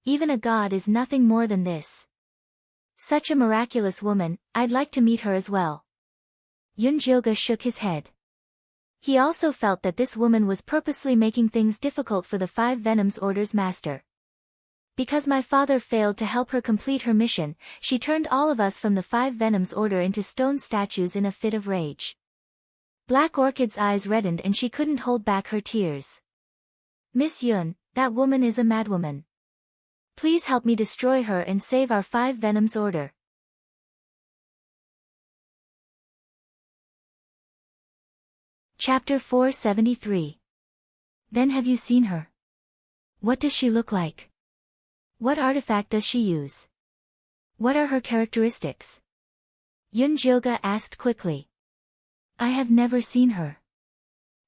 Even a god is nothing more than this. Such a miraculous woman, I'd like to meet her as well. Yunjilga shook his head. He also felt that this woman was purposely making things difficult for the Five Venoms Order's master. Because my father failed to help her complete her mission, she turned all of us from the Five Venoms Order into stone statues in a fit of rage. Black Orchid's eyes reddened and she couldn't hold back her tears. Miss Yun, that woman is a madwoman. Please help me destroy her and save our Five Venoms Order. Chapter 473. Then have you seen her? What does she look like? What artifact does she use? What are her characteristics? Yunjilga asked quickly. I have never seen her.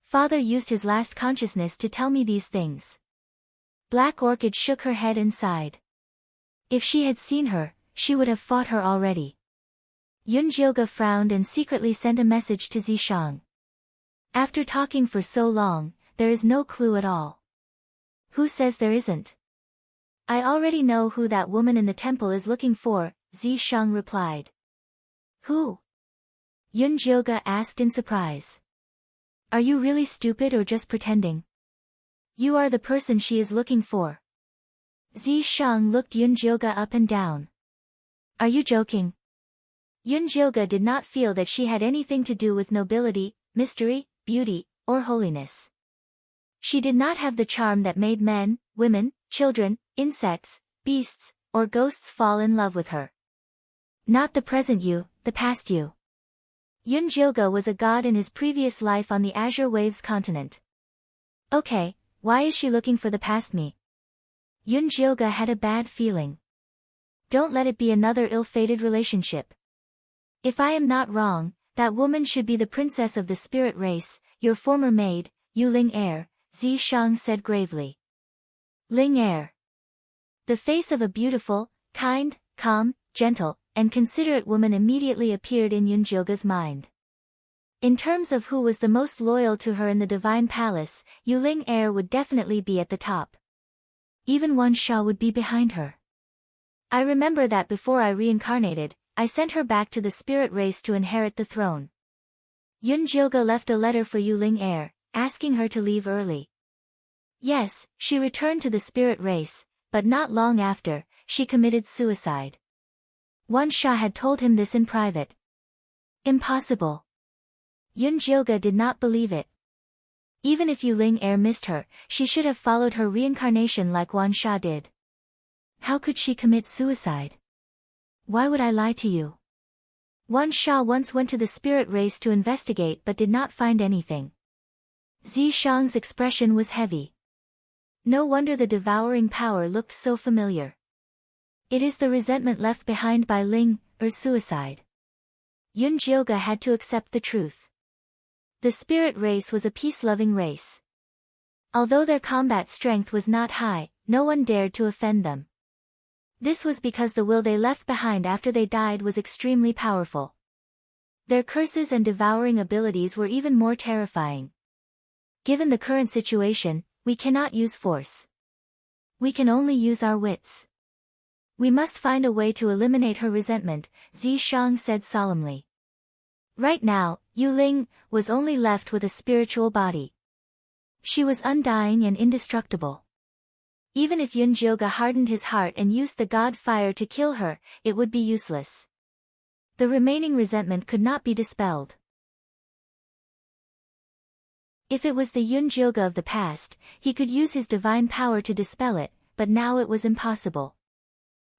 Father used his last consciousness to tell me these things. Black Orchid shook her head and sighed. If she had seen her, she would have fought her already. Yunjilga frowned and secretly sent a message to Zishang. After talking for so long, there is no clue at all. Who says there isn't? I already know who that woman in the temple is looking for, Zishang replied. Who? Yunjilga asked in surprise. Are you really stupid or just pretending? You are the person she is looking for. Zishang looked Yunjilga up and down. Are you joking? Yunjilga did not feel that she had anything to do with nobility, mystery, beauty, or holiness. She did not have the charm that made men, women, children, insects, beasts, or ghosts fall in love with her. Not the present you, the past you. Yunjilga was a god in his previous life on the Azure Waves continent. Okay, why is she looking for the past me? Yunjilga had a bad feeling. Don't let it be another ill-fated relationship. If I am not wrong, that woman should be the princess of the spirit race, your former maid, Yu Ling Air, Zishang said gravely. Ling Air. The face of a beautiful, kind, calm, gentle, and considerate woman immediately appeared in Yunjilga's mind. In terms of who was the most loyal to her in the Divine Palace, Yu Ling Air would definitely be at the top. Even Wan Sha would be behind her. I remember that before I reincarnated, I sent her back to the spirit race to inherit the throne. Yunjilga left a letter for Yu Ling Air, asking her to leave early. Yes, she returned to the spirit race, but not long after, she committed suicide. Wan Sha had told him this in private. Impossible. Yunjilga did not believe it. Even if Yu Ling Air missed her, she should have followed her reincarnation like Wan Sha did. How could she commit suicide? Why would I lie to you? Wan Sha once went to the spirit race to investigate but did not find anything. Zishang's expression was heavy. No wonder the devouring power looked so familiar. It is the resentment left behind by Ling, or suicide. Yunjilga had to accept the truth. The spirit race was a peace-loving race. Although their combat strength was not high, no one dared to offend them. This was because the will they left behind after they died was extremely powerful. Their curses and devouring abilities were even more terrifying. Given the current situation, we cannot use force. We can only use our wits. We must find a way to eliminate her resentment, Zishang said solemnly. Right now, Yu Ling was only left with a spiritual body. She was undying and indestructible. Even if Yunjilga hardened his heart and used the god fire to kill her, it would be useless. The remaining resentment could not be dispelled. If it was the Yunjilga of the past, he could use his divine power to dispel it, but now it was impossible.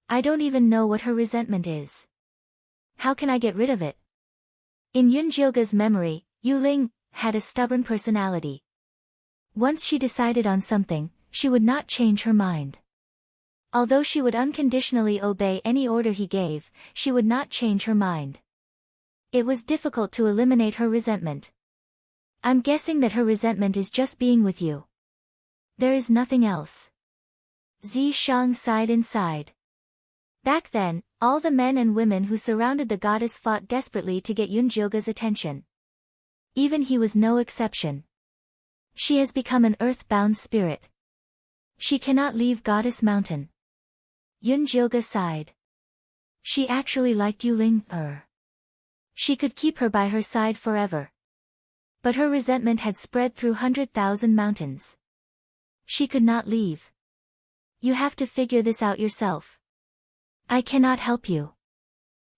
I don't even know what her resentment is. How can I get rid of it? In Yunjilga's memory, Yu Ling had a stubborn personality. Once she decided on something, she would not change her mind. Although she would unconditionally obey any order he gave, she would not change her mind. It was difficult to eliminate her resentment. I'm guessing that her resentment is just being with you. There is nothing else. Zi Shang sighed inside. Back then, all the men and women who surrounded the goddess fought desperately to get Yunjioga's attention. Even he was no exception. She has become an earth-bound spirit. She cannot leave Goddess Mountain. Yunjioga sighed. She actually liked Yuling. She could keep her by her side forever. But her resentment had spread through 100,000 mountains. She could not leave. You have to figure this out yourself. I cannot help you.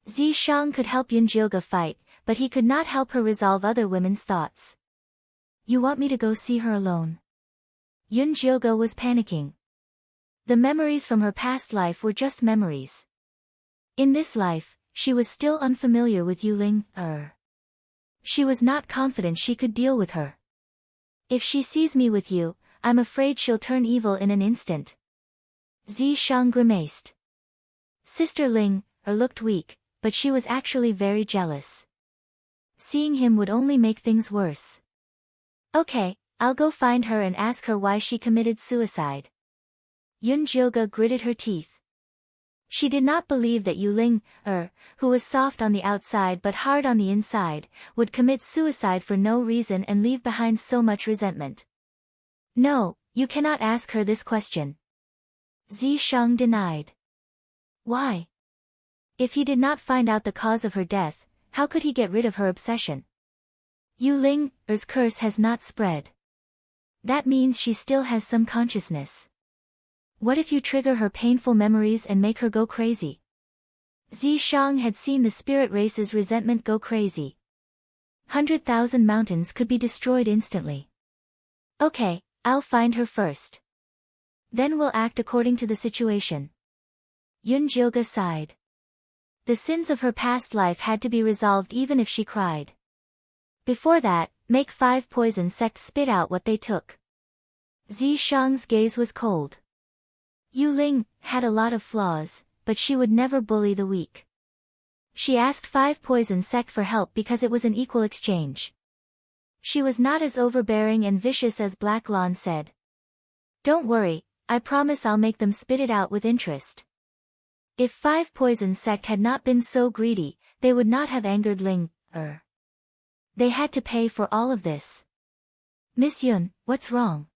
Zi Shang could help Yunjioga fight, but he could not help her resolve other women's thoughts. You want me to go see her alone? Yunjioga was panicking. The memories from her past life were just memories. In this life, she was still unfamiliar with Yuling. She was not confident she could deal with her. If she sees me with you, I'm afraid she'll turn evil in an instant. Zi Shang grimaced. Sister Ling looked weak, but she was actually very jealous. Seeing him would only make things worse. Okay, I'll go find her and ask her why she committed suicide. Yunjioga gritted her teeth. She did not believe that Yuling, who was soft on the outside but hard on the inside, would commit suicide for no reason and leave behind so much resentment. No, you cannot ask her this question. Zi Shang denied. Why? If he did not find out the cause of her death, how could he get rid of her obsession? Yuling's curse has not spread. That means she still has some consciousness. What if you trigger her painful memories and make her go crazy? Zi Shang had seen the spirit race's resentment go crazy. 100,000 mountains could be destroyed instantly. Okay, I'll find her first. Then we'll act according to the situation. Yunjioga sighed. The sins of her past life had to be resolved even if she cried. Before that, make 5 poison sects spit out what they took. Zi Shang's gaze was cold. Yuling had a lot of flaws, but she would never bully the weak. She asked 5 poison sect for help because it was an equal exchange. She was not as overbearing and vicious as Black Lawn said. Don't worry, I promise I'll make them spit it out with interest. If 5 poison sect had not been so greedy, they would not have angered Ling. They had to pay for all of this. Miss Yun, what's wrong?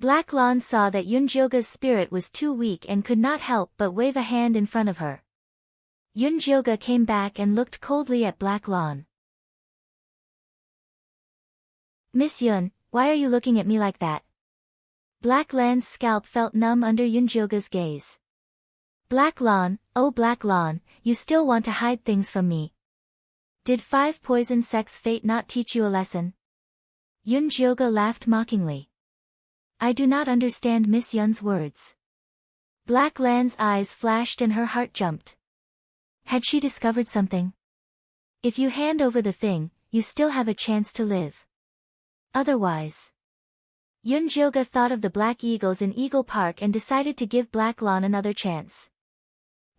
Black Lawn saw that Yunjioga's spirit was too weak and could not help but wave a hand in front of her. Yunjioga came back and looked coldly at Black Lawn. Miss Yun, why are you looking at me like that? Black Lawn's scalp felt numb under Yunjioga's gaze. Black Lawn, oh Black Lawn, you still want to hide things from me. Did 5 poison sects fate not teach you a lesson? Yunjioga laughed mockingly. I do not understand Miss Yun's words. Black Lan's eyes flashed and her heart jumped. Had she discovered something? If you hand over the thing, you still have a chance to live. Otherwise. Yunjioga thought of the Black Eagles in Eagle Park and decided to give Black Lawn another chance.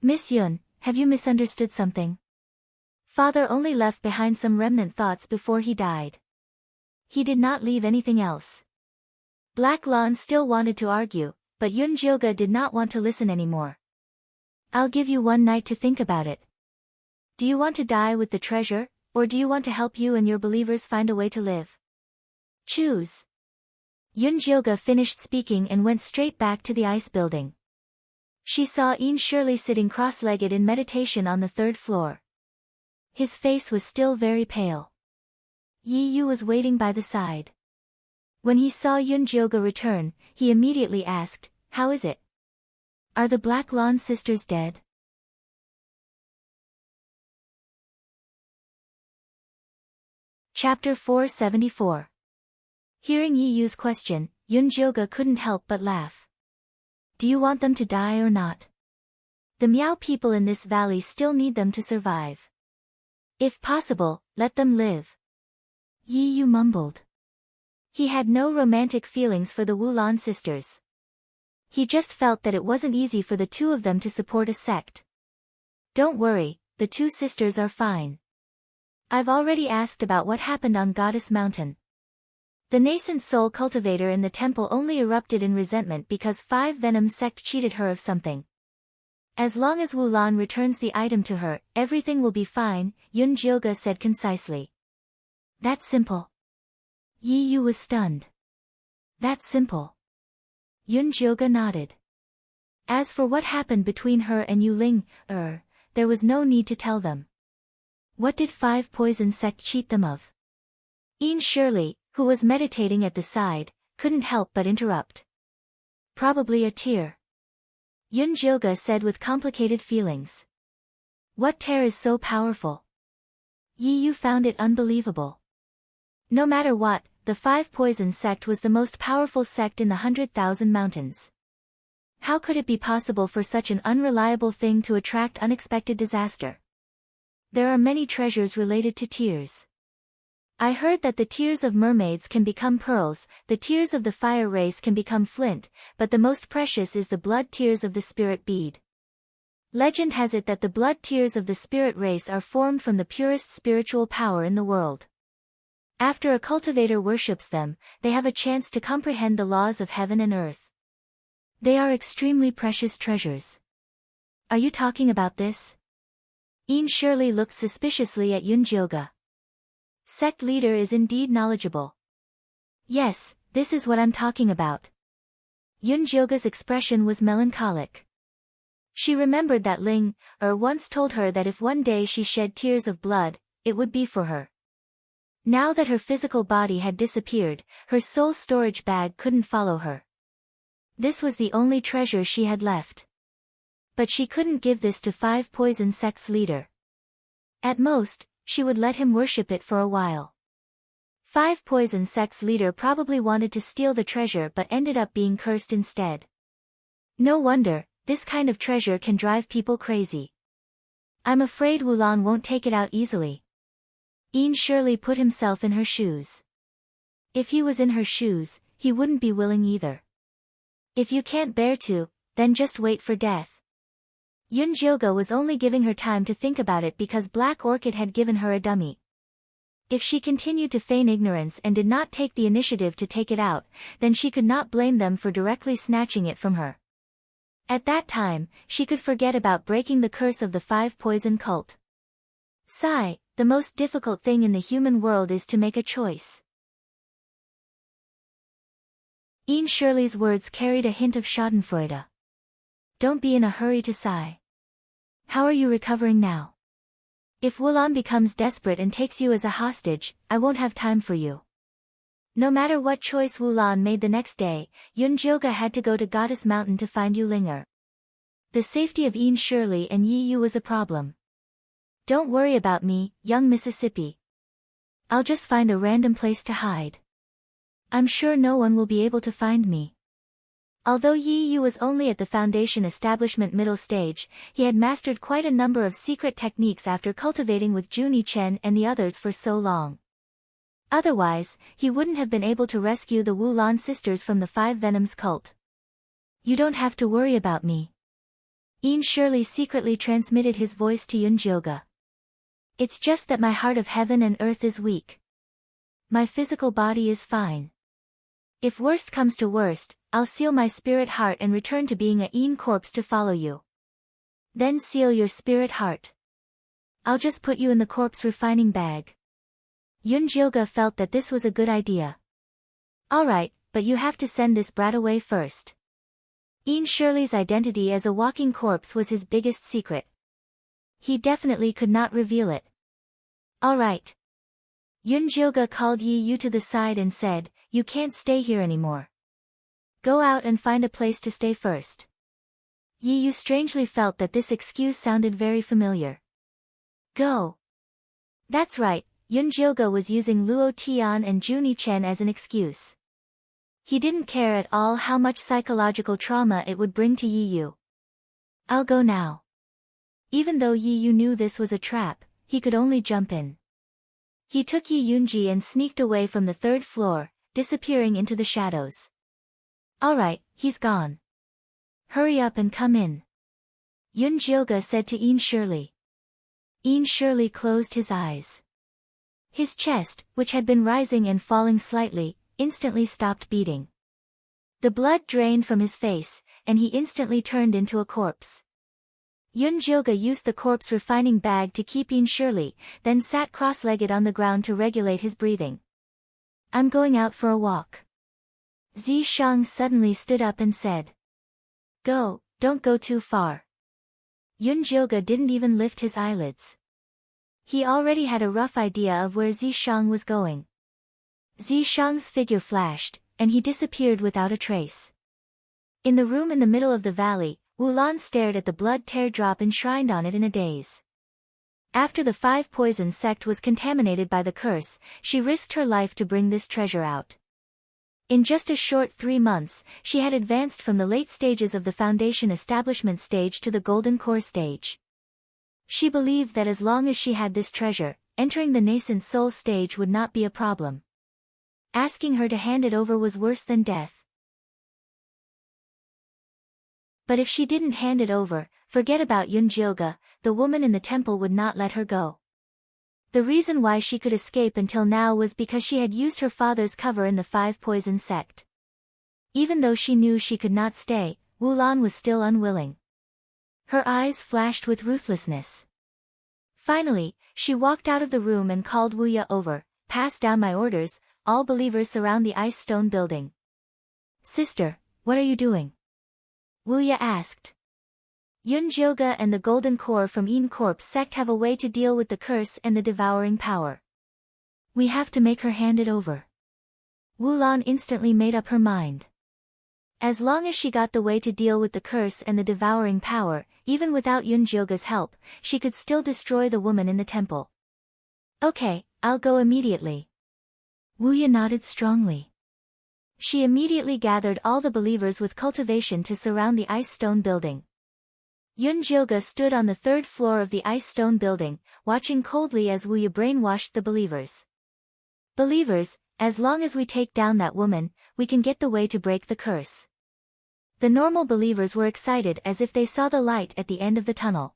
Miss Yun, have you misunderstood something? Father only left behind some remnant thoughts before he died. He did not leave anything else. Black Lawn still wanted to argue, but Yunjioga did not want to listen anymore. I'll give you 1 night to think about it. Do you want to die with the treasure, or do you want to help you and your believers find a way to live? Choose. Yunjioga finished speaking and went straight back to the ice building. She saw Ian Shirley sitting cross-legged in meditation on the 3rd floor. His face was still very pale. Yi Yu was waiting by the side. When he saw Yunjioga return, he immediately asked, how is it? Are the Black Lawn sisters dead? Chapter 474. Hearing Yi Yu's question, Yunjioga couldn't help but laugh. Do you want them to die or not? The Miao people in this valley still need them to survive. If possible, let them live. Yi Yu mumbled. He had no romantic feelings for the Wulan sisters. He just felt that it wasn't easy for the two of them to support a sect. Don't worry, the two sisters are fine. I've already asked about what happened on Goddess Mountain. The nascent soul cultivator in the temple only erupted in resentment because 5 Venom sect cheated her of something. As long as Wu Lan returns the item to her, everything will be fine, Yun Jioga said concisely. That's simple. Yi Yu was stunned. That's simple. Yun Jioga nodded. As for what happened between her and Yu Ling, there was no need to tell them. What did 5 Poison sect cheat them of? Ian Shirley, who was meditating at the side, couldn't help but interrupt. Probably a tear. Yun Jioga said with complicated feelings. What tear is so powerful? Yi Yu found it unbelievable. No matter what, the 5 Poison sect was the most powerful sect in the 100,000 mountains. How could it be possible for such an unreliable thing to attract unexpected disaster? There are many treasures related to tears. I heard that the tears of mermaids can become pearls, the tears of the fire race can become flint, but the most precious is the blood tears of the spirit bead. Legend has it that the blood tears of the spirit race are formed from the purest spiritual power in the world. After a cultivator worships them, they have a chance to comprehend the laws of heaven and earth. They are extremely precious treasures. Are you talking about this? Ian Shirley looked suspiciously at Yun Jioga. Sect leader is indeed knowledgeable. Yes, this is what I'm talking about. Yun Jioga's expression was melancholic. She remembered that Ling once told her that if one day she shed tears of blood, it would be for her. Now that her physical body had disappeared, her soul storage bag couldn't follow her. This was the only treasure she had left. But she couldn't give this to 5 Poison sect's leader. At most, she would let him worship it for a while. 5 Poison sect's leader probably wanted to steal the treasure but ended up being cursed instead. No wonder, this kind of treasure can drive people crazy. I'm afraid Wu Lan won't take it out easily. Ian Shirley put himself in her shoes. If he was in her shoes, he wouldn't be willing either. If you can't bear to, then just wait for death. Yun Jioga was only giving her time to think about it because Black Orchid had given her a dummy. If she continued to feign ignorance and did not take the initiative to take it out, then she could not blame them for directly snatching it from her. At that time, she could forget about breaking the curse of the 5 Poison cult. Sigh, the most difficult thing in the human world is to make a choice. Ian Shirley's words carried a hint of schadenfreude. Don't be in a hurry to sigh. How are you recovering now? If Wu Lan becomes desperate and takes you as a hostage, I won't have time for you. No matter what choice Wu Lan made the next day, Yun Jioga had to go to Goddess Mountain to find Yu Linger. The safety of Ian Shirley and Yi Yu was a problem. Don't worry about me, young Mississippi. I'll just find a random place to hide. I'm sure no one will be able to find me. Although Yi Yu was only at the Foundation establishment middle stage, he had mastered quite a number of secret techniques after cultivating with Junie Chen and the others for so long. Otherwise, he wouldn't have been able to rescue the Wu Lan sisters from the 5 Venoms cult. You don't have to worry about me. Ian Shirley secretly transmitted his voice to Yun Jioga. It's just that my heart of heaven and earth is weak. My physical body is fine. If worst comes to worst, I'll seal my spirit heart and return to being a Ian corpse to follow you. Then seal your spirit heart. I'll just put you in the corpse refining bag. Yun Jioga felt that this was a good idea. Alright, but you have to send this brat away first. Ian Shirley's identity as a walking corpse was his biggest secret. He definitely could not reveal it. Alright. Yun Jioga called Yi Yu to the side and said, you can't stay here anymore. Go out and find a place to stay first. Yi Yu strangely felt that this excuse sounded very familiar. Go. That's right. Yun Jioga was using Luo Tian and Junie Chen as an excuse. He didn't care at all how much psychological trauma it would bring to Yi Yu. I'll go now. Even though Yi Yu knew this was a trap, he could only jump in. He took Yi Yunji and sneaked away from the 3rd floor, disappearing into the shadows. Alright, he's gone. Hurry up and come in. Yun Jilga said to Ian Shirley. Ian Shirley closed his eyes. His chest, which had been rising and falling slightly, instantly stopped beating. The blood drained from his face, and he instantly turned into a corpse. Yun Jilga used the corpse refining bag to keep Ian Shirley, then sat cross-legged on the ground to regulate his breathing. I'm going out for a walk. Zishang suddenly stood up and said. Go, don't go too far. Yun Jilga didn't even lift his eyelids. He already had a rough idea of where Zishang was going. Zishang's figure flashed, and he disappeared without a trace. In the room in the middle of the valley, Wulan stared at the blood teardrop enshrined on it in a daze. After the 5 poison sect was contaminated by the curse, she risked her life to bring this treasure out. In just a short 3 months, she had advanced from the late stages of the foundation establishment stage to the golden core stage. She believed that as long as she had this treasure, entering the nascent soul stage would not be a problem. Asking her to hand it over was worse than death. But if she didn't hand it over, forget about Yun Jilga, the woman in the temple would not let her go. The reason why she could escape until now was because she had used her father's cover in the 5 poison sect. Even though she knew she could not stay, Wulan was still unwilling. Her eyes flashed with ruthlessness. Finally, she walked out of the room and called Wuya over. Pass down my orders, all believers surround the ice stone building. Sister, what are you doing? Wuya asked. Yun Jilga and the Golden Core from Yin Corpse sect have a way to deal with the curse and the devouring power. We have to make her hand it over. Wulan instantly made up her mind. As long as she got the way to deal with the curse and the devouring power, even without Yun Jilga's help, she could still destroy the woman in the temple. Okay, I'll go immediately. Wuya nodded strongly. She immediately gathered all the believers with cultivation to surround the ice stone building. Yun Jilga stood on the 3rd floor of the ice stone building, watching coldly as Wuya brainwashed the believers. Believers, as long as we take down that woman, we can get the way to break the curse. The normal believers were excited as if they saw the light at the end of the tunnel.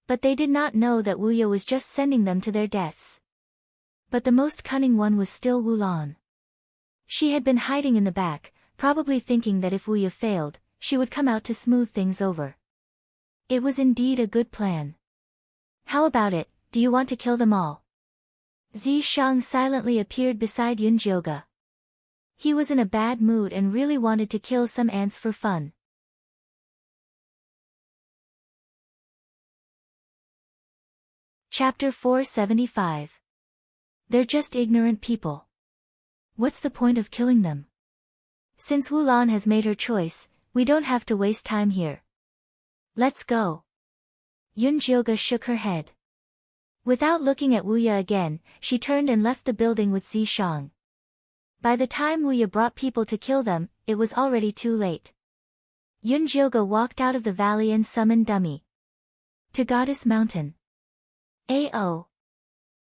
But they did not know that Wuya was just sending them to their deaths. But the most cunning one was still Wulan. She had been hiding in the back, probably thinking that if Wuya failed, she would come out to smooth things over. It was indeed a good plan. How about it, do you want to kill them all? Zishang silently appeared beside Yun Jilga. He was in a bad mood and really wanted to kill some ants for fun. Chapter 475. They're just ignorant people. What's the point of killing them? Since Wulan has made her choice, we don't have to waste time here. Let's go. Yun Jilga shook her head. Without looking at Wuya again, she turned and left the building with Zishang. By the time Wuya brought people to kill them, it was already too late. Yun Jilga walked out of the valley and summoned Dummy. To Goddess Mountain. A.O.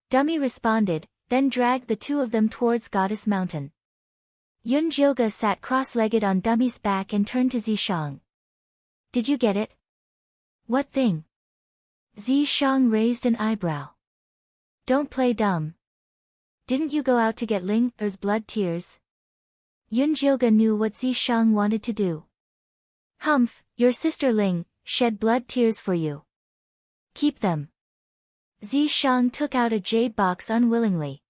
Dummy responded, then dragged the 2 of them towards Goddess Mountain. Yun Jilga sat cross-legged on Dummy's back and turned to Zishang. Did you get it? What thing? Zishang raised an eyebrow. Don't play dumb. Didn't you go out to get Ling Er's blood tears? Yun Jilga knew what Zishang wanted to do. Humph, your sister Ling shed blood tears for you. Keep them. Zishang took out a jade box unwillingly.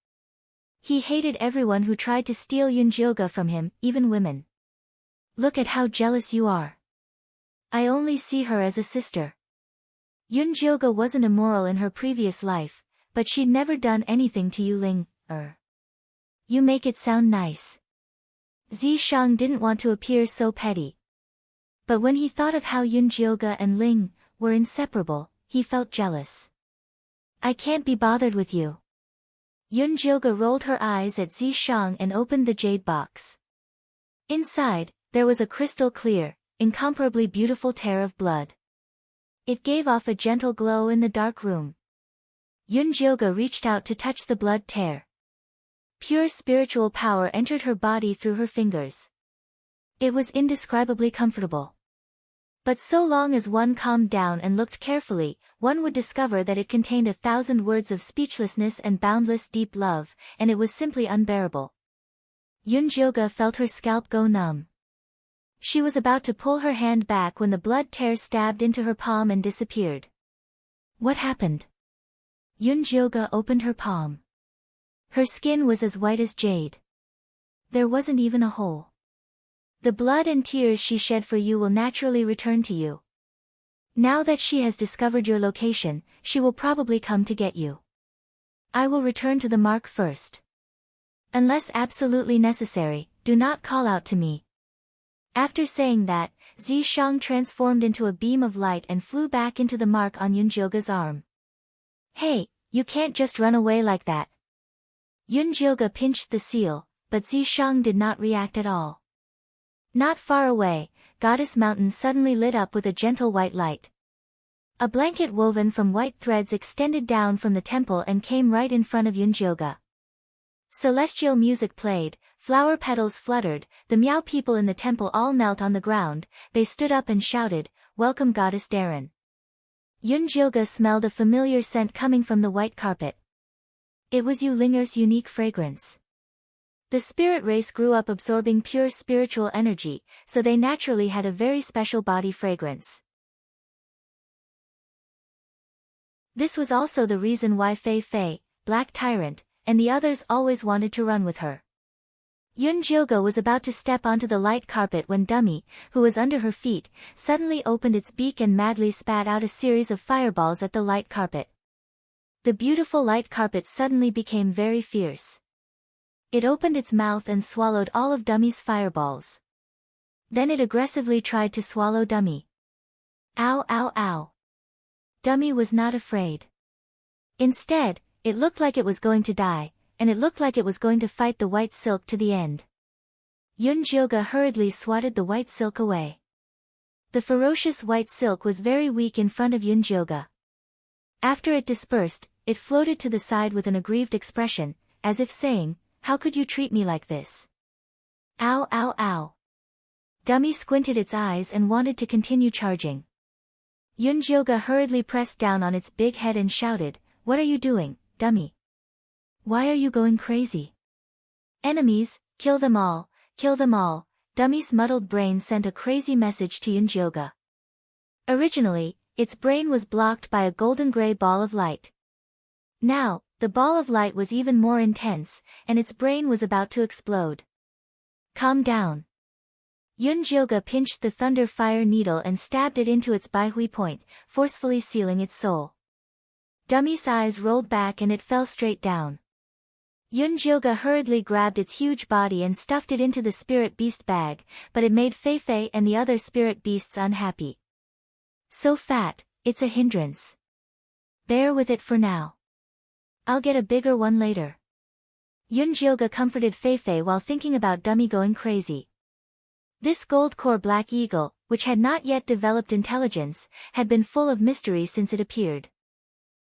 He hated everyone who tried to steal Yun Jilga from him, even women. Look at how jealous you are. I only see her as a sister. Yun Jilga wasn't immoral in her previous life, but she'd never done anything to you Ling Er. You make it sound nice. Zishang didn't want to appear so petty. But when he thought of how Yun Jilga and Ling were inseparable, he felt jealous. I can't be bothered with you. Yun Jilga rolled her eyes at Zishang and opened the jade box. Inside, there was a crystal clear, incomparably beautiful tear of blood. It gave off a gentle glow in the dark room. Yun Jilga reached out to touch the blood tear. Pure spiritual power entered her body through her fingers. It was indescribably comfortable. But so long as one calmed down and looked carefully, one would discover that it contained 1,000 words of speechlessness and boundless deep love, and it was simply unbearable. Yunjioga felt her scalp go numb. She was about to pull her hand back when the blood tears stabbed into her palm and disappeared. What happened? Yunjioga opened her palm. Her skin was as white as jade. There wasn't even a hole. The blood and tears she shed for you will naturally return to you. Now that she has discovered your location, she will probably come to get you. I will return to the mark first. Unless absolutely necessary, do not call out to me. After saying that, Zishang transformed into a beam of light and flew back into the mark on Yunjioga's arm. Hey, you can't just run away like that. Yunjioga pinched the seal, but Zishang did not react at all. Not far away, Goddess Mountain suddenly lit up with a gentle white light. A blanket woven from white threads extended down from the temple and came right in front of Yunjioga. Celestial music played, flower petals fluttered, the Miao people in the temple all knelt on the ground, they stood up and shouted, "Welcome Goddess Darren." Yunjioga smelled a familiar scent coming from the white carpet. It was Yu Linger's unique fragrance. The spirit race grew up absorbing pure spiritual energy, so they naturally had a very special body fragrance. This was also the reason why Fei Fei, Black Tyrant, and the others always wanted to run with her. Yunjioga was about to step onto the light carpet when Dummy, who was under her feet, suddenly opened its beak and madly spat out a series of fireballs at the light carpet. The beautiful light carpet suddenly became very fierce. It opened its mouth and swallowed all of Dummy's fireballs. Then it aggressively tried to swallow Dummy. Ow ow ow. Dummy was not afraid. Instead, it looked like it was going to die, and it looked like it was going to fight the white silk to the end. Yunjioga hurriedly swatted the white silk away. The ferocious white silk was very weak in front of Yunjioga. After it dispersed, it floated to the side with an aggrieved expression, as if saying, "How could you treat me like this?" Ow ow ow. Dummy squinted its eyes and wanted to continue charging. Yunjioga hurriedly pressed down on its big head and shouted, "What are you doing, Dummy? Why are you going crazy? Enemies, kill them all, kill them all." Dummy's muddled brain sent a crazy message to Yunjioga. Originally, its brain was blocked by a golden gray ball of light. Now, the ball of light was even more intense, and its brain was about to explode. Calm down. Yunjioga pinched the thunder fire needle and stabbed it into its Baihui point, forcefully sealing its soul. Dummy's eyes rolled back and it fell straight down. Yunjioga hurriedly grabbed its huge body and stuffed it into the spirit beast bag, but it made Fei Fei and the other spirit beasts unhappy. So fat, it's a hindrance. Bear with it for now. I'll get a bigger one later. Yunjioga comforted Fei Fei while thinking about Dummy going crazy. This gold core black eagle, which had not yet developed intelligence, had been full of mystery since it appeared.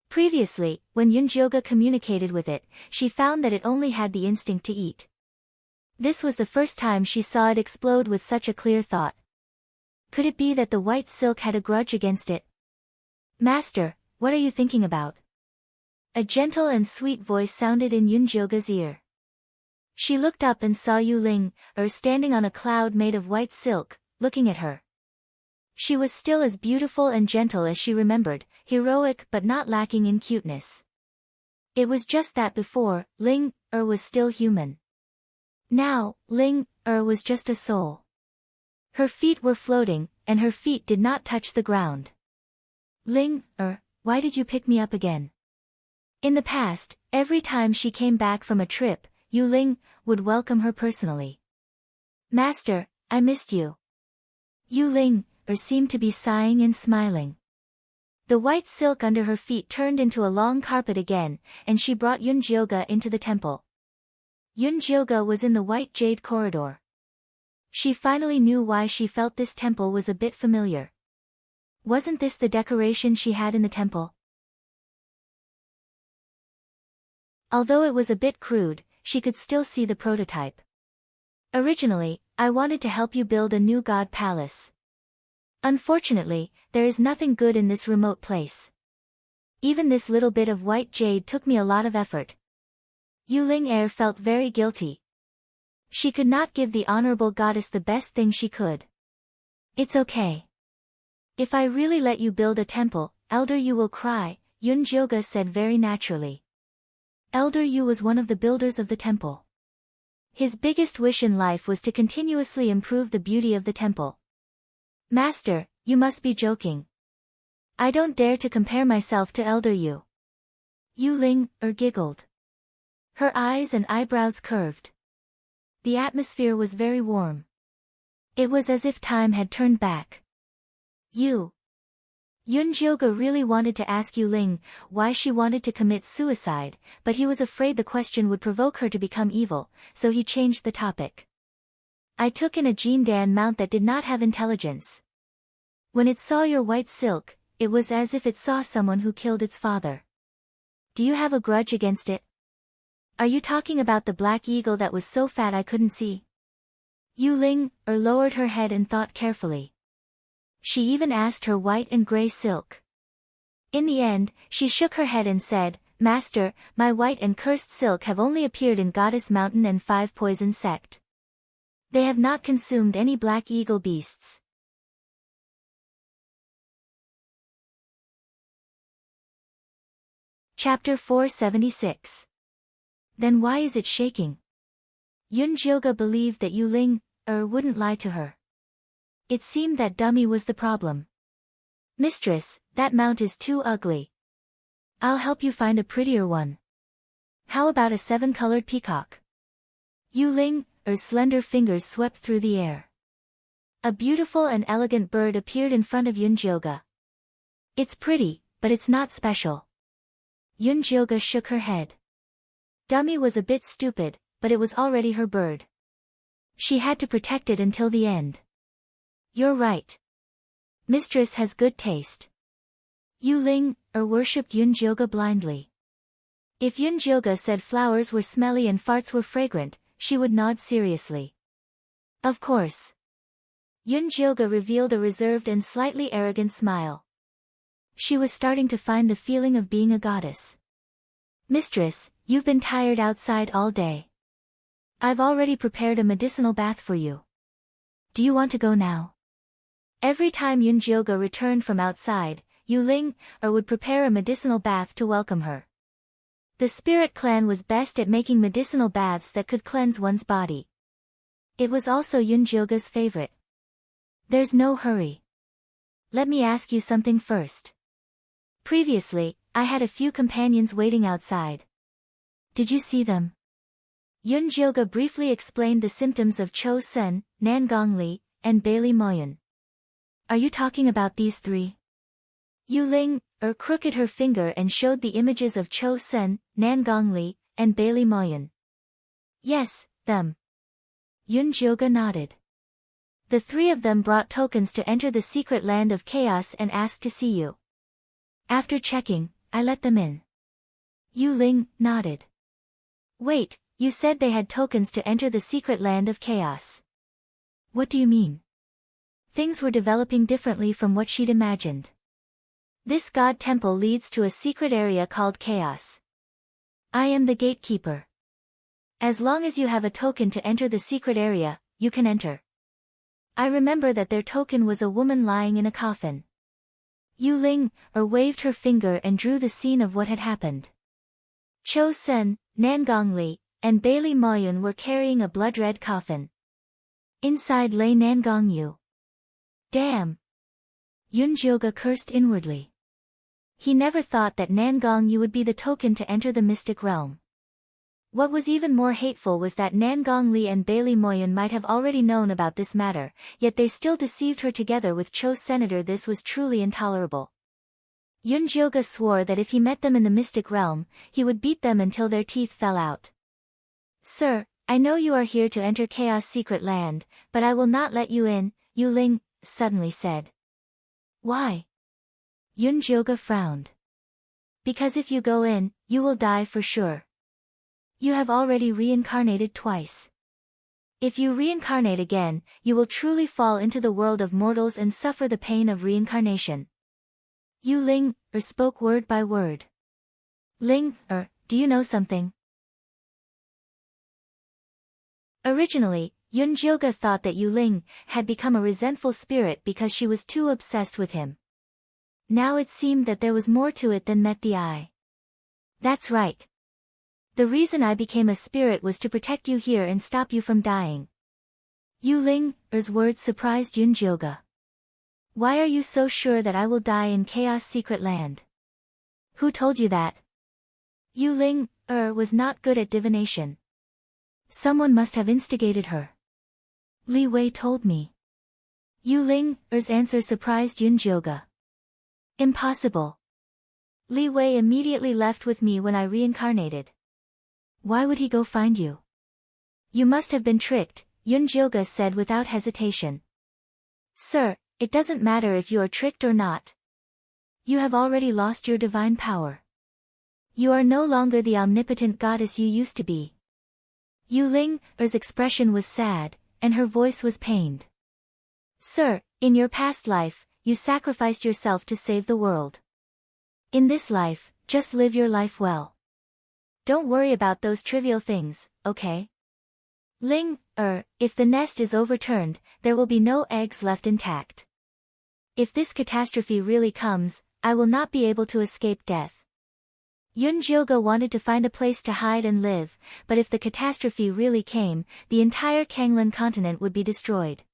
Previously, when Yunjioga communicated with it, she found that it only had the instinct to eat. This was the first time she saw it explode with such a clear thought. Could it be that the white silk had a grudge against it? "Master, what are you thinking about?" A gentle and sweet voice sounded in Yunjioga's ear. She looked up and saw Yu Ling, standing on a cloud made of white silk, looking at her. She was still as beautiful and gentle as she remembered, heroic but not lacking in cuteness. It was just that before, Ling was still human. Now, Ling was just a soul. Her feet were floating, and her feet did not touch the ground. "Ling why did you pick me up again?" In the past, every time she came back from a trip, Yu Ling would welcome her personally. "Master, I missed you." Yu Ling seemed to be sighing and smiling. The white silk under her feet turned into a long carpet again, and she brought Yunjioga into the temple. Yunjioga was in the white jade corridor. She finally knew why she felt this temple was a bit familiar. Wasn't this the decoration she had in the temple? Although it was a bit crude, she could still see the prototype. "Originally, I wanted to help you build a new god palace. Unfortunately, there is nothing good in this remote place. Even this little bit of white jade took me a lot of effort. Yuling Er felt very guilty. She could not give the honorable goddess the best thing she could. It's okay. If I really let you build a temple, Elder Yu will cry, Yun Jioga said very naturally. Elder Yu was one of the builders of the temple. His biggest wish in life was to continuously improve the beauty of the temple. Master, you must be joking. I don't dare to compare myself to Elder Yu. Yuling Er giggled. Her eyes and eyebrows curved. The atmosphere was very warm. It was as if time had turned back. Yun Jioga really wanted to ask Yuling why she wanted to commit suicide, but he was afraid the question would provoke her to become evil, so he changed the topic. I took in a Jindan mount that did not have intelligence. When it saw your white silk, it was as if it saw someone who killed its father. Do you have a grudge against it? Are you talking about the black eagle that was so fat I couldn't see? Yuling lowered her head and thought carefully. She even asked her white and gray silk. In the end, she shook her head and said, Master, my white and cursed silk have only appeared in Goddess Mountain and 5 poison sect. They have not consumed any black eagle beasts. Chapter 476. Then why is it shaking? Yun Jioga believed that Yuling wouldn't lie to her. It seemed that dummy was the problem. Mistress, that mount is too ugly. I'll help you find a prettier one. How about a 7-colored peacock? Yuling slender fingers swept through the air. A beautiful and elegant bird appeared in front of Yun Jioga. It's pretty, but it's not special. Yun Jioga shook her head. Dummy was a bit stupid, but it was already her bird. She had to protect it until the end. You're right. Mistress has good taste. Yuling worshipped Yun Jioga blindly. If Yun Jioga said flowers were smelly and farts were fragrant, she would nod seriously. Of course. Yun Jioga revealed a reserved and slightly arrogant smile. She was starting to find the feeling of being a goddess. Mistress, you've been tired outside all day. I've already prepared a medicinal bath for you. Do you want to go now? Every time Yun Jioga returned from outside, Yuling would prepare a medicinal bath to welcome her. The spirit clan was best at making medicinal baths that could cleanse one's body. It was also Yun Jioga's favorite. There's no hurry. Let me ask you something first. Previously, I had a few companions waiting outside. Did you see them? Yun Jioga briefly explained the symptoms of Cho Sen, Nan Gongli, and Bailey Moyun. Are you talking about these 3? Yuling crooked her finger and showed the images of Cho Sen, Nan Gongli, and Bailey Moyun. Yes, them. Yun Jioga nodded. The 3 of them brought tokens to enter the secret land of chaos and asked to see you. After checking, I let them in. Yuling nodded. Wait, you said they had tokens to enter the secret land of chaos. What do you mean? Things were developing differently from what she'd imagined. This god temple leads to a secret area called chaos. I am the gatekeeper. As long as you have a token to enter the secret area, you can enter. I remember that their token was a woman lying in a coffin. Yuling waved her finger and drew the scene of what had happened. Cho Sen, Nan Gongli, and Bailey Moyun were carrying a blood-red coffin. Inside lay Nan Gongyu. Damn! Yun Jioga cursed inwardly. He never thought that Nan Gongyu would be the token to enter the mystic realm. What was even more hateful was that Nan Gongli and Bailey Moyun might have already known about this matter, yet they still deceived her together with Cho's senator. This was truly intolerable. Yun Jioga swore that if he met them in the mystic realm, he would beat them until their teeth fell out. Sir, I know you are here to enter Chaos Secret Land, but I will not let you in, Yuling suddenly said. Why? Yun Jioga frowned. Because if you go in, you will die for sure. You have already reincarnated twice. If you reincarnate again, you will truly fall into the world of mortals and suffer the pain of reincarnation. Yu Ling spoke word by word. Ling do you know something? Originally, Yun Jioga thought that Yu Ling had become a resentful spirit because she was too obsessed with him. Now it seemed that there was more to it than met the eye. That's right. The reason I became a spirit was to protect you here and stop you from dying. Yu Ling's words surprised Yun Jioga. Why are you so sure that I will die in Chaos Secret Land? Who told you that? Yu Ling was not good at divination. Someone must have instigated her. Li Wei told me. Yu Ling's answer surprised Yun Jioga. Impossible. Li Wei immediately left with me when I reincarnated. Why would he go find you? You must have been tricked, Yun Jioga said without hesitation. Sir, it doesn't matter if you are tricked or not. You have already lost your divine power. You are no longer the omnipotent goddess you used to be. Yu Ling's expression was sad, and her voice was pained. Sir, in your past life, you sacrificed yourself to save the world. In this life, just live your life well. Don't worry about those trivial things, okay? Ling, if the nest is overturned, there will be no eggs left intact. If this catastrophe really comes, I will not be able to escape death. Yun Jioga wanted to find a place to hide and live, but if the catastrophe really came, the entire Kanglan continent would be destroyed.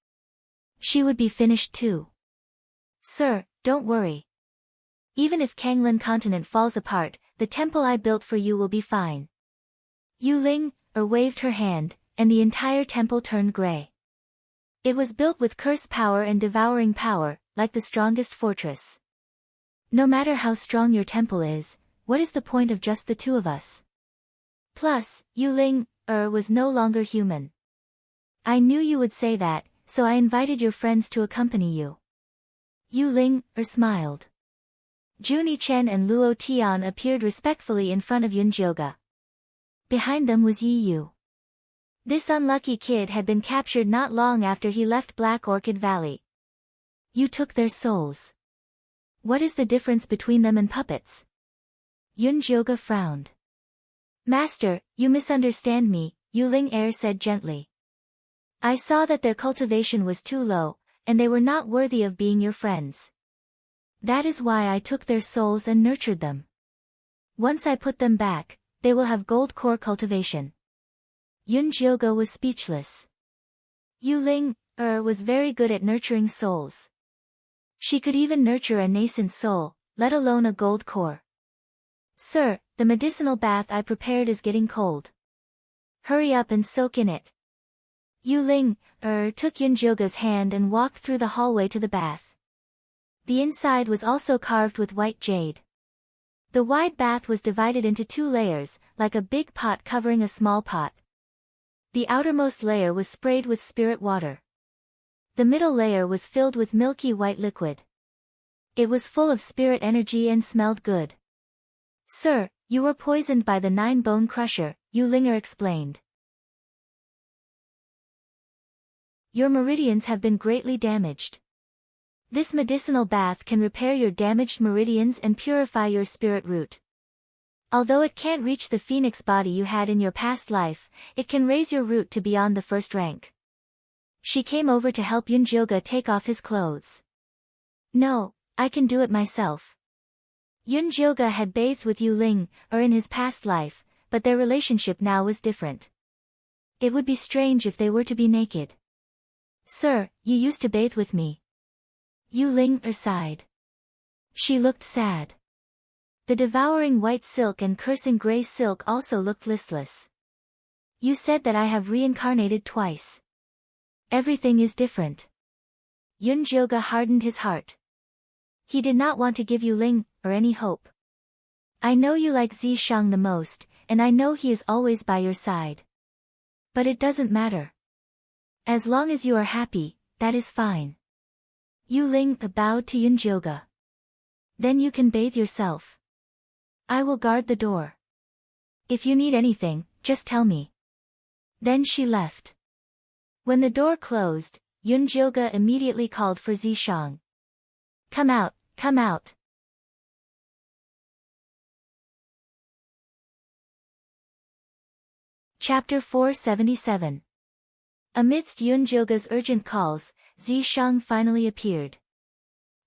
She would be finished too. Sir, don't worry. Even if Kanglan continent falls apart, the temple I built for you will be fine. Yu Ling waved her hand, and the entire temple turned gray. It was built with curse power and devouring power, like the strongest fortress. No matter how strong your temple is, what is the point of just the two of us? Plus, Yu Ling was no longer human. I knew you would say that, so I invited your friends to accompany you. Yu Ling smiled. Juni Chen and Luo Tian appeared respectfully in front of Yun Jioga. Behind them was Yi Yu. This unlucky kid had been captured not long after he left Black Orchid Valley. You took their souls. What is the difference between them and puppets? Yun Jioga frowned. Master, you misunderstand me, Yu Ling said gently. I saw that their cultivation was too low, and they were not worthy of being your friends. That is why I took their souls and nurtured them. Once I put them back, they will have gold core cultivation. Yun Jioga was speechless. Yu Ling was very good at nurturing souls. She could even nurture a nascent soul, let alone a gold core. Sir, the medicinal bath I prepared is getting cold. Hurry up and soak in it. Yu Ling took Yun Jioga's hand and walked through the hallway to the bath. The inside was also carved with white jade. The wide bath was divided into 2 layers, like a big pot covering a small pot. The outermost layer was sprayed with spirit water. The middle layer was filled with milky white liquid. It was full of spirit energy and smelled good. Sir, you were poisoned by the 9-bone crusher, Yu Linger explained. Your meridians have been greatly damaged. This medicinal bath can repair your damaged meridians and purify your spirit root. Although it can't reach the phoenix body you had in your past life, it can raise your root to beyond the first rank. She came over to help Yun Jioga take off his clothes. No, I can do it myself. Yun Jioga had bathed with Yu Ling in his past life, but their relationship now was different. It would be strange if they were to be naked. Sir, you used to bathe with me. Yu Ling sighed. She looked sad. The devouring white silk and cursing gray silk also looked listless. You said that I have reincarnated twice. Everything is different. Yun Jioga hardened his heart. He did not want to give Yu Ling any hope. I know you like Zi Shang the most, and I know he is always by your side. But it doesn't matter. As long as you are happy, that is fine. Yu Ling bowed to Yun Jioga. Then you can bathe yourself. I will guard the door. If you need anything, just tell me. Then she left. When the door closed, Yun Jilga immediately called for Zishang. Come out, come out. Chapter 477. Amidst Yun Jilga's urgent calls, Zishang finally appeared.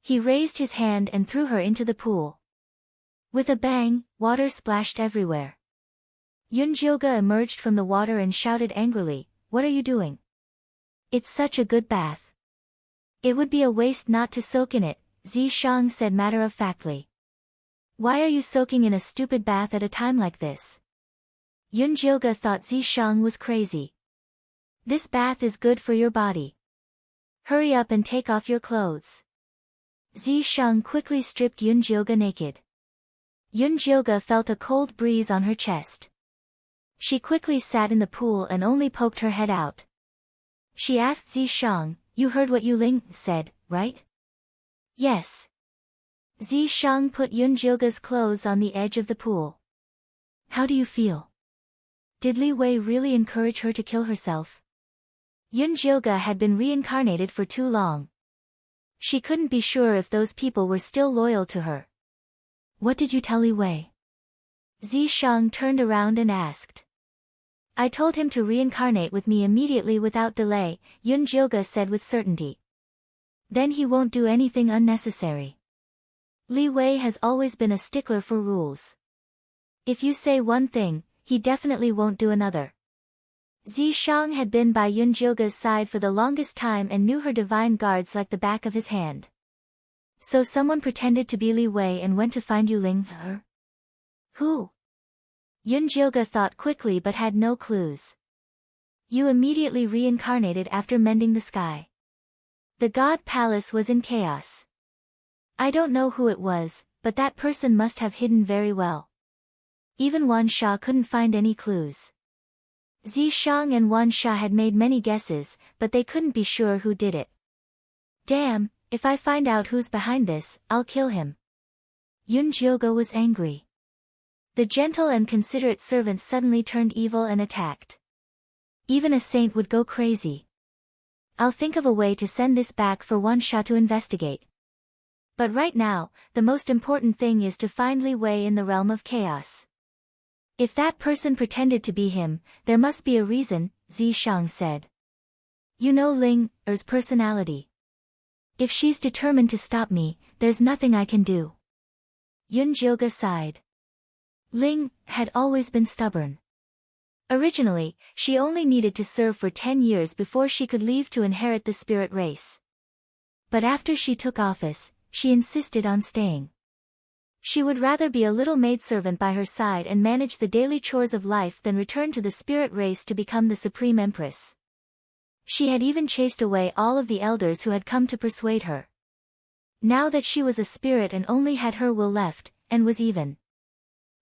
He raised his hand and threw her into the pool. With a bang, water splashed everywhere. Yun Jilga emerged from the water and shouted angrily, "What are you doing? It's such a good bath." "It would be a waste not to soak in it," Zishang said matter-of-factly. "Why are you soaking in a stupid bath at a time like this?" Yun Jilga thought Zishang was crazy. "This bath is good for your body. Hurry up and take off your clothes." Zishang quickly stripped Yun Jilga naked. Yun Jilga felt a cold breeze on her chest. She quickly sat in the pool and only poked her head out. She asked Zishang, "You heard what Yu Ling said, right?" "Yes." Zishang put Yun Jilga's clothes on the edge of the pool. "How do you feel? Did Li Wei really encourage her to kill herself?" Yun Jilga had been reincarnated for too long. She couldn't be sure if those people were still loyal to her. "What did you tell Li Wei?" Zishang turned around and asked. "I told him to reincarnate with me immediately without delay," Yun Jilga said with certainty. "Then he won't do anything unnecessary. Li Wei has always been a stickler for rules. If you say one thing, he definitely won't do another." Zishang had been by Yun Jilga's side for the longest time and knew her divine guards like the back of his hand. So someone pretended to be Li Wei and went to find Yu Ling. Her? Who? Yun Jilga thought quickly but had no clues. "You immediately reincarnated after mending the sky. The god palace was in chaos. I don't know who it was, but that person must have hidden very well. Even Wan Sha couldn't find any clues." Zishang and Wan Sha had made many guesses, but they couldn't be sure who did it. "Damn, if I find out who's behind this, I'll kill him." Yun Jilga was angry. The gentle and considerate servant suddenly turned evil and attacked. Even a saint would go crazy. "I'll think of a way to send this back for Wan Sha to investigate. But right now, the most important thing is to find Li Wei in the realm of chaos. If that person pretended to be him, there must be a reason," Zishang said. "You know Ling Er's personality. If she's determined to stop me, there's nothing I can do." Yun Jilga sighed. Ling had always been stubborn. Originally, she only needed to serve for 10 years before she could leave to inherit the spirit race. But after she took office, she insisted on staying. She would rather be a little maidservant by her side and manage the daily chores of life than return to the spirit race to become the supreme empress. She had even chased away all of the elders who had come to persuade her. Now that she was a spirit and only had her will left, and was even.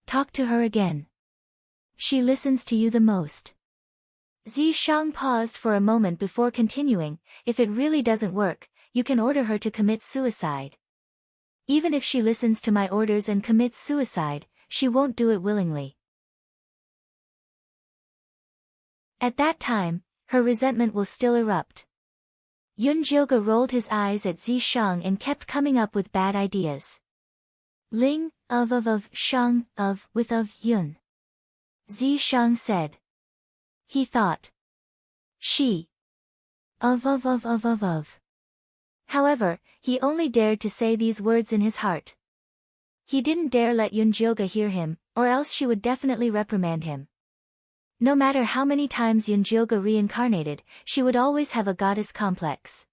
"Talk to her again. She listens to you the most." Zishang paused for a moment before continuing, "If it really doesn't work, you can order her to commit suicide. Even if she listens to my orders and commits suicide, she won't do it willingly. At that time, her resentment will still erupt." Yun Jilga rolled his eyes at Zishang and kept coming up with bad ideas. "Ling, of, Shang, with Yun." Zishang said. He thought. "She. Of. However, he only dared to say these words in his heart. He didn't dare let Yun Jilga hear him, or else she would definitely reprimand him. No matter how many times Yun Jilga reincarnated, she would always have a goddess complex.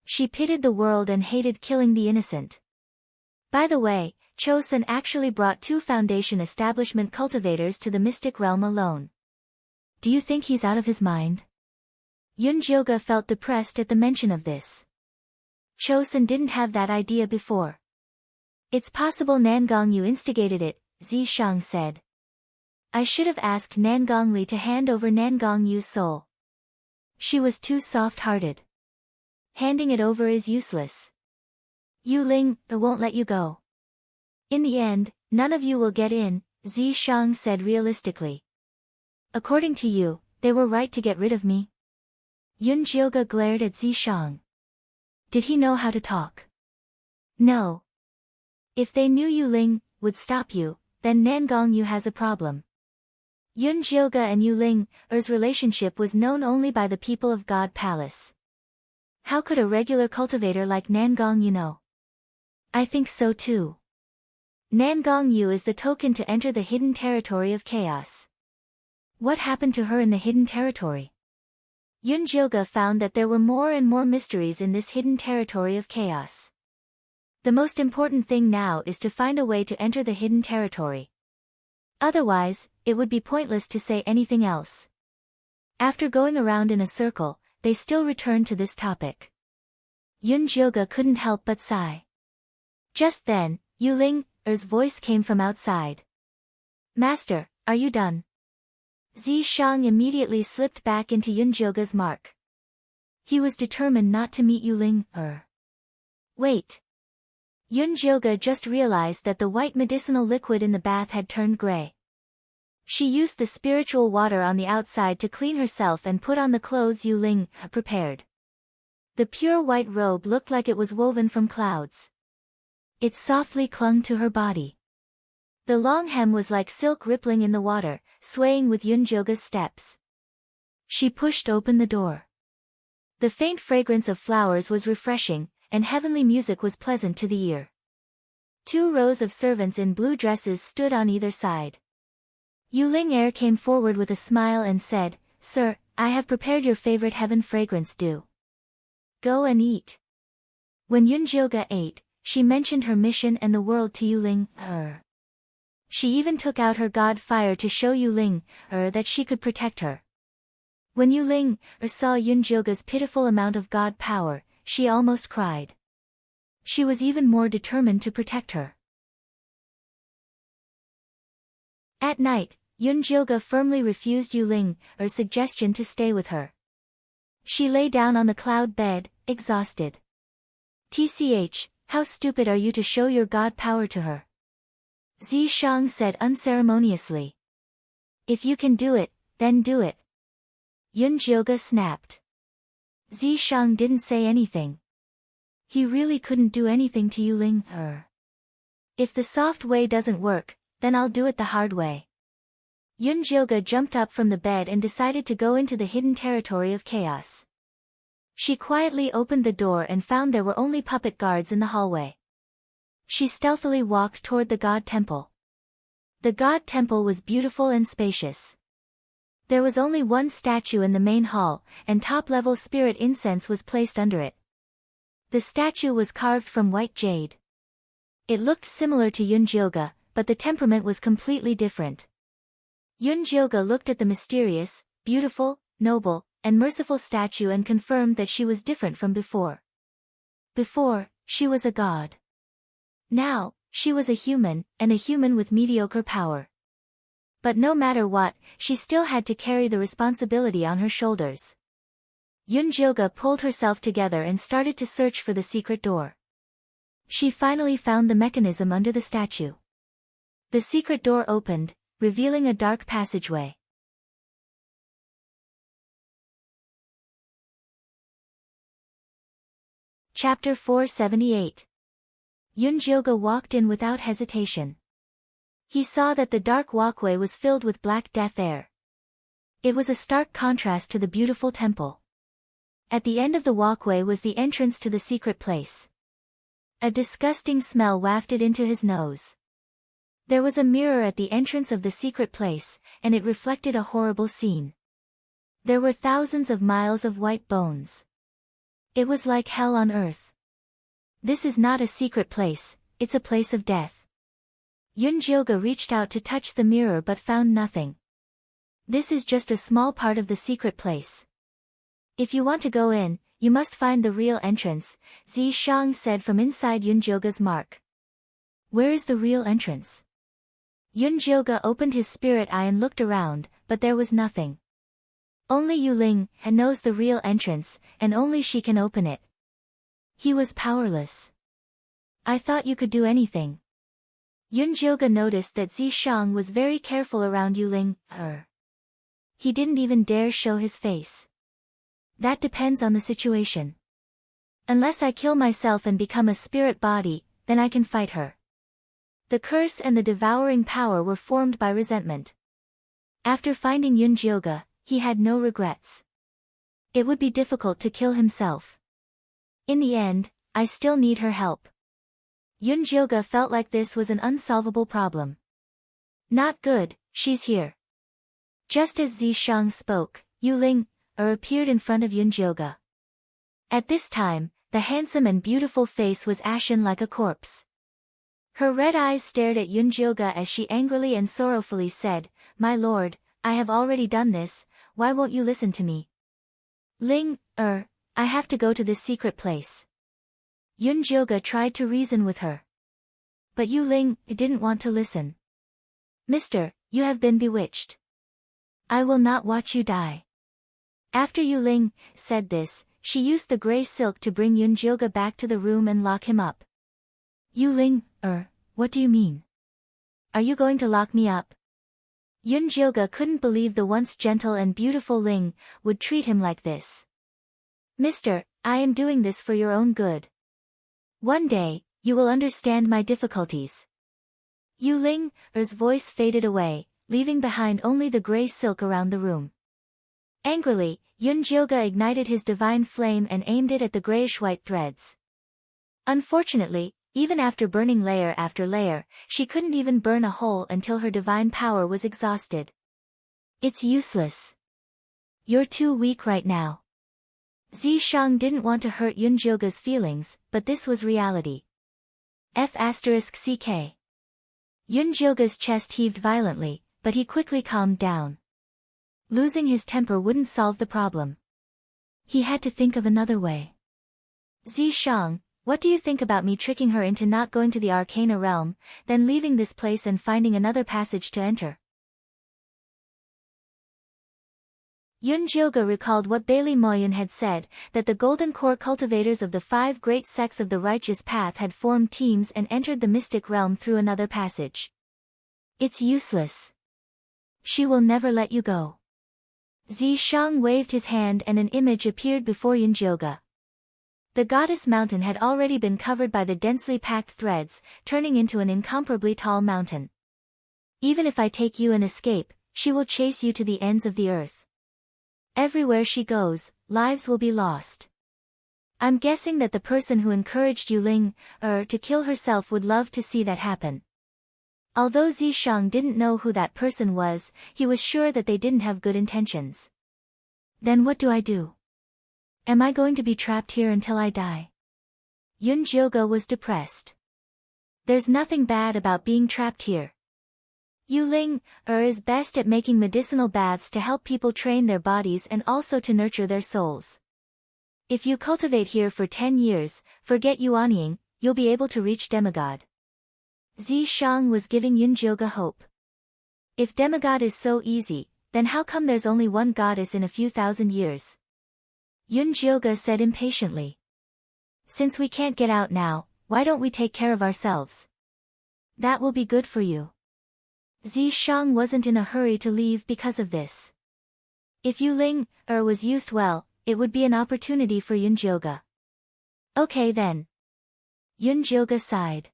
She pitied the world and hated killing the innocent. By the way, Chosun actually brought 2 foundation establishment cultivators to the mystic realm alone. Do you think he's out of his mind? Yun Jilga felt depressed at the mention of this. Chosun didn't have that idea before. "It's possible Nangong Yu instigated it," Zishang said. "I should have asked Nangong Li to hand over Nangong Yu's soul. She was too soft-hearted. Handing it over is useless. Yu Ling won't let you go. In the end, none of you will get in," Zishang said realistically. "According to you, they were right to get rid of me?" Yunjioga glared at Zishang. Did he know how to talk? No. If they knew Yuling would stop you, then Nangongyu has a problem. Yunjioga and Yuling's relationship was known only by the people of God Palace. How could a regular cultivator like Nangongyu know? I think so too. Nangongyu is the token to enter the hidden territory of chaos. What happened to her in the hidden territory? Yunjioga found that there were more and more mysteries in this hidden territory of chaos. The most important thing now is to find a way to enter the hidden territory. Otherwise, it would be pointless to say anything else. After going around in a circle, they still returned to this topic. Yunjioga couldn't help but sigh. Just then, Yuling's voice came from outside. Master, are you done? Zishang immediately slipped back into Yunjioga's mark. He was determined not to meet Yuling. Wait. Yunjioga just realized that the white medicinal liquid in the bath had turned gray. She used the spiritual water on the outside to clean herself and put on the clothes Yuling prepared. The pure white robe looked like it was woven from clouds. It softly clung to her body. The long hem was like silk rippling in the water, swaying with Yunjioga's steps. She pushed open the door. The faint fragrance of flowers was refreshing, and heavenly music was pleasant to the ear. 2 rows of servants in blue dresses stood on either side. Yuling came forward with a smile and said, Sir, I have prepared your favorite heaven fragrance dew. Go and eat. When Yunjioga ate, she mentioned her mission and the world to Yuling. She even took out her god fire to show Yuling that she could protect her. When Yuling saw Yunjioga's pitiful amount of god power, she almost cried. She was even more determined to protect her. At night, Yunjioga firmly refused Yuling's suggestion to stay with her. She lay down on the cloud bed, exhausted. Tch, how stupid are you to show your god power to her? Zishang said unceremoniously. If you can do it, then do it. Yunjioga snapped. Zishang didn't say anything. He really couldn't do anything to Yuling. If the soft way doesn't work, then I'll do it the hard way. Yunjioga jumped up from the bed and decided to go into the hidden territory of chaos. She quietly opened the door and found there were only puppet guards in the hallway. She stealthily walked toward the god temple. The god temple was beautiful and spacious. There was only one statue in the main hall, and top-level spirit incense was placed under it. The statue was carved from white jade. It looked similar to Yunjioga, but the temperament was completely different. Yunjioga looked at the mysterious, beautiful, noble, and merciful statue and confirmed that she was different from before. Before, she was a god. Now, she was a human, and a human with mediocre power. But no matter what, she still had to carry the responsibility on her shoulders. Yunjioga pulled herself together and started to search for the secret door. She finally found the mechanism under the statue. The secret door opened, revealing a dark passageway. Chapter 478. Yunjioga walked in without hesitation. He saw that the dark walkway was filled with black death air. It was a stark contrast to the beautiful temple. At the end of the walkway was the entrance to the secret place. A disgusting smell wafted into his nose. There was a mirror at the entrance of the secret place, and it reflected a horrible scene. There were thousands of miles of white bones. It was like hell on earth. This is not a secret place, it's a place of death. Yunjioga reached out to touch the mirror but found nothing. This is just a small part of the secret place. If you want to go in, you must find the real entrance, Zishang said from inside Yunjioga's mark. Where is the real entrance? Yunjioga opened his spirit eye and looked around, but there was nothing. Only Yuling knows the real entrance, and only she can open it. He was powerless. I thought you could do anything. Yunjioga noticed that Zishang was very careful around Yuling. He didn't even dare show his face. That depends on the situation. Unless I kill myself and become a spirit body, then I can fight her. The curse and the devouring power were formed by resentment. After finding Yunjioga, he had no regrets. It would be difficult to kill himself. In the end, I still need her help. Yunjioga felt like this was an unsolvable problem. Not good, she's here. Just as Zishang spoke, Yuling appeared in front of Yunjioga. At this time, the handsome and beautiful face was ashen like a corpse. Her red eyes stared at Yunjioga as she angrily and sorrowfully said, "My lord, I have already done this, why won't you listen to me?" Ling, I have to go to this secret place. Yunjioga tried to reason with her. But Yuling didn't want to listen. "Mister, you have been bewitched. I will not watch you die." After Yuling said this, she used the gray silk to bring Yunjioga back to the room and lock him up. "Yuling, what do you mean? Are you going to lock me up?" Yunjioga couldn't believe the once gentle and beautiful Ling would treat him like this. "Mister, I am doing this for your own good. One day, you will understand my difficulties." Yuling's voice faded away, leaving behind only the gray silk around the room. Angrily, Yunjioga ignited his divine flame and aimed it at the grayish-white threads. Unfortunately, even after burning layer after layer, she couldn't even burn a hole until her divine power was exhausted. "It's useless. You're too weak right now." Zishang didn't want to hurt Yunjioga's feelings, but this was reality. F***ck. Yunjioga's chest heaved violently, but he quickly calmed down. Losing his temper wouldn't solve the problem. He had to think of another way. "Zishang, what do you think about me tricking her into not going to the Arcana realm, then leaving this place and finding another passage to enter?" Yunjioga recalled what Bailey Moyun had said, that the Golden Core cultivators of the 5 great sects of the righteous path had formed teams and entered the mystic realm through another passage. "It's useless. She will never let you go." Zishang waved his hand and an image appeared before Yunjioga. The goddess mountain had already been covered by the densely packed threads, turning into an incomparably tall mountain. "Even if I take you and escape, she will chase you to the ends of the earth. Everywhere she goes, lives will be lost. I'm guessing that the person who encouraged Yuling to kill herself would love to see that happen." Although Zishang didn't know who that person was, he was sure that they didn't have good intentions. "Then what do I do? Am I going to be trapped here until I die?" Yunjioga was depressed. "There's nothing bad about being trapped here. Yuling is best at making medicinal baths to help people train their bodies and also to nurture their souls. If you cultivate here for 10 years, forget Yuanying, you'll be able to reach demigod." Zishang was giving Yunjioga hope. If demigod is so easy, then how come there's only one goddess in a few thousand years? Yunjioga said impatiently. "Since we can't get out now, why don't we take care of ourselves? That will be good for you." Zishang wasn't in a hurry to leave because of this. If Yuling was used well, it would be an opportunity for Yunjioga. "Okay then." Yunjioga sighed.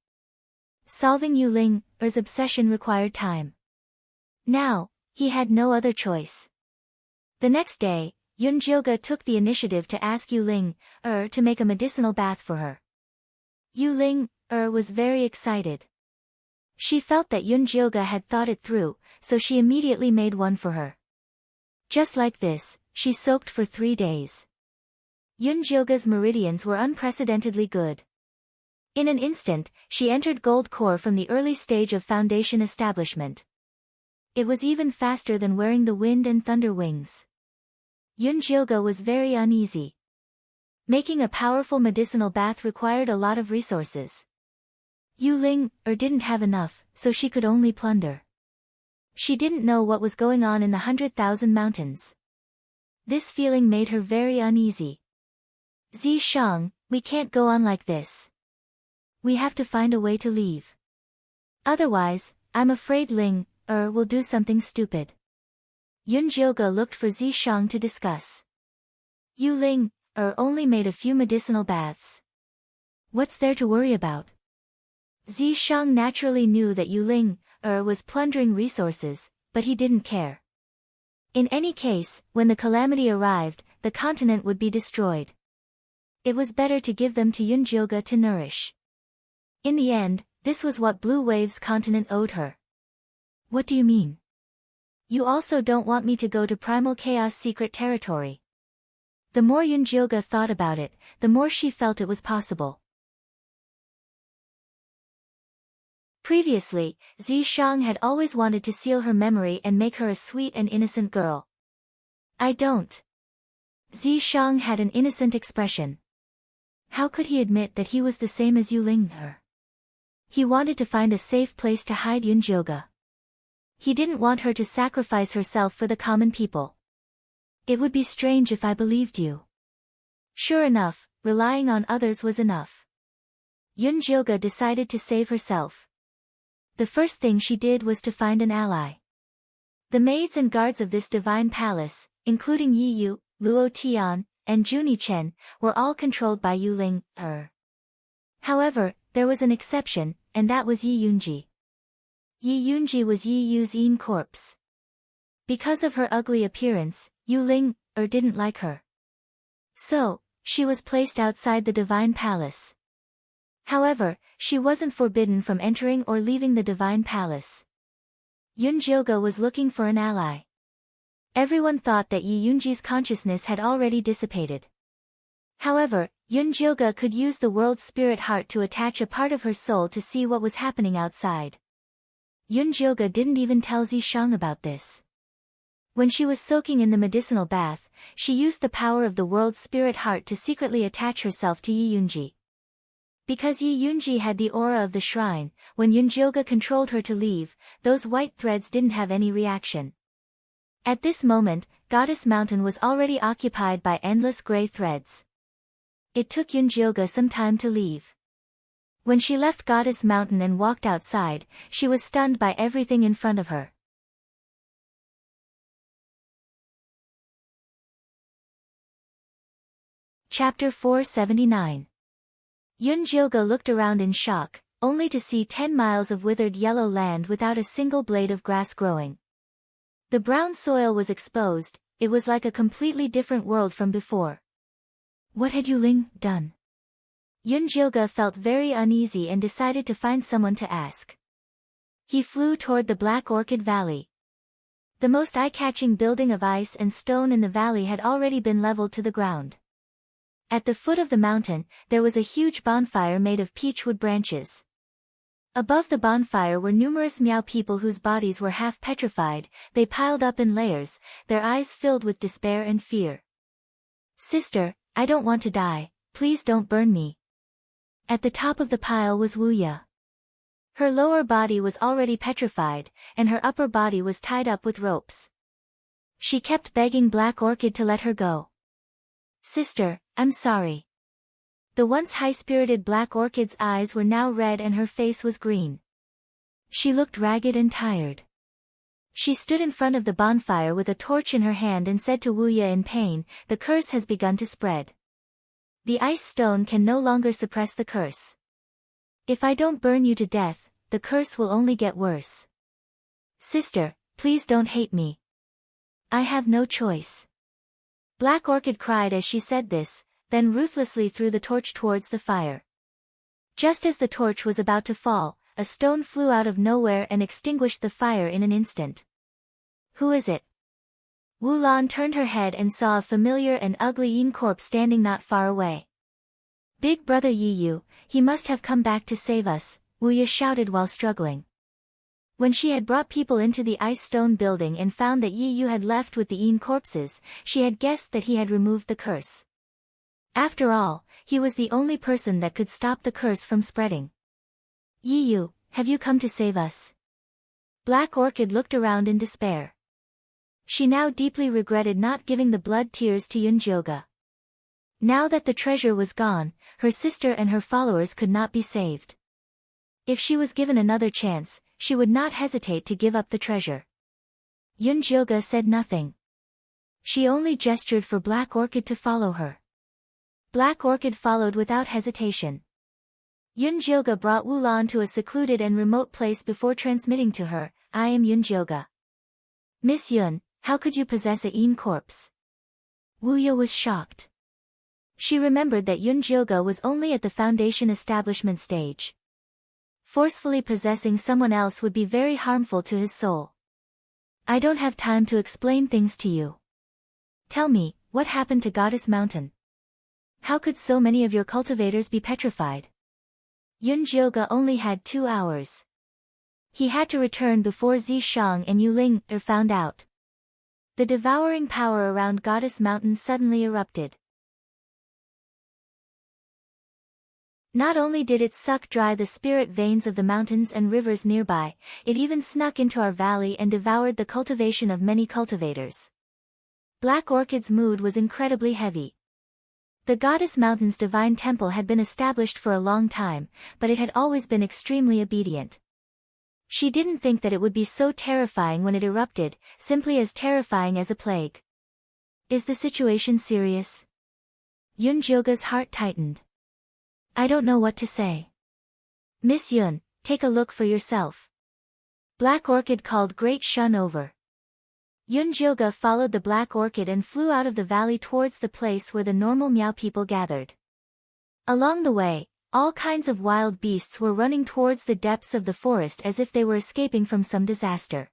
Solving Yuling's obsession required time. Now, he had no other choice. The next day, Yunjioga took the initiative to ask Yuling to make a medicinal bath for her. Yuling was very excited. She felt that Yunjioga had thought it through, so she immediately made one for her. Just like this, she soaked for 3 days. Yunjioga's meridians were unprecedentedly good. In an instant, she entered gold core from the early stage of foundation establishment. It was even faster than wearing the wind and thunder wings. Yunjioga was very uneasy. Making a powerful medicinal bath required a lot of resources. Yuling didn't have enough, so she could only plunder. She didn't know what was going on in the 100,000 mountains. This feeling made her very uneasy. "Zishang, we can't go on like this. We have to find a way to leave. Otherwise, I'm afraid Ling will do something stupid." Yunjioga looked for Zishang to discuss. Yu Ling only made a few medicinal baths. What's there to worry about? Zi Shang naturally knew that Yu Ling was plundering resources, but he didn't care. In any case, when the calamity arrived, the continent would be destroyed. It was better to give them to Yunjioge to nourish. In the end, this was what Blue Wave's continent owed her. What do you mean? You also don't want me to go to Primal Chaos secret territory. The more Yunjioge thought about it, the more she felt it was possible. Previously, Zi Shang had always wanted to seal her memory and make her a sweet and innocent girl. I don't. Zi Shang had an innocent expression. How could he admit that he was the same as Yu Ling? He wanted to find a safe place to hide Yunjioge. He didn't want her to sacrifice herself for the common people. It would be strange if I believed you. Sure enough, relying on others was enough. Yunjioge decided to save herself. The first thing she did was to find an ally. The maids and guards of this divine palace, including Yi Yu, Luo Tian, and Juni Chen, were all controlled by Yu Ling. However, there was an exception, and that was Yi Yunji. Yi Yunji was Yi Yu's own corpse. Because of her ugly appearance, Yu Ling didn't like her. So, she was placed outside the divine palace. However, she wasn't forbidden from entering or leaving the divine palace. Yunjioge was looking for an ally. Everyone thought that Yi Yunji's consciousness had already dissipated. However, Yunjioge could use the world's spirit heart to attach a part of her soul to see what was happening outside. Yunjioge didn't even tell Zi Shang about this. When she was soaking in the medicinal bath, she used the power of the world's spirit heart to secretly attach herself to Yi Yunji. Because Yi Yunji had the aura of the shrine, when Yunjioge controlled her to leave, those white threads didn't have any reaction. At this moment, Goddess Mountain was already occupied by endless gray threads. It took Yunjioge some time to leave. When she left Goddess Mountain and walked outside, she was stunned by everything in front of her. Chapter 479. Yunjioge looked around in shock, only to see 10 miles of withered yellow land without a single blade of grass growing. The brown soil was exposed, it was like a completely different world from before. What had Yu Ling done? Yunjioge felt very uneasy and decided to find someone to ask. He flew toward the Black Orchid Valley. The most eye-catching building of ice and stone in the valley had already been leveled to the ground. At the foot of the mountain, there was a huge bonfire made of peachwood branches. Above the bonfire were numerous Miao people whose bodies were half petrified, they piled up in layers, their eyes filled with despair and fear. Sister, I don't want to die, please don't burn me. At the top of the pile was Wuya. Her lower body was already petrified, and her upper body was tied up with ropes. She kept begging Black Orchid to let her go. Sister, I'm sorry. The once high-spirited Black Orchid's eyes were now red and her face was green. She looked ragged and tired. She stood in front of the bonfire with a torch in her hand and said to Wuya in pain, the curse has begun to spread. The ice stone can no longer suppress the curse. If I don't burn you to death, the curse will only get worse. Sister, please don't hate me. I have no choice. Black Orchid cried as she said this, then ruthlessly threw the torch towards the fire. Just as the torch was about to fall, a stone flew out of nowhere and extinguished the fire in an instant. Who is it? Wu Lan turned her head and saw a familiar and ugly Yin corpse standing not far away. Big brother Yi Yu, he must have come back to save us, Wuya shouted while struggling. When she had brought people into the ice stone building and found that Yi Yu had left with the Yin corpses, she had guessed that he had removed the curse. After all, he was the only person that could stop the curse from spreading. Yi Yu, have you come to save us? Black Orchid looked around in despair. She now deeply regretted not giving the blood tears to Yunjioge. Now that the treasure was gone, her sister and her followers could not be saved. If she was given another chance, she would not hesitate to give up the treasure. Yunjioge said nothing. She only gestured for Black Orchid to follow her. Black Orchid followed without hesitation. Yunjioga brought Wulan to a secluded and remote place before transmitting to her, "I am Yunjioga. Miss Yun, how could you possess a Yin corpse?" Wuya was shocked. She remembered that Yunjioga was only at the foundation establishment stage. Forcefully possessing someone else would be very harmful to his soul. "I don't have time to explain things to you. Tell me, what happened to Goddess Mountain? How could so many of your cultivators be petrified?" Yunjioga only had 2 hours. He had to return before Zishang and Yuling are found out. The devouring power around Goddess Mountain suddenly erupted. Not only did it suck dry the spirit veins of the mountains and rivers nearby, it even snuck into our valley and devoured the cultivation of many cultivators. Black Orchid's mood was incredibly heavy. The Goddess Mountain's divine temple had been established for a long time, but it had always been extremely obedient. She didn't think that it would be so terrifying when it erupted, simply as terrifying as a plague. "Is the situation serious?" Yunjioga's heart tightened. "I don't know what to say." "Miss Yun, take a look for yourself." Black Orchid called Great Shun over. Yunjioga followed the Black Orchid and flew out of the valley towards the place where the normal Miao people gathered. Along the way, all kinds of wild beasts were running towards the depths of the forest as if they were escaping from some disaster.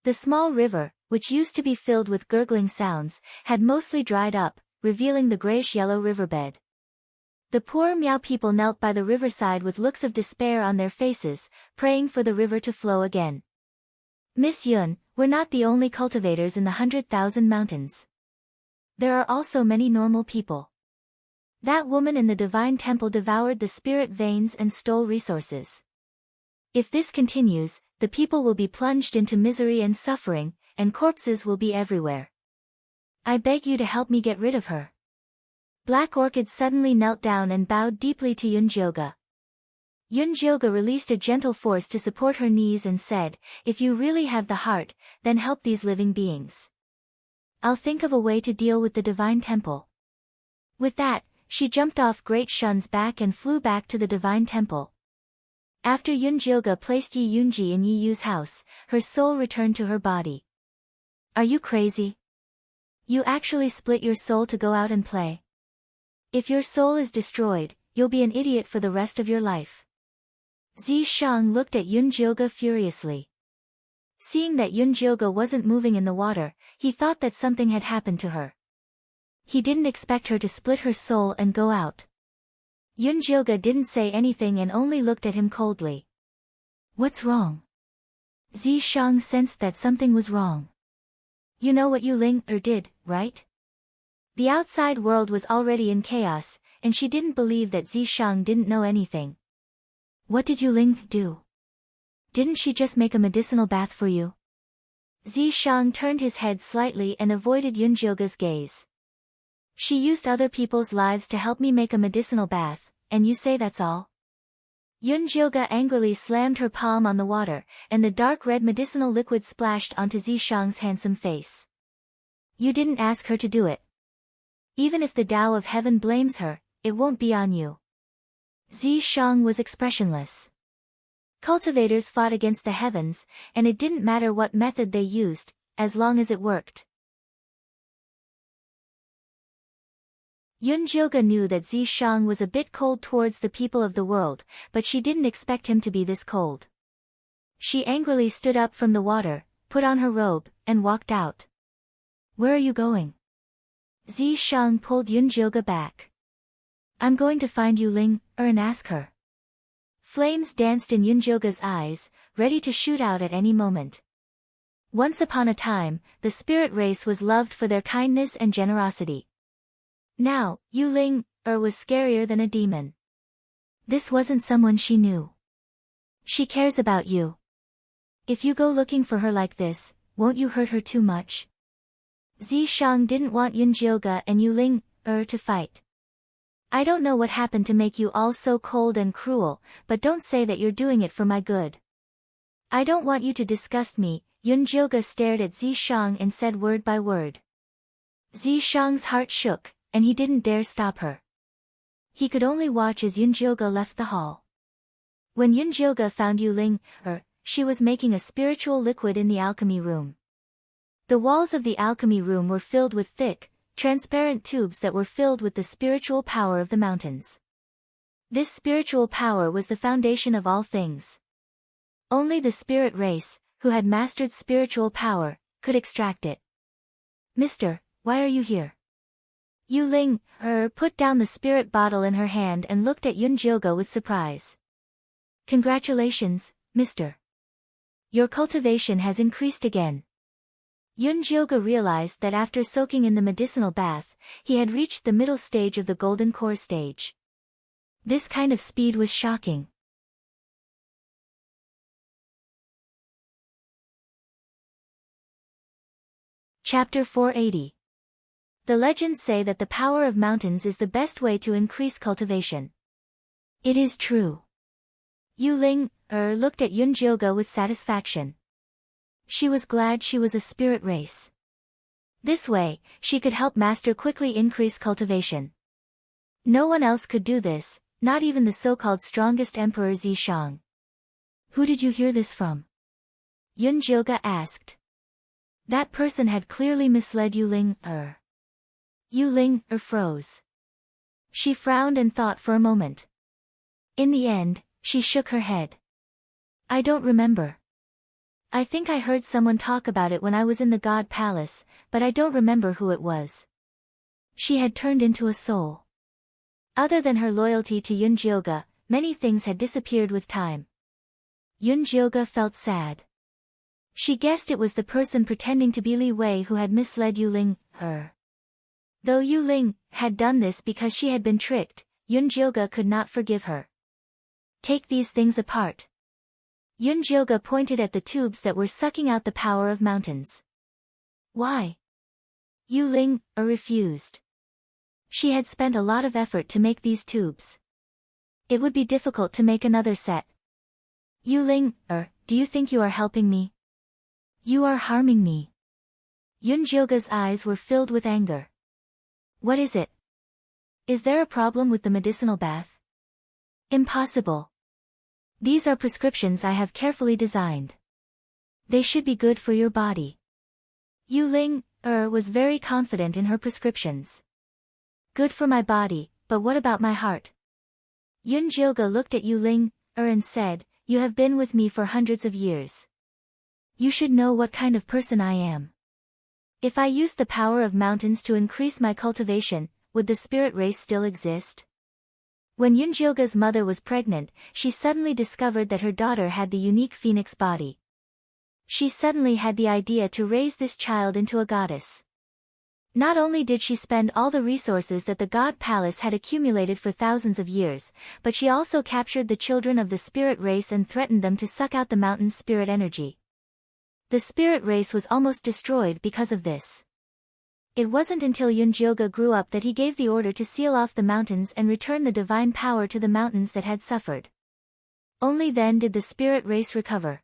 The small river, which used to be filled with gurgling sounds, had mostly dried up, revealing the grayish-yellow riverbed. The poor Miao people knelt by the riverside with looks of despair on their faces, praying for the river to flow again. "Miss Yun, we're not the only cultivators in the 100,000 mountains. There are also many normal people. That woman in the divine temple devoured the spirit veins and stole resources. If this continues, the people will be plunged into misery and suffering, and corpses will be everywhere. I beg you to help me get rid of her." Black Orchid suddenly knelt down and bowed deeply to Yunjioga. Yunjioga released a gentle force to support her knees and said, "If you really have the heart, then help these living beings. I'll think of a way to deal with the divine temple." With that, she jumped off Great Shun's back and flew back to the divine temple. After Yunjioga placed Yi Yunji in Yi Yu's house, her soul returned to her body. "Are you crazy? You actually split your soul to go out and play? If your soul is destroyed, you'll be an idiot for the rest of your life." Zishang looked at Yunjioga furiously. Seeing that Yunjioga wasn't moving in the water, he thought that something had happened to her. He didn't expect her to split her soul and go out. Yunjioga didn't say anything and only looked at him coldly. "What's wrong?" Zishang sensed that something was wrong. "You know what Yuling did, right?" The outside world was already in chaos, and she didn't believe that Zishang didn't know anything. "What did Yuling do? Didn't she just make a medicinal bath for you?" Zishang turned his head slightly and avoided Yunjioga's gaze. "She used other people's lives to help me make a medicinal bath, and you say that's all?" Yunjioga angrily slammed her palm on the water, and the dark red medicinal liquid splashed onto Zishang's handsome face. "You didn't ask her to do it. Even if the Tao of Heaven blames her, it won't be on you." Zishang was expressionless. Cultivators fought against the heavens, and it didn't matter what method they used, as long as it worked. Yunjioga knew that Zishang was a bit cold towards the people of the world, but she didn't expect him to be this cold. She angrily stood up from the water, put on her robe, and walked out. "Where are you going?" Zishang pulled Yunjioga back. "I'm going to find Yuling and ask her." Flames danced in Yunjioga's eyes, ready to shoot out at any moment. Once upon a time, the spirit race was loved for their kindness and generosity. Now, Yuling was scarier than a demon. This wasn't someone she knew. "She cares about you. If you go looking for her like this, won't you hurt her too much?" Zishang didn't want Yunjioga and Yuling to fight. "I don't know what happened to make you all so cold and cruel, but don't say that you're doing it for my good. I don't want you to disgust me." Yunjioga stared at Zishang and said word by word. Zishang's heart shook, and he didn't dare stop her. He could only watch as Yunjioge left the hall. When Yunjioge found Yuling, she was making a spiritual liquid in the alchemy room. The walls of the alchemy room were filled with thick, transparent tubes that were filled with the spiritual power of the mountains. This spiritual power was the foundation of all things. Only the spirit race, who had mastered spiritual power, could extract it. Mister, why are you here? Yuling, put down the spirit bottle in her hand and looked at Yunjioge with surprise. Congratulations, mister. Your cultivation has increased again. Yunjioge realized that after soaking in the medicinal bath, he had reached the middle stage of the golden core stage. This kind of speed was shocking. Chapter 480. The legends say that the power of mountains is the best way to increase cultivation. It is true. Yuling, looked at Yunjioge with satisfaction. She was glad she was a spirit race. This way, she could help Master quickly increase cultivation. No one else could do this, not even the so-called strongest Emperor Zishang. Who did you hear this from? Yunjioge asked. That person had clearly misled Yuling, Yuling, froze. She frowned and thought for a moment. In the end, she shook her head. I don't remember. I think I heard someone talk about it when I was in the God Palace, but I don't remember who it was. She had turned into a soul. Other than her loyalty to Yunjioge, many things had disappeared with time. Yunjioge felt sad. She guessed it was the person pretending to be Li Wei who had misled Yuling, Though Yuling had done this because she had been tricked, Yunjioge could not forgive her. Take these things apart. Yunjioge pointed at the tubes that were sucking out the power of mountains. Why? Yuling, refused. She had spent a lot of effort to make these tubes. It would be difficult to make another set. Yuling, do you think you are helping me? You are harming me. Yunjioge's eyes were filled with anger. What is it? Is there a problem with the medicinal bath? Impossible. These are prescriptions I have carefully designed. They should be good for your body. Yuling, was very confident in her prescriptions. Good for my body, but what about my heart? Yunjioge looked at Yuling, and said, You have been with me for hundreds of years. You should know what kind of person I am. If I used the power of mountains to increase my cultivation, would the spirit race still exist? When Yunjioge's mother was pregnant, she suddenly discovered that her daughter had the unique phoenix body. She suddenly had the idea to raise this child into a goddess. Not only did she spend all the resources that the God Palace had accumulated for thousands of years, but she also captured the children of the spirit race and threatened them to suck out the mountain's spirit energy. The spirit race was almost destroyed because of this. It wasn't until Yunjioge grew up that he gave the order to seal off the mountains and return the divine power to the mountains that had suffered. Only then did the spirit race recover.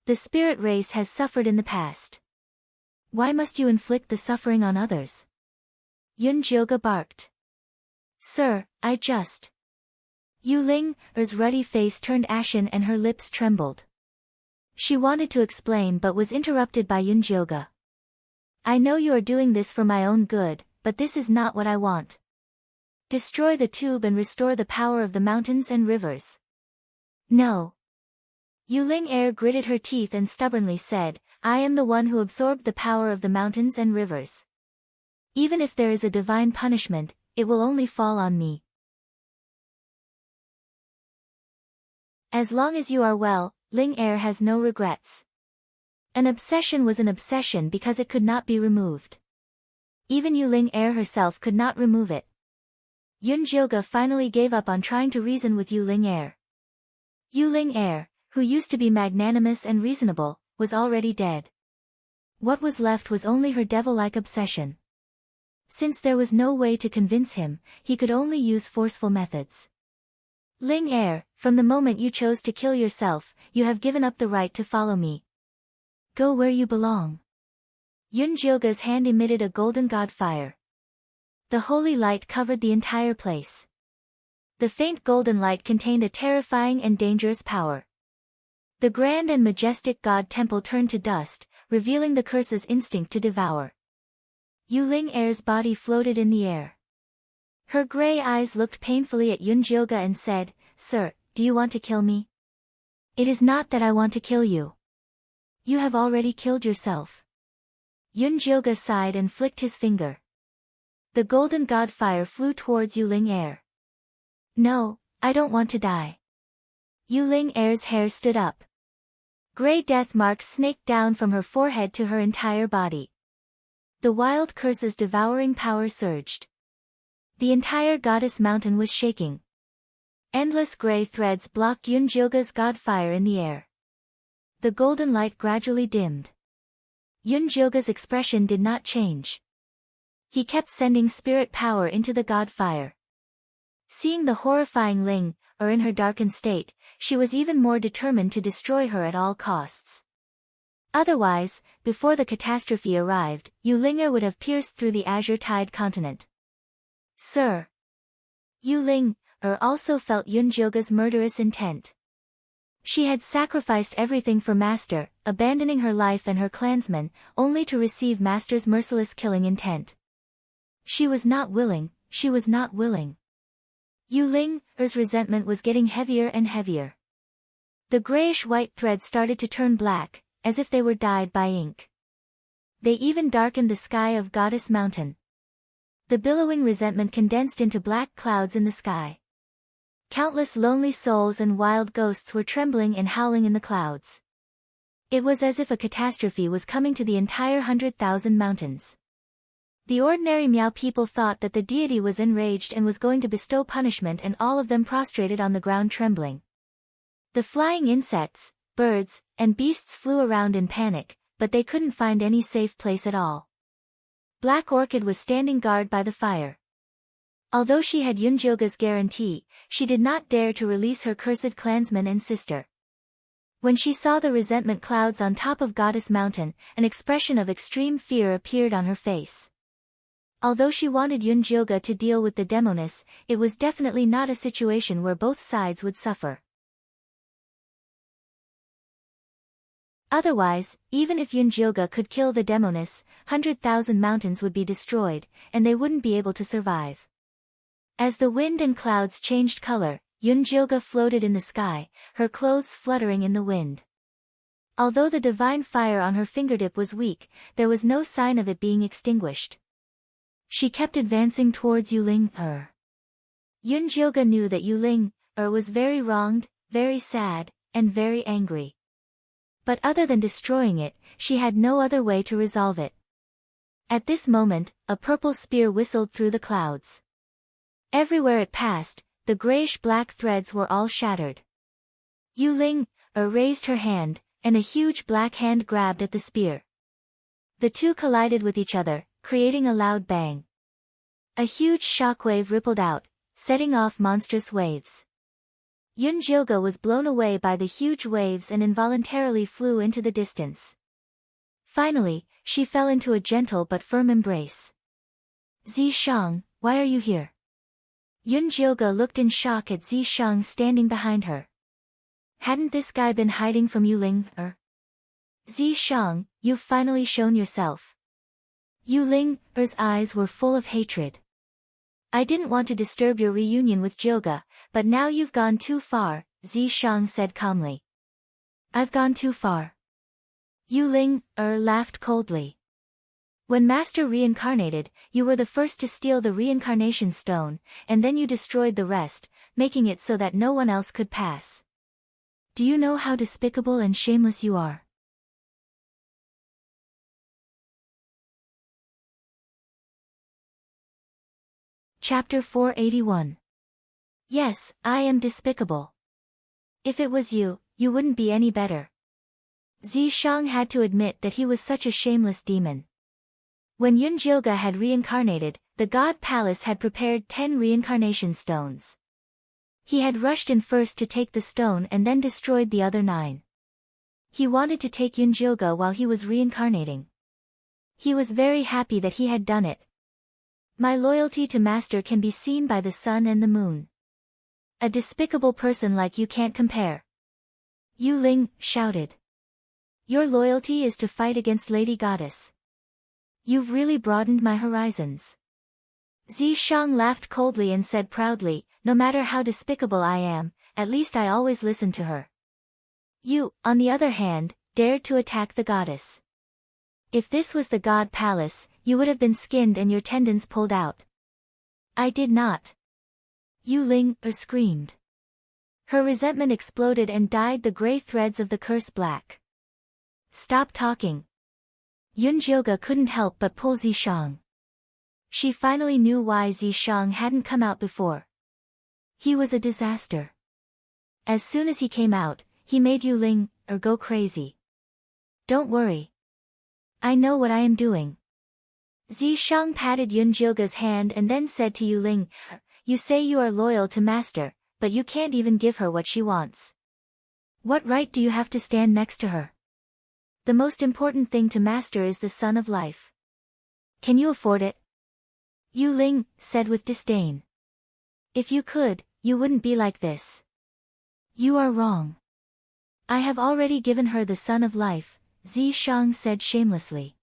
The spirit race has suffered in the past. Why must you inflict the suffering on others? Yunjioge barked. Sir, I just... Yuling's ruddy face turned ashen and her lips trembled. She wanted to explain but was interrupted by Yunjioge. I know you are doing this for my own good, but this is not what I want. Destroy the tube and restore the power of the mountains and rivers. No. Yuling gritted her teeth and stubbornly said, I am the one who absorbed the power of the mountains and rivers. Even if there is a divine punishment, it will only fall on me. As long as you are well, Ling has no regrets. An obsession was an obsession because it could not be removed. Even Yuling herself could not remove it. Yunjioge finally gave up on trying to reason with Yuling. Yuling, who used to be magnanimous and reasonable, was already dead. What was left was only her devil-like obsession. Since there was no way to convince him, he could only use forceful methods. Ling, from the moment you chose to kill yourself, you have given up the right to follow me. Go where you belong. Yunjyoga's hand emitted a golden god fire. The holy light covered the entire place. The faint golden light contained a terrifying and dangerous power. The grand and majestic god temple turned to dust, revealing the curse's instinct to devour. Yuling Er's body floated in the air. Her gray eyes looked painfully at Yunjyoga and said, "Sir, do you want to kill me?" "It is not that I want to kill you. You have already killed yourself." Yunjyoga sighed and flicked his finger. The golden god fire flew towards Yuling Er. "No, I don't want to die." Yuling Er's hair stood up. Gray death marks snaked down from her forehead to her entire body. The wild curse's devouring power surged. The entire goddess mountain was shaking. Endless gray threads blocked Yunjyoga's god fire in the air. The golden light gradually dimmed. Yunjyoga's expression did not change. He kept sending spirit power into the god fire. Seeing the horrifying Ling, in her darkened state, she was even more determined to destroy her at all costs. Otherwise, before the catastrophe arrived, Yuling would have pierced through the azure-tide continent. "Sir." Yuling also felt Yunjyoga's murderous intent. She had sacrificed everything for Master, abandoning her life and her clansmen, only to receive Master's merciless killing intent. She was not willing. Yuling's resentment was getting heavier and heavier. The grayish-white threads started to turn black, as if they were dyed by ink. They even darkened the sky of Goddess Mountain. The billowing resentment condensed into black clouds in the sky. Countless lonely souls and wild ghosts were trembling and howling in the clouds. It was as if a catastrophe was coming to the entire 100,000 mountains. The ordinary Miao people thought that the deity was enraged and was going to bestow punishment, and all of them prostrated on the ground trembling. The flying insects, birds, and beasts flew around in panic, but they couldn't find any safe place at all. Black Orchid was standing guard by the fire. Although she had Yunjyoga's guarantee, she did not dare to release her cursed clansman and sister. When she saw the resentment clouds on top of Goddess Mountain, an expression of extreme fear appeared on her face. Although she wanted Yunjyoga to deal with the demoness, it was definitely not a situation where both sides would suffer. Otherwise, even if Yunjyoga could kill the demoness, 100,000 mountains would be destroyed, and they wouldn't be able to survive. As the wind and clouds changed color, Yunjyoga floated in the sky, her clothes fluttering in the wind. Although the divine fire on her fingertip was weak, there was no sign of it being extinguished. She kept advancing towards Yuling Er. Yunjyoga knew that Yuling Er was very wronged, very sad, and very angry. But other than destroying it, she had no other way to resolve it. At this moment, a purple spear whistled through the clouds. Everywhere it passed, the grayish-black threads were all shattered. Yuling Er raised her hand, and a huge black hand grabbed at the spear. The two collided with each other, creating a loud bang. A huge shockwave rippled out, setting off monstrous waves. Yunjyoga was blown away by the huge waves and involuntarily flew into the distance. Finally, she fell into a gentle but firm embrace. "Zishang, why are you here?" Yunjyoga looked in shock at Zishang standing behind her. Hadn't this guy been hiding from Yuling Er? "Zishang, you've finally shown yourself." Yuling Er's eyes were full of hatred. "I didn't want to disturb your reunion with Jyoga, but now you've gone too far," Zishang said calmly. "I've gone too far?" Yuling Er laughed coldly. "When Master reincarnated, you were the first to steal the reincarnation stone, and then you destroyed the rest, making it so that no one else could pass. Do you know how despicable and shameless you are?" Chapter 481. Yes, I am despicable. If it was you, you wouldn't be any better. Zishang had to admit that he was such a shameless demon. When Yunjyoga had reincarnated, the God Palace had prepared 10 reincarnation stones. He had rushed in first to take the stone and then destroyed the other 9. He wanted to take Yunjyoga while he was reincarnating. He was very happy that he had done it. My loyalty to Master can be seen by the sun and the moon. A despicable person like you can't compare. Yu Ling shouted. Your loyalty is to fight against Lady Goddess. You've really broadened my horizons. Zishang laughed coldly and said proudly, no matter how despicable I am, at least I always listen to her. You, on the other hand, dared to attack the goddess. If this was the god palace, you would have been skinned and your tendons pulled out. I did not. Yu Ling screamed. Her resentment exploded and dyed the gray threads of the curse black. Stop talking. Yunjioga couldn't help but pull Zishang. She finally knew why Zishang hadn't come out before. He was a disaster. As soon as he came out, he made Yu Ling go crazy. Don't worry. I know what I am doing. Zishang patted Yunjioga's hand and then said to Yu Ling, you say you are loyal to Master, but you can't even give her what she wants. What right do you have to stand next to her? The most important thing to Master is the Sun of Life. Can you afford it? Yu Ling said with disdain. If you could, you wouldn't be like this. You are wrong. I have already given her the Sun of Life, Zishang said shamelessly.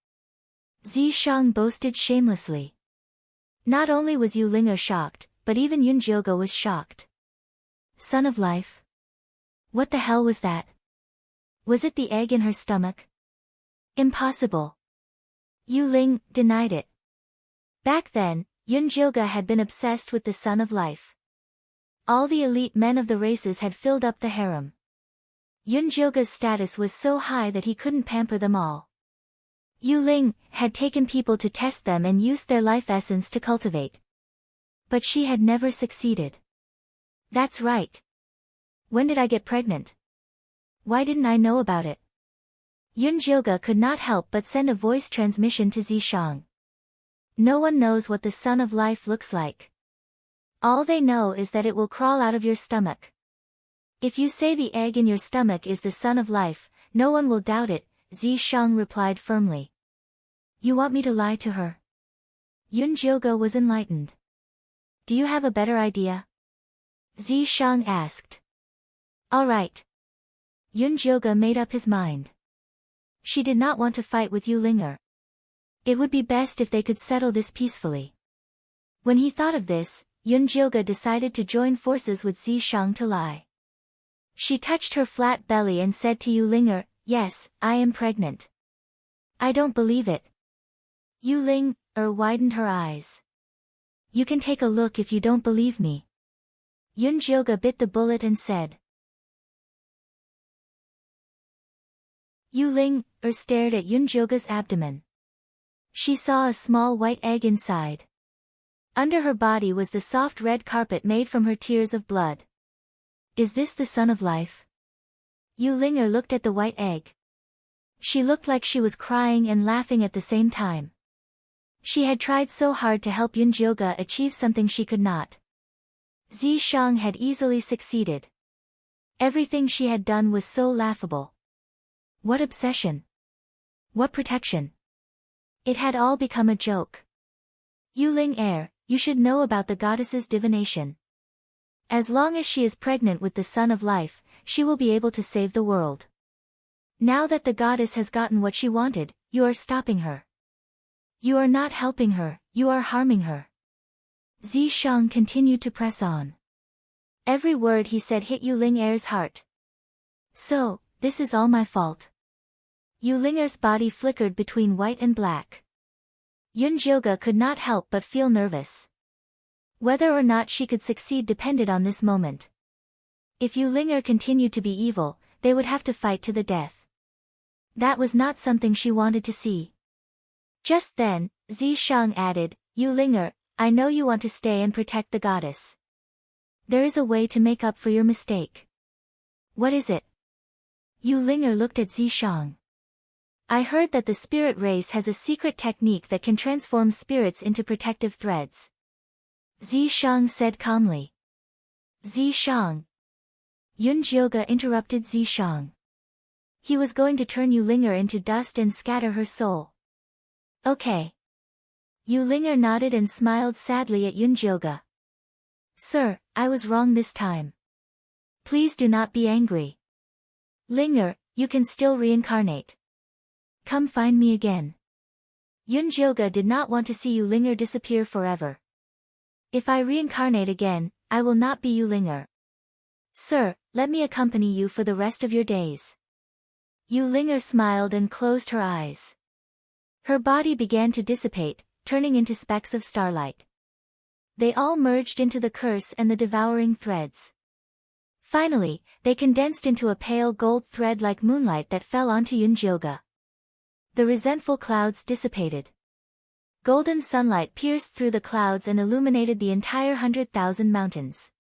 Zishang boasted shamelessly. Not only was Yu Ling shocked, but even Yunjioga was shocked. Sun of Life? What the hell was that? Was it the egg in her stomach? Impossible. Yu Ling denied it. Back then, Yunjioga had been obsessed with the Sun of Life. All the elite men of the races had filled up the harem. Yunjioga's status was so high that he couldn't pamper them all. Yu Ling had taken people to test them and used their life essence to cultivate. But she had never succeeded. That's right. When did I get pregnant? Why didn't I know about it? Yunjioga could not help but send a voice transmission to Zishang. No one knows what the Sun of Life looks like. All they know is that it will crawl out of your stomach. If you say the egg in your stomach is the Sun of Life, no one will doubt it, Zishang replied firmly. You want me to lie to her? Yunjioga was enlightened. Do you have a better idea? Zishang asked. All right. Yunjioga made up his mind. She did not want to fight with Yu Ling. It would be best if they could settle this peacefully. When he thought of this, Yunjioga decided to join forces with Zishang to lie. She touched her flat belly and said to Yu Ling, yes, I am pregnant. I don't believe it. Yu Ling widened her eyes. You can take a look if you don't believe me. Yunjioga bit the bullet and said. Yu Ling stared at Yunjioga's abdomen. She saw a small white egg inside. Under her body was the soft red carpet made from her tears of blood. Is this the Sun of Life? Yu Ling looked at the white egg. She looked like she was crying and laughing at the same time. She had tried so hard to help Yunjioga achieve something she could not. Zishang had easily succeeded. Everything she had done was so laughable. What obsession! What protection! It had all become a joke. Yu Ling you should know about the goddess's divination. As long as she is pregnant with the Sun of Life, she will be able to save the world. Now that the goddess has gotten what she wanted, you are stopping her. You are not helping her, you are harming her. Zishang continued to press on. Every word he said hit Yu Ling's heart. So, this is all my fault. Yu Ling's body flickered between white and black. Yunjioga could not help but feel nervous. Whether or not she could succeed depended on this moment. If Yu Ling continued to be evil, they would have to fight to the death. That was not something she wanted to see. Just then, Zishang added, Yu Ling, I know you want to stay and protect the goddess. There is a way to make up for your mistake. What is it? Yu Ling looked at Zishang. I heard that the spirit race has a secret technique that can transform spirits into protective threads. Zishang said calmly. Zishang. Yunjioga interrupted Zishang. He was going to turn Yu Ling into dust and scatter her soul. Okay. Yu Linger nodded and smiled sadly at Yunjioga. Sir, I was wrong this time. Please do not be angry. Linger, you can still reincarnate. Come find me again. Yunjioga did not want to see Yu Linger disappear forever. If I reincarnate again, I will not be Yu Linger. Sir, let me accompany you for the rest of your days. Yu Linger smiled and closed her eyes. Her body began to dissipate, turning into specks of starlight. They all merged into the curse and the devouring threads. Finally, they condensed into a pale gold thread like moonlight that fell onto Yunjioga. The resentful clouds dissipated. Golden sunlight pierced through the clouds and illuminated the entire 100,000 mountains.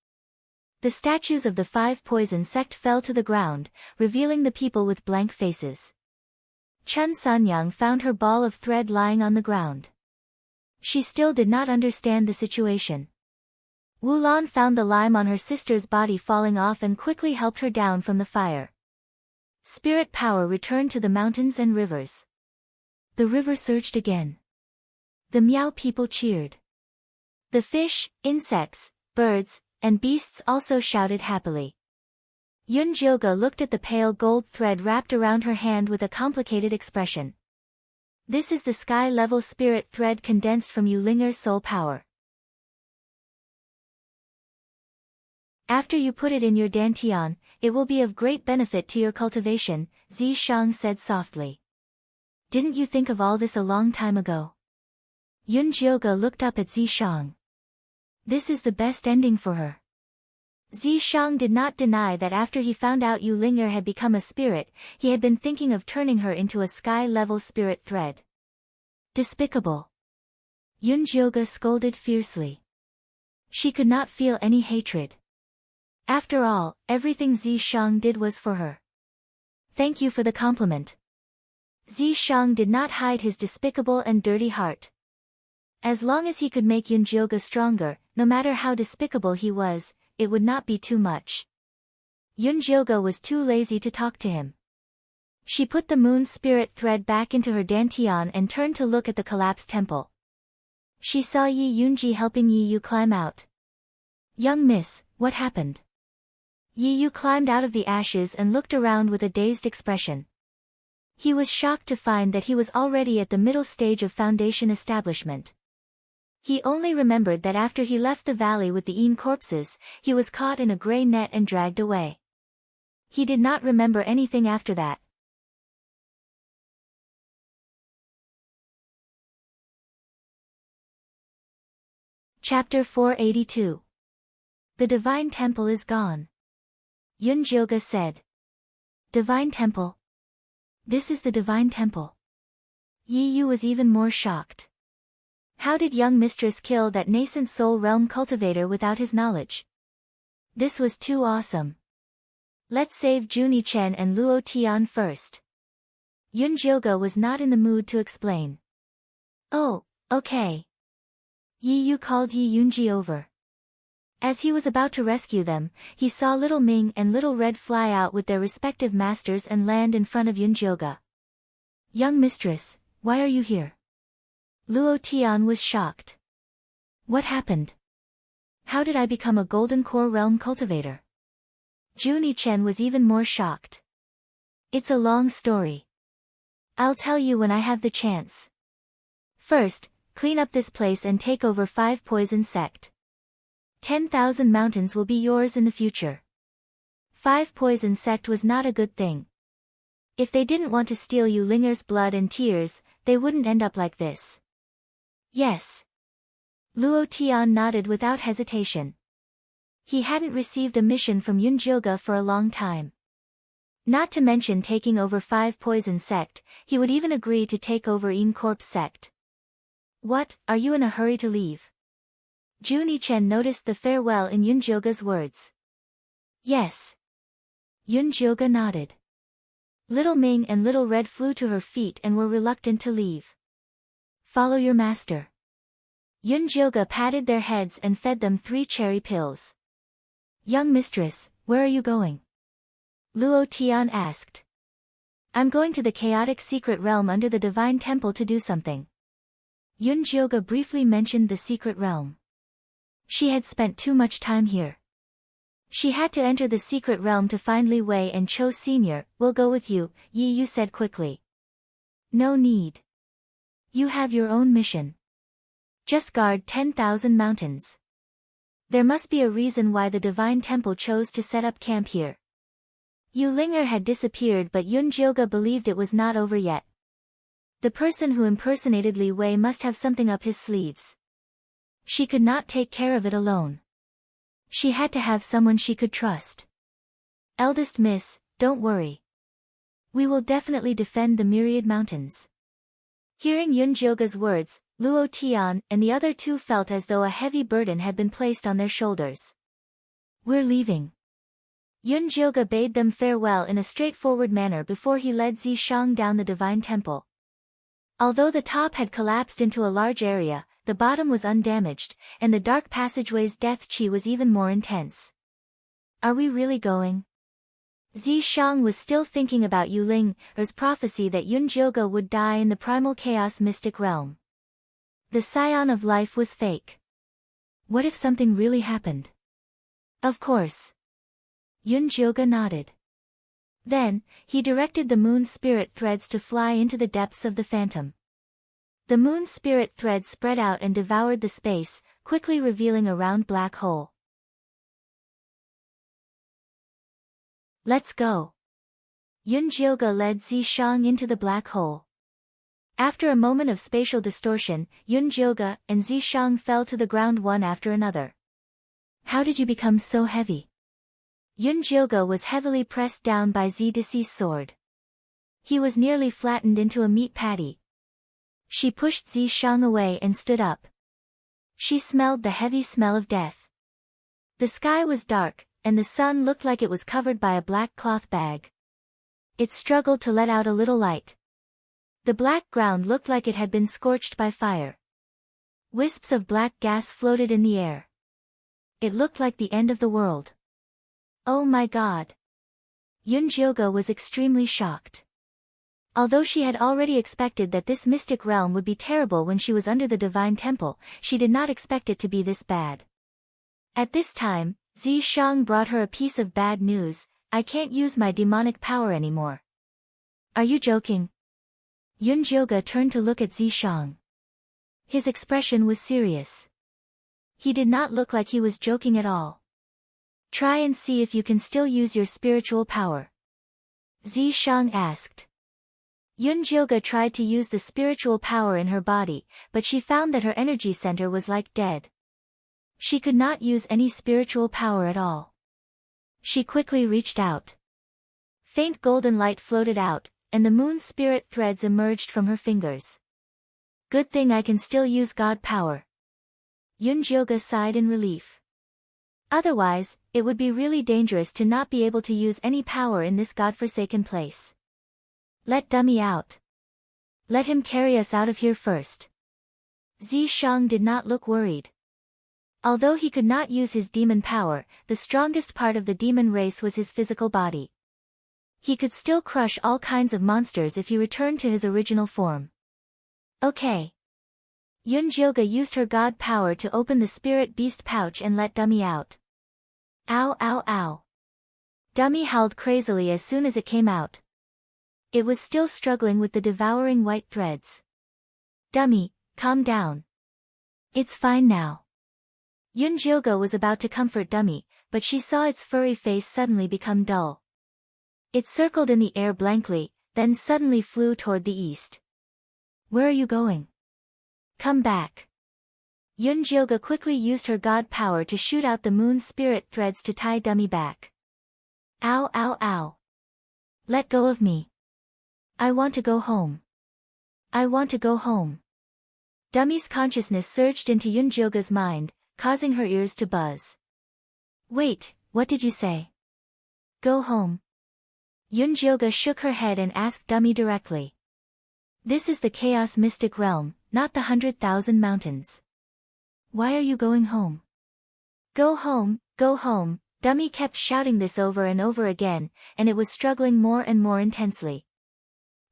The statues of the 5 poison sect fell to the ground, revealing the people with blank faces. Chun Sanyang found her ball of thread lying on the ground. She still did not understand the situation. Wulan found the lime on her sister's body falling off and quickly helped her down from the fire. Spirit power returned to the mountains and rivers. The river surged again. The Miao people cheered. The fish, insects, birds, and beasts also shouted happily. Yunjioga looked at the pale gold thread wrapped around her hand with a complicated expression. This is the sky-level spirit thread condensed from Yu Linger's soul power. After you put it in your dantian, it will be of great benefit to your cultivation, Zi Shang said softly. Didn't you think of all this a long time ago? Yunjioga looked up at Zi Shang. This is the best ending for her. Zi Shang did not deny that after he found out Yu Linger had become a spirit, he had been thinking of turning her into a sky-level spirit thread. Despicable. Yunjioga scolded fiercely. She could not feel any hatred. After all, everything Zi Shang did was for her. Thank you for the compliment. Zi Shang did not hide his despicable and dirty heart. As long as he could make Yunjioga stronger, no matter how despicable he was, it would not be too much. Yunjioga was too lazy to talk to him. She put the moon's spirit thread back into her dantian and turned to look at the collapsed temple. She saw Yi Yunji helping Yi Yu climb out. Young miss, what happened? Yi Yu climbed out of the ashes and looked around with a dazed expression. He was shocked to find that he was already at the middle stage of foundation establishment. He only remembered that after he left the valley with the Een corpses, he was caught in a grey net and dragged away. He did not remember anything after that. Chapter 482. The Divine Temple is gone. Yunjioga said. Divine Temple? This is the Divine Temple. Yi Yu was even more shocked. How did young mistress kill that nascent soul realm cultivator without his knowledge? This was too awesome. Let's save Junie Chen and Luo Tian first. Yunjioga was not in the mood to explain. Oh, okay. Yi Yu called Yi Yunji over. As he was about to rescue them, he saw Little Ming and Little Red fly out with their respective masters and land in front of Yunjioga. Young mistress, why are you here? Luo Tian was shocked. What happened? How did I become a Golden Core Realm cultivator? Junie Chen was even more shocked. It's a long story. I'll tell you when I have the chance. First, clean up this place and take over 5 poison sect. 10,000 mountains will be yours in the future. 5 poison sect was not a good thing. If they didn't want to steal Yu Linger's blood and tears, they wouldn't end up like this. Yes. Luo Tian nodded without hesitation. He hadn't received a mission from Yunjioga for a long time. Not to mention taking over 5 poison sect, he would even agree to take over Een Corp's sect. What, are you in a hurry to leave? Junie Chen noticed the farewell in Yunjioga's words. Yes. Yunjioga nodded. Little Ming and Little Red flew to her feet and were reluctant to leave. Follow your master. Yunjioga patted their heads and fed them 3 cherry pills. Young mistress, where are you going? Luo Tian asked. I'm going to the chaotic secret realm under the Divine Temple to do something. Yunjioga briefly mentioned the secret realm. She had spent too much time here. She had to enter the secret realm to find Li Wei and Cho Sr. We'll go with you, Yi Yu said quickly. No need. You have your own mission. Just guard 10,000 mountains. There must be a reason why the Divine Temple chose to set up camp here. Yu Linger had disappeared, but Yunjioga believed it was not over yet. The person who impersonated Li Wei must have something up his sleeves. She could not take care of it alone. She had to have someone she could trust. Eldest miss, don't worry. We will definitely defend the myriad mountains. Hearing Yunjioga's words, Luo Tian and the other two felt as though a heavy burden had been placed on their shoulders. We're leaving. Yunjioga bade them farewell in a straightforward manner before he led Zishang down the Divine Temple. Although the top had collapsed into a large area, the bottom was undamaged, and the dark passageway's death chi was even more intense. Are we really going? Zishang was still thinking about Yu Linger's prophecy that Yunjioga would die in the primal chaos mystic realm. The scion of life was fake. What if something really happened? Of course. Yunjioga nodded. Then, he directed the moon spirit threads to fly into the depths of the phantom. The moon spirit threads spread out and devoured the space, quickly revealing a round black hole. Let's go. Yunjioga led Zishang into the black hole. After a moment of spatial distortion, Yunjioga and Zishang fell to the ground one after another. How did you become so heavy? Yunjioga was heavily pressed down by Zidici's sword. He was nearly flattened into a meat patty. She pushed Zishang away and stood up. She smelled the heavy smell of death. The sky was dark, and the sun looked like it was covered by a black cloth bag. It struggled to let out a little light. The black ground looked like it had been scorched by fire. Wisps of black gas floated in the air. It looked like the end of the world. Oh my God! Yunjioga was extremely shocked. Although she had already expected that this mystic realm would be terrible when she was under the Divine Temple, she did not expect it to be this bad. At this time, Zishang brought her a piece of bad news. I can't use my demonic power anymore. Are you joking? Yunjioga turned to look at Zishang. His expression was serious. He did not look like he was joking at all. Try and see if you can still use your spiritual power. Zishang asked. Yunjioga tried to use the spiritual power in her body, but she found that her energy center was like dead. She could not use any spiritual power at all. She quickly reached out. Faint golden light floated out, and the moon spirit threads emerged from her fingers. Good thing I can still use God power. Yunjioga sighed in relief. Otherwise, it would be really dangerous to not be able to use any power in this godforsaken place. Let Dummy out. Let him carry us out of here first. Zishang did not look worried. Although he could not use his demon power, the strongest part of the demon race was his physical body. He could still crush all kinds of monsters if he returned to his original form. Okay. Yunjioga used her god power to open the spirit beast pouch and let Dummy out. Ow ow ow. Dummy howled crazily as soon as it came out. It was still struggling with the devouring white threads. Dummy, calm down. It's fine now. Yunjioga was about to comfort Dummy, but she saw its furry face suddenly become dull. It circled in the air blankly, then suddenly flew toward the east. Where are you going? Come back. Yunjioga quickly used her god power to shoot out the moon spirit threads to tie Dummy back. Ow ow ow. Let go of me. I want to go home. I want to go home. Dummy's consciousness surged into Yunjioga's mind, causing her ears to buzz. Wait, what did you say? Go home. Yunjioga shook her head and asked Dummy directly. This is the Chaos Mystic Realm, not the 100,000 mountains. Why are you going home? Go home, go home. Dummy kept shouting this over and over again, and it was struggling more and more intensely.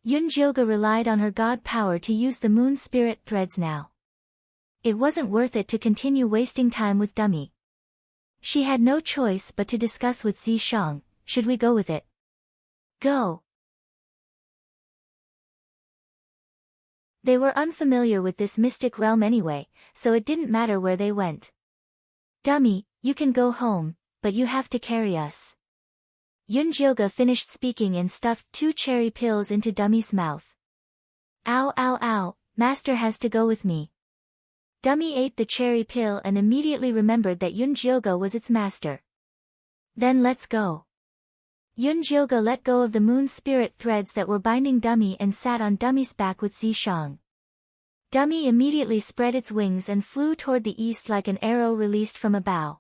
Yunjioga relied on her god power to use the moon spirit threads now. It wasn't worth it to continue wasting time with Dummy. She had no choice but to discuss with Zishang, should we go with it? Go. They were unfamiliar with this mystic realm anyway, so it didn't matter where they went. Dummy, you can go home, but you have to carry us. Yunjioga finished speaking and stuffed 2 cherry pills into Dummy's mouth. Ow ow ow, master has to go with me. Dummy ate the cherry pill and immediately remembered that Yunjioga was its master. Then let's go. Yunjioga let go of the moon spirit threads that were binding Dummy and sat on Dummy's back with Zishang. Dummy immediately spread its wings and flew toward the east like an arrow released from a bow.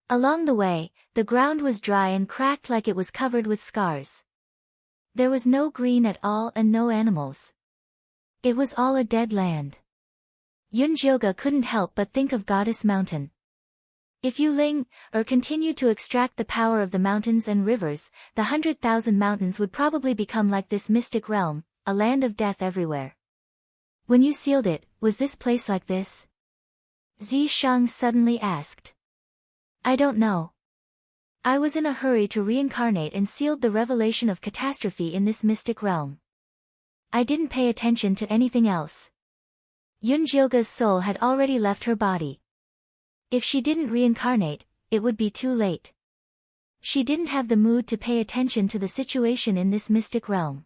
Along the way, the ground was dry and cracked like it was covered with scars. There was no green at all and no animals. It was all a dead land. Yunjioga couldn't help but think of Goddess Mountain. If you continue to extract the power of the mountains and rivers, the 100,000 mountains would probably become like this mystic realm, a land of death everywhere. When you sealed it, was this place like this? Zishang suddenly asked. I don't know. I was in a hurry to reincarnate and sealed the revelation of catastrophe in this mystic realm. I didn't pay attention to anything else. Yunjioga's soul had already left her body. If she didn't reincarnate, it would be too late. She didn't have the mood to pay attention to the situation in this mystic realm.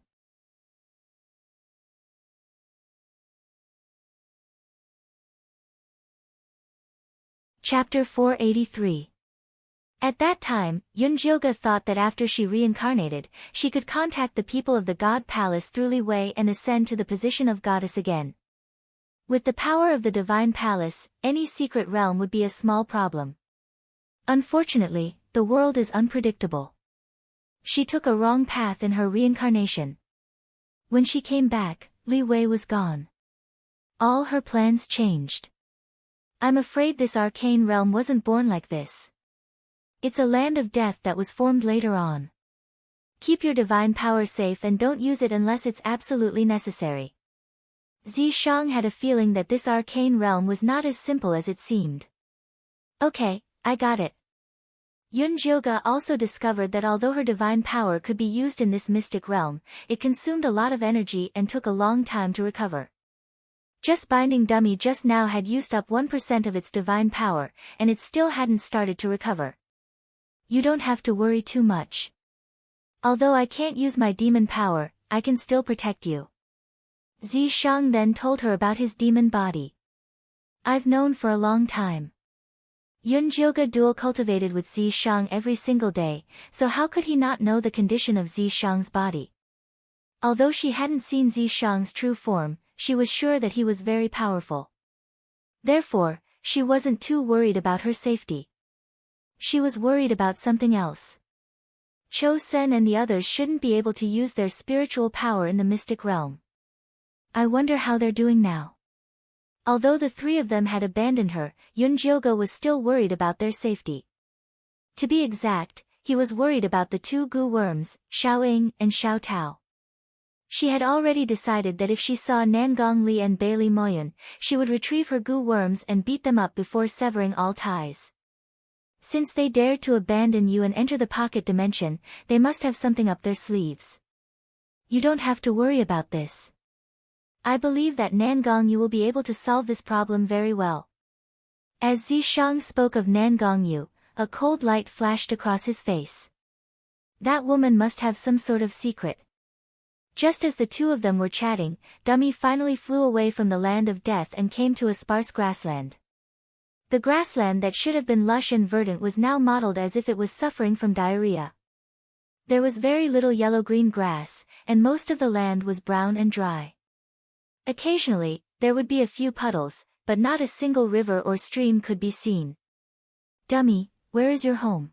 Chapter 483. At that time, Yunjioga thought that after she reincarnated, she could contact the people of the God Palace through Li Wei and ascend to the position of goddess again. With the power of the Divine Palace, any secret realm would be a small problem. Unfortunately, the world is unpredictable. She took a wrong path in her reincarnation. When she came back, Li Wei was gone. All her plans changed. I'm afraid this arcane realm wasn't born like this. It's a land of death that was formed later on. Keep your divine power safe and don't use it unless it's absolutely necessary. Zishang had a feeling that this arcane realm was not as simple as it seemed. Okay, I got it. Yunjioga also discovered that although her divine power could be used in this mystic realm, it consumed a lot of energy and took a long time to recover. Just binding Dummy just now had used up 1% of its divine power, and it still hadn't started to recover. You don't have to worry too much. Although I can't use my demon power, I can still protect you. Zishang then told her about his demon body. I've known for a long time. Yunjioga dual cultivated with Zishang every single day, so how could he not know the condition of Zishang's body? Although she hadn't seen Zishang's true form, she was sure that he was very powerful. Therefore, she wasn't too worried about her safety. She was worried about something else. Cho Sen and the others shouldn't be able to use their spiritual power in the mystic realm. I wonder how they're doing now. Although the 3 of them had abandoned her, Yunjioga was still worried about their safety. To be exact, he was worried about the 2 gu worms, Xiao Ying and Xiao Tao. She had already decided that if she saw Nangong Li and Bailey Moyun, she would retrieve her gu worms and beat them up before severing all ties. Since they dared to abandon you and enter the pocket dimension, they must have something up their sleeves. You don't have to worry about this. I believe that Nangong Yu will be able to solve this problem very well. As Zishang spoke of Nangong Yu, a cold light flashed across his face. That woman must have some sort of secret. Just as the 2 of them were chatting, Dummy finally flew away from the land of death and came to a sparse grassland. The grassland that should have been lush and verdant was now mottled as if it was suffering from diarrhea. There was very little yellow-green grass, and most of the land was brown and dry. Occasionally, there would be a few puddles, but not a single river or stream could be seen. Dummy, where is your home?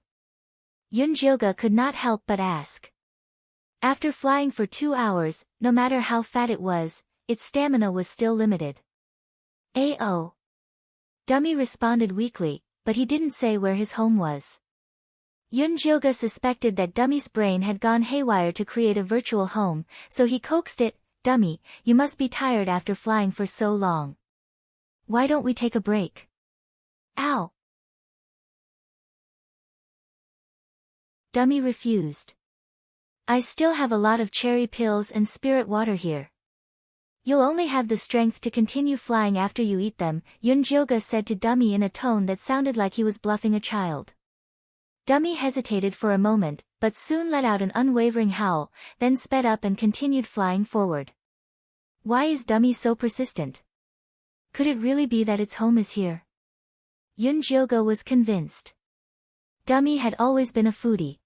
Yunjioga could not help but ask. After flying for 2 hours, no matter how fat it was, its stamina was still limited. A.O. Dummy responded weakly, but he didn't say where his home was. Yunjioga suspected that Dummy's brain had gone haywire to create a virtual home, so he coaxed it, Dummy, you must be tired after flying for so long. Why don't we take a break? Ow! Dummy refused. I still have a lot of cherry pills and spirit water here. You'll only have the strength to continue flying after you eat them, Yunjioga said to Dummy in a tone that sounded like he was bluffing a child. Dummy hesitated for a moment, but soon let out an unwavering howl, then sped up and continued flying forward. Why is Dummy so persistent? Could it really be that its home is here? Yunjioga was convinced. Dummy had always been a foodie.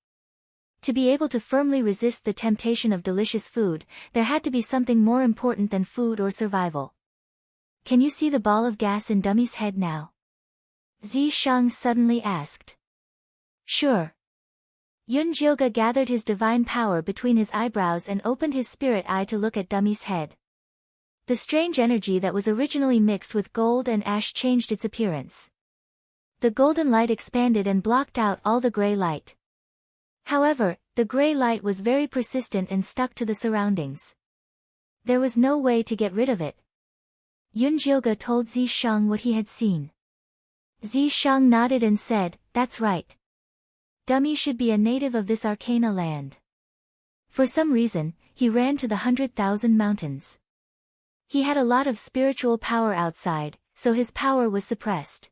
To be able to firmly resist the temptation of delicious food, there had to be something more important than food or survival. Can you see the ball of gas in Dummy's head now? Zisheng suddenly asked. Sure. Yunjioga gathered his divine power between his eyebrows and opened his spirit eye to look at Dummy's head. The strange energy that was originally mixed with gold and ash changed its appearance. The golden light expanded and blocked out all the gray light. However, the gray light was very persistent and stuck to the surroundings. There was no way to get rid of it. Yunjioga told Zisheng what he had seen. Zisheng nodded and said, "That's right. Dummy should be a native of this Arcana land." For some reason, he ran to the 100,000 mountains. He had a lot of spiritual power outside, so his power was suppressed.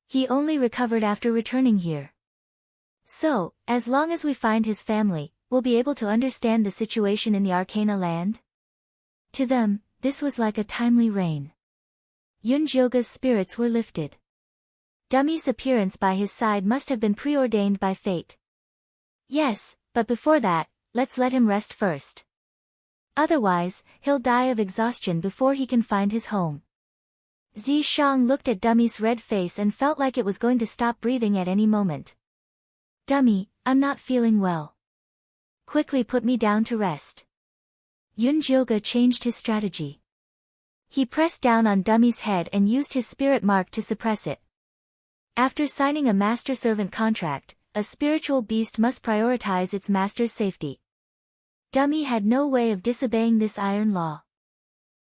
He only recovered after returning here. So, as long as we find his family, we'll be able to understand the situation in the Arcana land? To them, this was like a timely rain. Yunjioga's spirits were lifted. Dummy's appearance by his side must have been preordained by fate. Yes, but before that, let's let him rest first. Otherwise, he'll die of exhaustion before he can find his home. Zisheng looked at Dummy's red face and felt like it was going to stop breathing at any moment. Dummy, I'm not feeling well. Quickly put me down to rest. Yunjioga changed his strategy. He pressed down on Dummy's head and used his spirit mark to suppress it. After signing a master-servant contract, a spiritual beast must prioritize its master's safety. Dummy had no way of disobeying this iron law.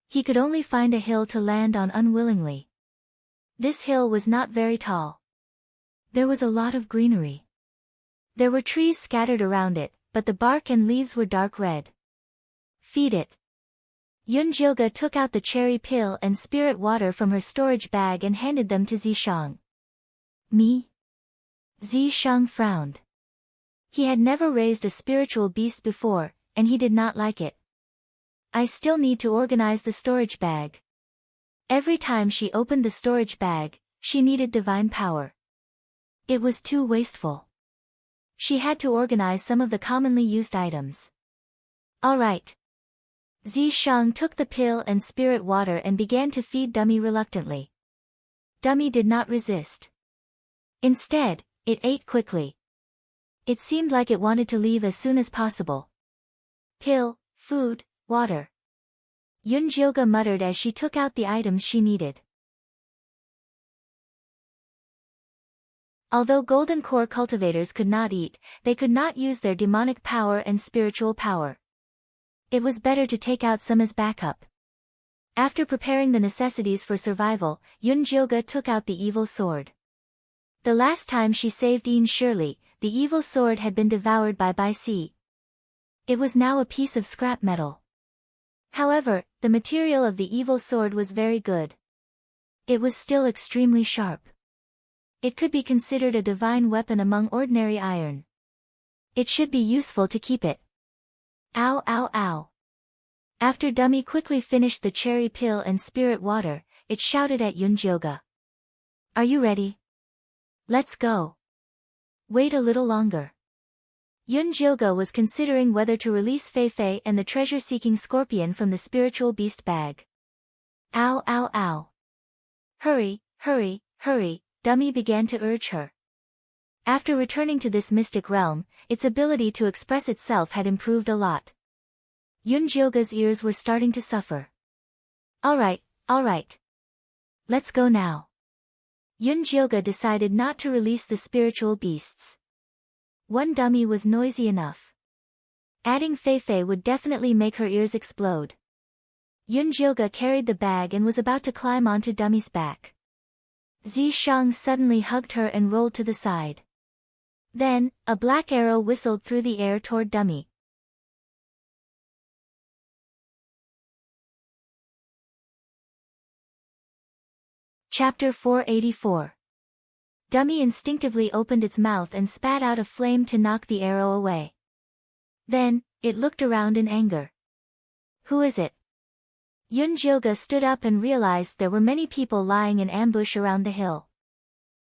He could only find a hill to land on unwillingly. This hill was not very tall. There was a lot of greenery. There were trees scattered around it, but the bark and leaves were dark red. Feed it. Yunjioga took out the cherry pill and spirit water from her storage bag and handed them to Zisheng. Me? Zisheng frowned. He had never raised a spiritual beast before, and he did not like it. I still need to organize the storage bag. Every time she opened the storage bag, she needed divine power. It was too wasteful. She had to organize some of the commonly used items. All right. Zisheng took the pill and spirit water and began to feed Dummy reluctantly. Dummy did not resist. Instead, it ate quickly. It seemed like it wanted to leave as soon as possible. Pill, food, water. Yunjioga muttered as she took out the items she needed. Although golden core cultivators could not eat, they could not use their demonic power and spiritual power. It was better to take out some as backup. After preparing the necessities for survival, Yunjioga took out the evil sword. The last time she saved Yin Shirley, the evil sword had been devoured by Bai Si. It was now a piece of scrap metal. However, the material of the evil sword was very good. It was still extremely sharp. It could be considered a divine weapon among ordinary iron. It should be useful to keep it. Ow ow ow. After Dummy quickly finished the cherry pill and spirit water, it shouted at Yunjioga. Are you ready? Let's go. Wait a little longer. Yunjioga was considering whether to release Fei and the treasure-seeking scorpion from the spiritual beast bag. Ow ow ow. Hurry, hurry, hurry, Dummy began to urge her. After returning to this mystic realm, its ability to express itself had improved a lot. Yunjioga's ears were starting to suffer. All right. Let's go now. Yunjioga decided not to release the spiritual beasts. One Dummy was noisy enough. Adding Fei would definitely make her ears explode. Yunjilga carried the bag and was about to climb onto Dummy's back. Zishang suddenly hugged her and rolled to the side. Then, a black arrow whistled through the air toward Dummy. Chapter 484. Dummy instinctively opened its mouth and spat out a flame to knock the arrow away. Then, it looked around in anger. Who is it? Yunjilga stood up and realized there were many people lying in ambush around the hill.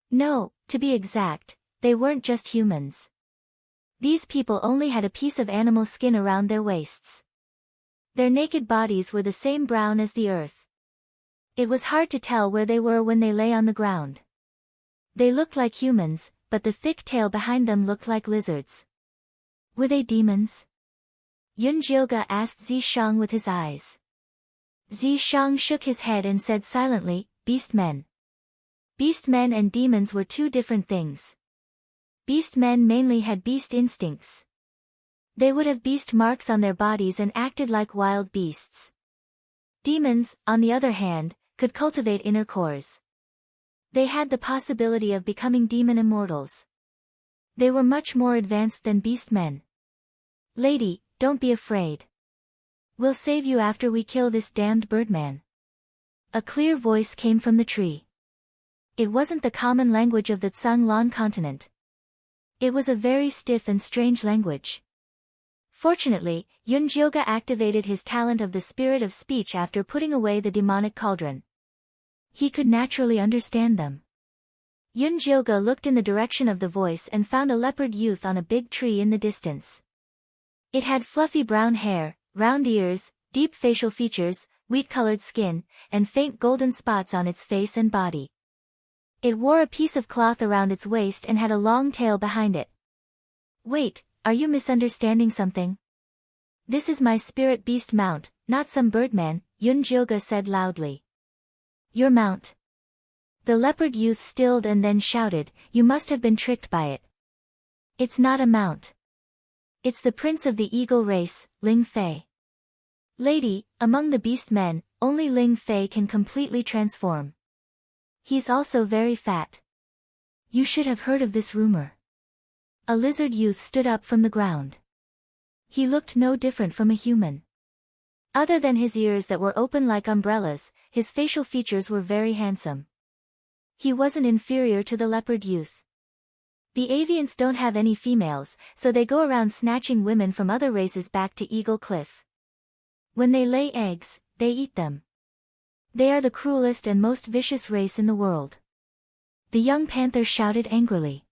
No, to be exact, they weren't just humans. These people only had a piece of animal skin around their waists. Their naked bodies were the same brown as the earth. It was hard to tell where they were when they lay on the ground. They looked like humans, but the thick tail behind them looked like lizards. Were they demons? Yunjilga asked Zishang with his eyes. Zishang shook his head and said silently, beastmen. Beastmen and demons were two different things. Beastmen mainly had beast instincts. They would have beast marks on their bodies and acted like wild beasts. Demons, on the other hand, could cultivate inner cores. They had the possibility of becoming demon immortals. They were much more advanced than beastmen. Lady, don't be afraid. We'll save you after we kill this damned birdman. A clear voice came from the tree. It wasn't the common language of the Tsanglan continent. It was a very stiff and strange language. Fortunately, Yunjilga activated his talent of the spirit of speech after putting away the demonic cauldron. He could naturally understand them. Yunjilga looked in the direction of the voice and found a leopard youth on a big tree in the distance. It had fluffy brown hair, round ears, deep facial features, wheat-colored skin, and faint golden spots on its face and body. It wore a piece of cloth around its waist and had a long tail behind it. Wait, are you misunderstanding something? This is my spirit beast mount, not some birdman, Yunjilga said loudly. Your mount? The leopard youth stilled and then shouted, you must have been tricked by it. It's not a mount. It's the prince of the eagle race, Ling Fei. Lady, among the beast men, only Ling Fei can completely transform. He's also very fat. You should have heard of this rumor. A lizard youth stood up from the ground. He looked no different from a human. Other than his ears that were open like umbrellas, his facial features were very handsome. He wasn't inferior to the leopard youth. The avians don't have any females, so they go around snatching women from other races back to Eagle Cliff. When they lay eggs, they eat them. They are the cruelest and most vicious race in the world. The young panther shouted angrily.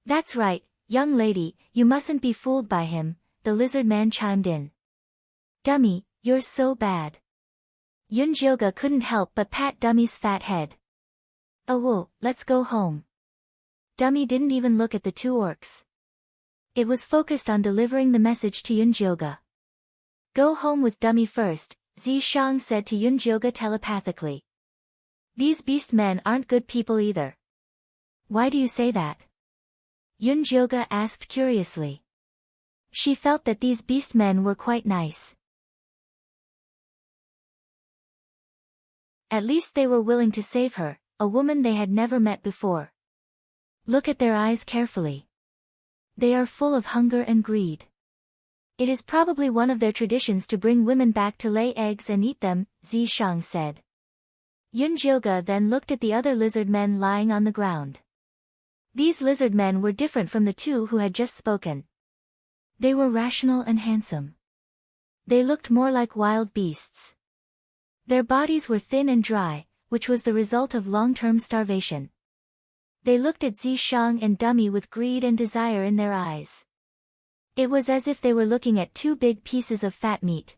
That's right, young lady, you mustn't be fooled by him, the lizard man chimed in. Dummy, you're so bad. Yunjilga couldn't help but pat Dummy's fat head. Oh well, let's go home. Dummy didn't even look at the two orcs. It was focused on delivering the message to Yunjilga. Go home with Dummy first, Zishang said to Yunjilga telepathically. These beast men aren't good people either. Why do you say that? Yunjilga asked curiously. She felt that these beast men were quite nice. At least they were willing to save her, a woman they had never met before. Look at their eyes carefully. They are full of hunger and greed. It is probably one of their traditions to bring women back to lay eggs and eat them, Zishang said. Yunjilga then looked at the other lizard men lying on the ground. These lizard men were different from the two who had just spoken. They were rational and handsome. They looked more like wild beasts. Their bodies were thin and dry, which was the result of long-term starvation. They looked at Zishang and Dummy with greed and desire in their eyes. It was as if they were looking at two big pieces of fat meat.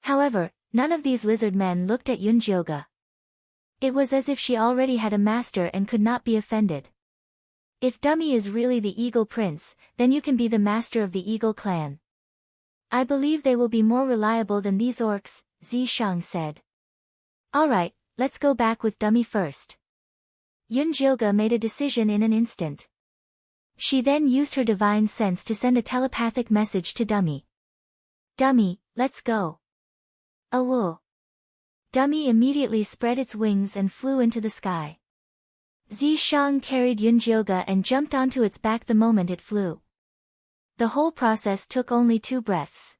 However, none of these lizard men looked at Yunjilga. It was as if she already had a master and could not be offended. If Dummy is really the Eagle Prince, then you can be the master of the Eagle clan. I believe they will be more reliable than these orcs, Zishang said. Alright, let's go back with Dummy first. Yunjilga made a decision in an instant. She then used her divine sense to send a telepathic message to Dummy. Dummy, let's go. Awoo! Dummy immediately spread its wings and flew into the sky. Zishang carried Yunjioga and jumped onto its back the moment it flew. The whole process took only 2 breaths.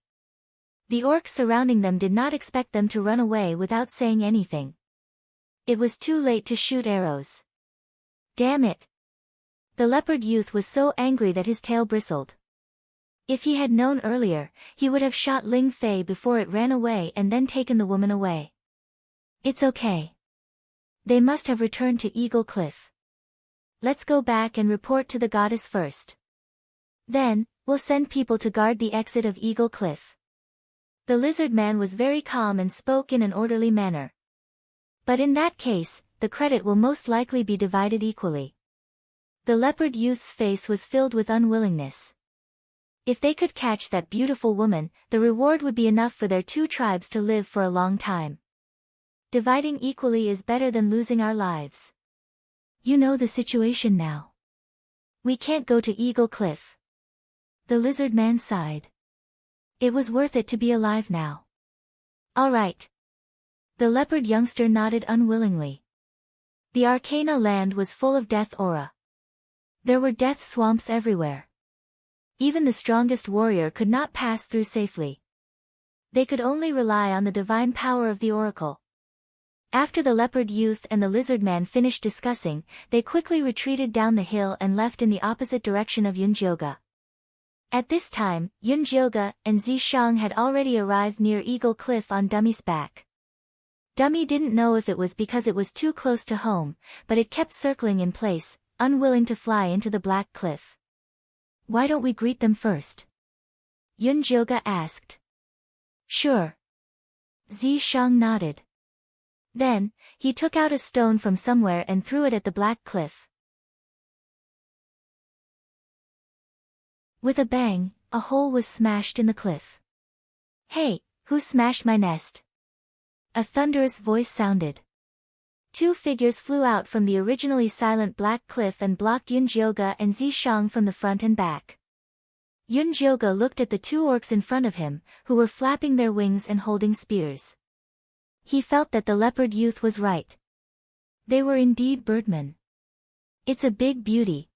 The orcs surrounding them did not expect them to run away without saying anything. It was too late to shoot arrows. Damn it! The leopard youth was so angry that his tail bristled. If he had known earlier, he would have shot Ling Fei before it ran away and then taken the woman away. It's okay. They must have returned to Eagle Cliff. Let's go back and report to the goddess first. Then, we'll send people to guard the exit of Eagle Cliff. The lizard man was very calm and spoke in an orderly manner. But in that case, the credit will most likely be divided equally. The leopard youth's face was filled with unwillingness. If they could catch that beautiful woman, the reward would be enough for their 2 tribes to live for a long time. Dividing equally is better than losing our lives. You know the situation now. We can't go to Eagle Cliff. The lizard man sighed. It was worth it to be alive now. All right. The leopard youngster nodded unwillingly. The Arcana land was full of death aura. There were death swamps everywhere. Even the strongest warrior could not pass through safely. They could only rely on the divine power of the oracle. After the leopard youth and the lizard man finished discussing, they quickly retreated down the hill and left in the opposite direction of Yunjioga. At this time, Yunjioga and Zishang had already arrived near Eagle Cliff on Dummy's back. Dummy didn't know if it was because it was too close to home, but it kept circling in place, unwilling to fly into the black cliff. Why don't we greet them first? Yunjioga asked. Sure. Zishang nodded. Then, he took out a stone from somewhere and threw it at the black cliff. With a bang, a hole was smashed in the cliff. Hey, who smashed my nest? A thunderous voice sounded. 2 figures flew out from the originally silent black cliff and blocked Yunjioga and Zishang from the front and back. Yunjioga looked at the 2 orcs in front of him, who were flapping their wings and holding spears. He felt that the leopard youth was right. They were indeed birdmen. It's a big beauty.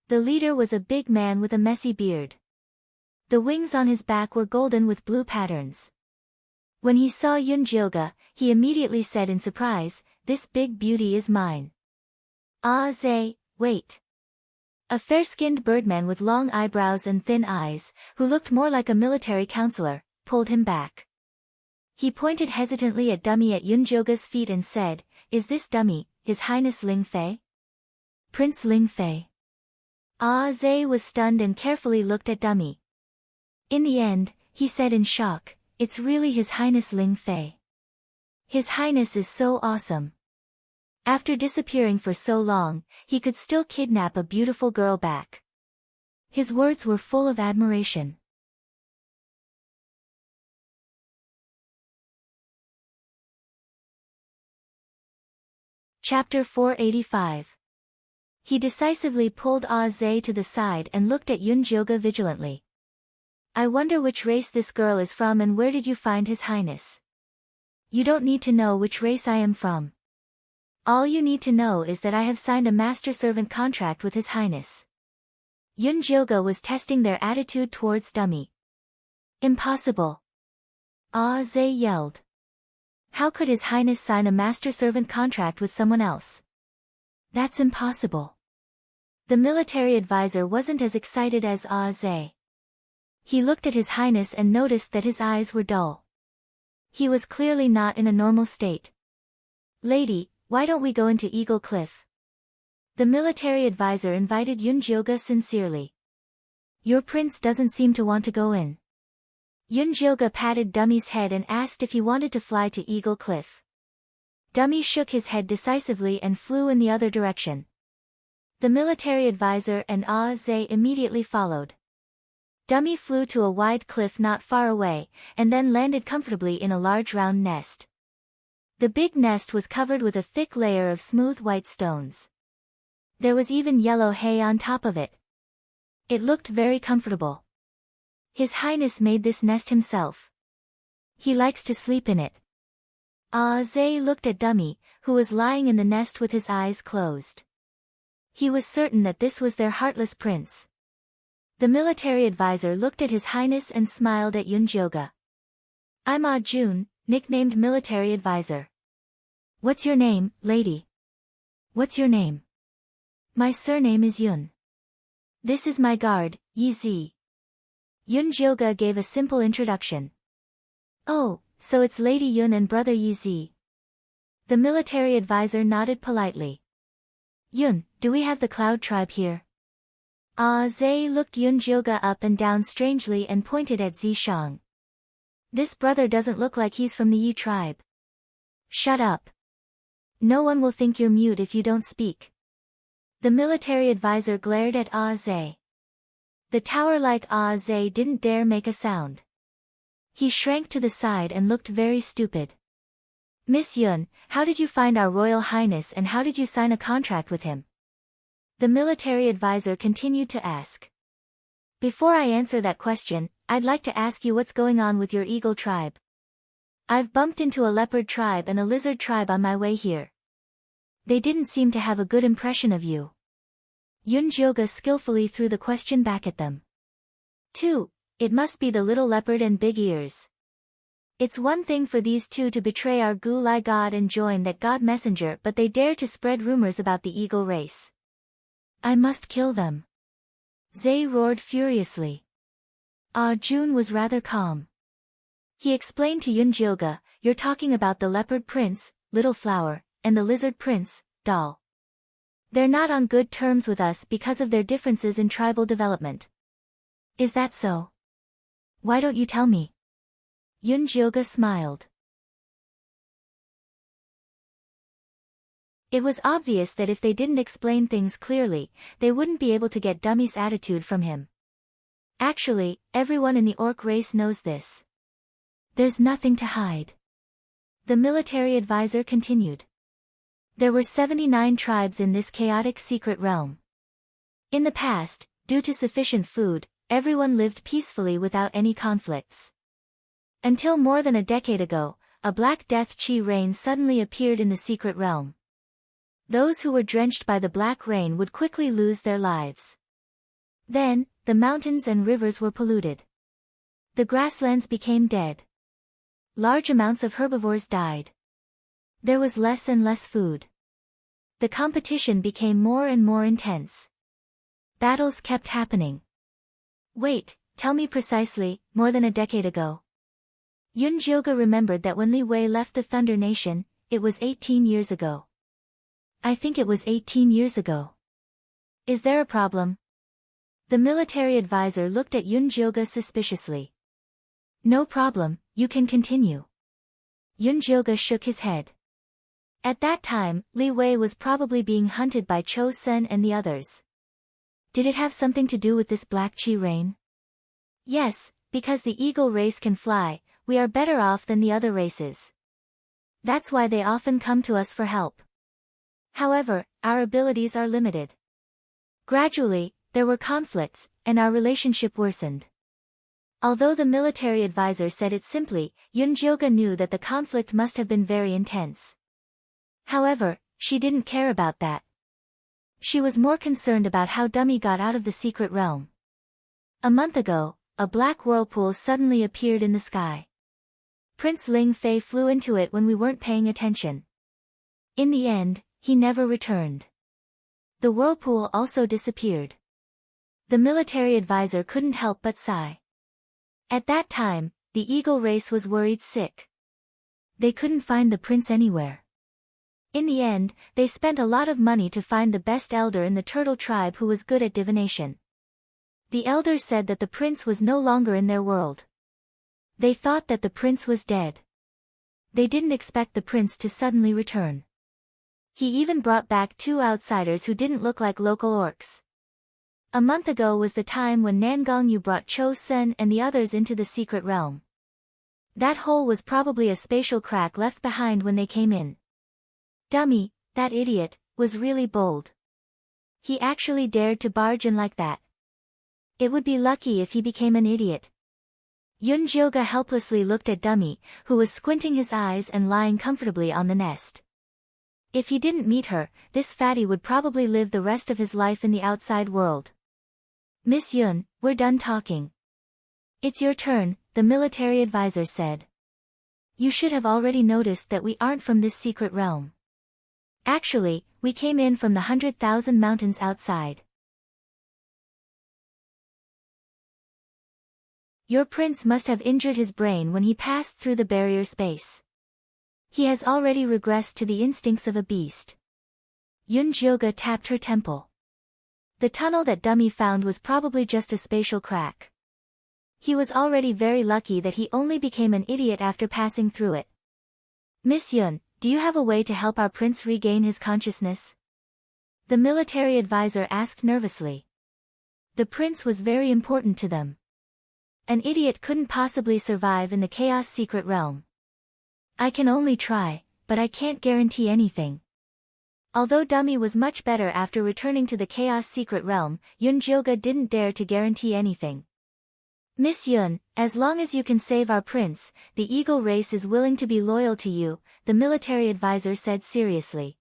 The leader was a big man with a messy beard. The wings on his back were golden with blue patterns. When he saw Yunjioga, he immediately said in surprise, "This big beauty is mine." Ah Zay, wait. A fair-skinned birdman with long eyebrows and thin eyes, who looked more like a military counselor, pulled him back. He pointed hesitantly at Dummy at Yunjioga's feet and said, "Is this Dummy, His Highness Ling Fei?" Prince Ling Fei. Ah Zay was stunned and carefully looked at Dummy. In the end, he said in shock, "It's really His Highness Ling Fei. His Highness is so awesome. After disappearing for so long, he could still kidnap a beautiful girl back." His words were full of admiration. Chapter 485. He decisively pulled Ah Zay to the side and looked at Yunjioga vigilantly. "I wonder which race this girl is from and where did you find His Highness?" "You don't need to know which race I am from. All you need to know is that I have signed a master-servant contract with His Highness." Yunjioga was testing their attitude towards Dummy. "Impossible!" Ah Zay yelled. "How could His Highness sign a master-servant contract with someone else? That's impossible." The military advisor wasn't as excited as Ah Zay. He looked at His Highness and noticed that his eyes were dull. He was clearly not in a normal state. "Lady, why don't we go into Eagle Cliff?" The military advisor invited Yunjioga sincerely. "Your prince doesn't seem to want to go in." Yunjioga patted Dummy's head and asked if he wanted to fly to Eagle Cliff. Dummy shook his head decisively and flew in the other direction. The military advisor and Ah Zay immediately followed. Dummy flew to a wide cliff not far away, and then landed comfortably in a large round nest. The big nest was covered with a thick layer of smooth white stones. There was even yellow hay on top of it. It looked very comfortable. His Highness made this nest himself. He likes to sleep in it. Ah Zay looked at Dummy, who was lying in the nest with his eyes closed. He was certain that this was their heartless prince. The military advisor looked at His Highness and smiled at Yunjioga. I'm Ah Jun, nicknamed military advisor. What's your name, lady? What's your name? My surname is Yun. This is my guard, Yi Zi. Yunjioga gave a simple introduction. Oh, so it's Lady Yun and brother Yi Zi. The military advisor nodded politely. Yun, do we have the Cloud tribe here? Ah Zay looked Yunjioga up and down strangely and pointed at Zishang. This brother doesn't look like he's from the Yi tribe. Shut up. No one will think you're mute if you don't speak. The military advisor glared at Ah Zay. The tower-like Ah Zay didn't dare make a sound. He shrank to the side and looked very stupid. Miss Yun, how did you find our Royal Highness and how did you sign a contract with him? The military advisor continued to ask. Before I answer that question, I'd like to ask you what's going on with your eagle tribe. I've bumped into a leopard tribe and a lizard tribe on my way here. They didn't seem to have a good impression of you. Yunjioga skillfully threw the question back at them. 2. It must be the little leopard and big ears. It's one thing for these two to betray our Gu Lai god and join that god messenger, but they dare to spread rumors about the eagle race. I must kill them. Zay roared furiously. Ah Jun was rather calm. He explained to Yunjioga, you're talking about the leopard prince, Little Flower, and the lizard prince, Doll. They're not on good terms with us because of their differences in tribal development. Is that so? Why don't you tell me? Yunjioga smiled. It was obvious that if they didn't explain things clearly, they wouldn't be able to get Dummy's attitude from him. Actually, everyone in the orc race knows this. There's nothing to hide. The military advisor continued. There were 79 tribes in this chaotic secret realm. In the past, due to sufficient food, everyone lived peacefully without any conflicts. Until more than a decade ago, a black death chi rain suddenly appeared in the secret realm. Those who were drenched by the black rain would quickly lose their lives. Then, the mountains and rivers were polluted. The grasslands became dead. Large amounts of herbivores died. There was less and less food. The competition became more and more intense. Battles kept happening. Wait, tell me precisely, more than a decade ago. Yunjioga remembered that when Li Wei left the Thunder Nation, it was 18 years ago. I think it was 18 years ago. Is there a problem? The military advisor looked at Yunjioga suspiciously. No problem, you can continue. Yunjioga shook his head. At that time, Li Wei was probably being hunted by Cho Sen and the others. Did it have something to do with this black chi rain? Yes, because the eagle race can fly, we are better off than the other races. That's why they often come to us for help. However, our abilities are limited. Gradually, there were conflicts, and our relationship worsened. Although the military advisor said it simply, Yunjioga knew that the conflict must have been very intense. However, she didn't care about that. She was more concerned about how Dummy got out of the secret realm. A month ago, a black whirlpool suddenly appeared in the sky. Prince Ling Fei flew into it when we weren't paying attention. In the end, he never returned. The whirlpool also disappeared. The military advisor couldn't help but sigh. At that time, the eagle race was worried sick. They couldn't find the prince anywhere. In the end, they spent a lot of money to find the best elder in the turtle tribe who was good at divination. The elder said that the prince was no longer in their world. They thought that the prince was dead. They didn't expect the prince to suddenly return. He even brought back 2 outsiders who didn't look like local orcs. A month ago was the time when Nangongyu brought Cho Sen and the others into the secret realm. That hole was probably a spatial crack left behind when they came in. Dummy, that idiot, was really bold. He actually dared to barge in like that. It would be lucky if he became an idiot. Yunjioga helplessly looked at Dummy, who was squinting his eyes and lying comfortably on the nest. If he didn't meet her, this fatty would probably live the rest of his life in the outside world. Miss Yun, we're done talking. It's your turn, the military advisor said. You should have already noticed that we aren't from this secret realm. Actually, we came in from the 100,000 mountains outside. Your prince must have injured his brain when he passed through the barrier space. He has already regressed to the instincts of a beast. Yunjioga tapped her temple. The tunnel that Dummy found was probably just a spatial crack. He was already very lucky that he only became an idiot after passing through it. Miss Yun, do you have a way to help our prince regain his consciousness? The military advisor asked nervously. The prince was very important to them. An idiot couldn't possibly survive in the Chaos Secret Realm. I can only try, but I can't guarantee anything. Although Dummy was much better after returning to the Chaos Secret Realm, Yunjioga didn't dare to guarantee anything. Miss Yun, as long as you can save our prince, the eagle race is willing to be loyal to you, the military advisor said seriously.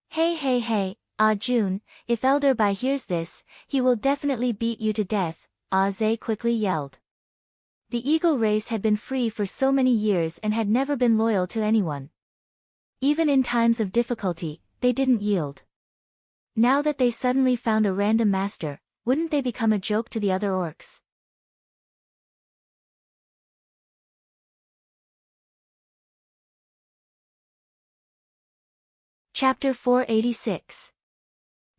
Hey, Jun, if Elder Bai hears this, he will definitely beat you to death, Zhe quickly yelled. The eagle race had been free for so many years and had never been loyal to anyone. Even in times of difficulty, they didn't yield. Now that they suddenly found a random master, wouldn't they become a joke to the other orcs? Chapter 486.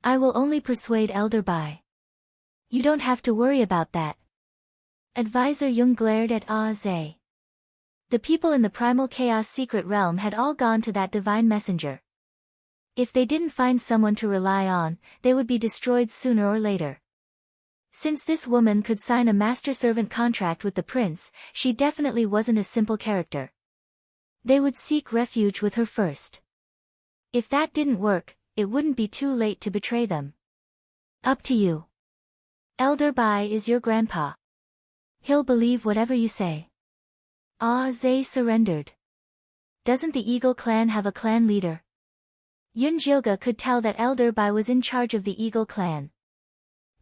I will only persuade Elder Bai. You don't have to worry about that. Advisor Jung glared at Zhe. The people in the Primal Chaos Secret Realm had all gone to that divine messenger. If they didn't find someone to rely on, they would be destroyed sooner or later. Since this woman could sign a master-servant contract with the prince, she definitely wasn't a simple character. They would seek refuge with her first. If that didn't work, it wouldn't be too late to betray them. Up to you. Elder Bai is your grandpa. He'll believe whatever you say. Zhe surrendered. Doesn't the Eagle clan have a clan leader? Yunjioga could tell that Elder Bai was in charge of the Eagle clan.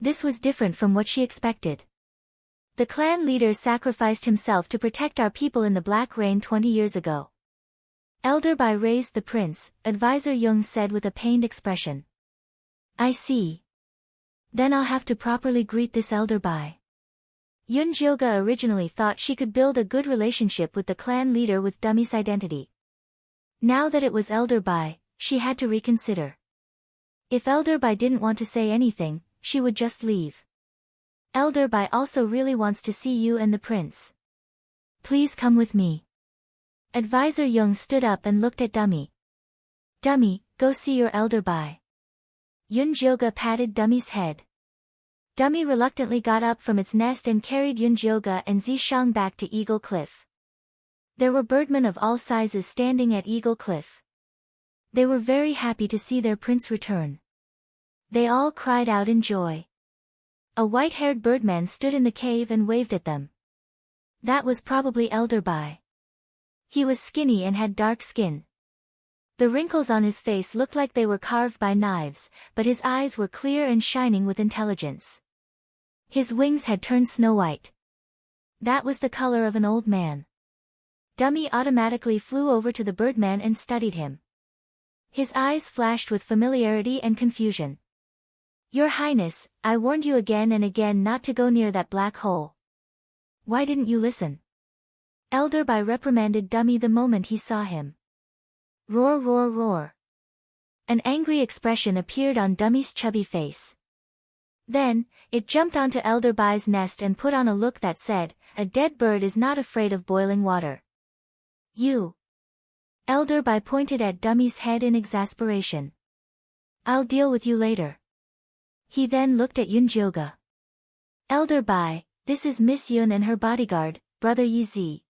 This was different from what she expected. The clan leader sacrificed himself to protect our people in the Black Rain 20 years ago. Elder Bai raised the prince, Advisor Jung said with a pained expression. I see. Then I'll have to properly greet this Elder Bai. Yunjioga originally thought she could build a good relationship with the clan leader with Dummy's identity. Now that it was Elder Bai, she had to reconsider. If Elder Bai didn't want to say anything, she would just leave. Elder Bai also really wants to see you and the prince. Please come with me. Advisor Jung stood up and looked at Dummy. Dummy, go see your Elder Bai. Yunjioga patted Dummy's head. Dummy reluctantly got up from its nest and carried Yunjioga and Zishang back to Eagle Cliff. There were birdmen of all sizes standing at Eagle Cliff. They were very happy to see their prince return. They all cried out in joy. A white-haired birdman stood in the cave and waved at them. That was probably Elder Bai. He was skinny and had dark skin. The wrinkles on his face looked like they were carved by knives, but his eyes were clear and shining with intelligence. His wings had turned snow-white. That was the color of an old man. Dummy automatically flew over to the birdman and studied him. His eyes flashed with familiarity and confusion. Your Highness, I warned you again and again not to go near that black hole. Why didn't you listen? Elder Bai reprimanded Dummy the moment he saw him. Roar, roar, roar. An angry expression appeared on Dummy's chubby face. Then, it jumped onto Elder Bai's nest and put on a look that said, a dead bird is not afraid of boiling water. You. Elder Bai pointed at Dummy's head in exasperation. I'll deal with you later. He then looked at Yunjioga. Elder Bai, this is Miss Yun and her bodyguard, Brother Yizi.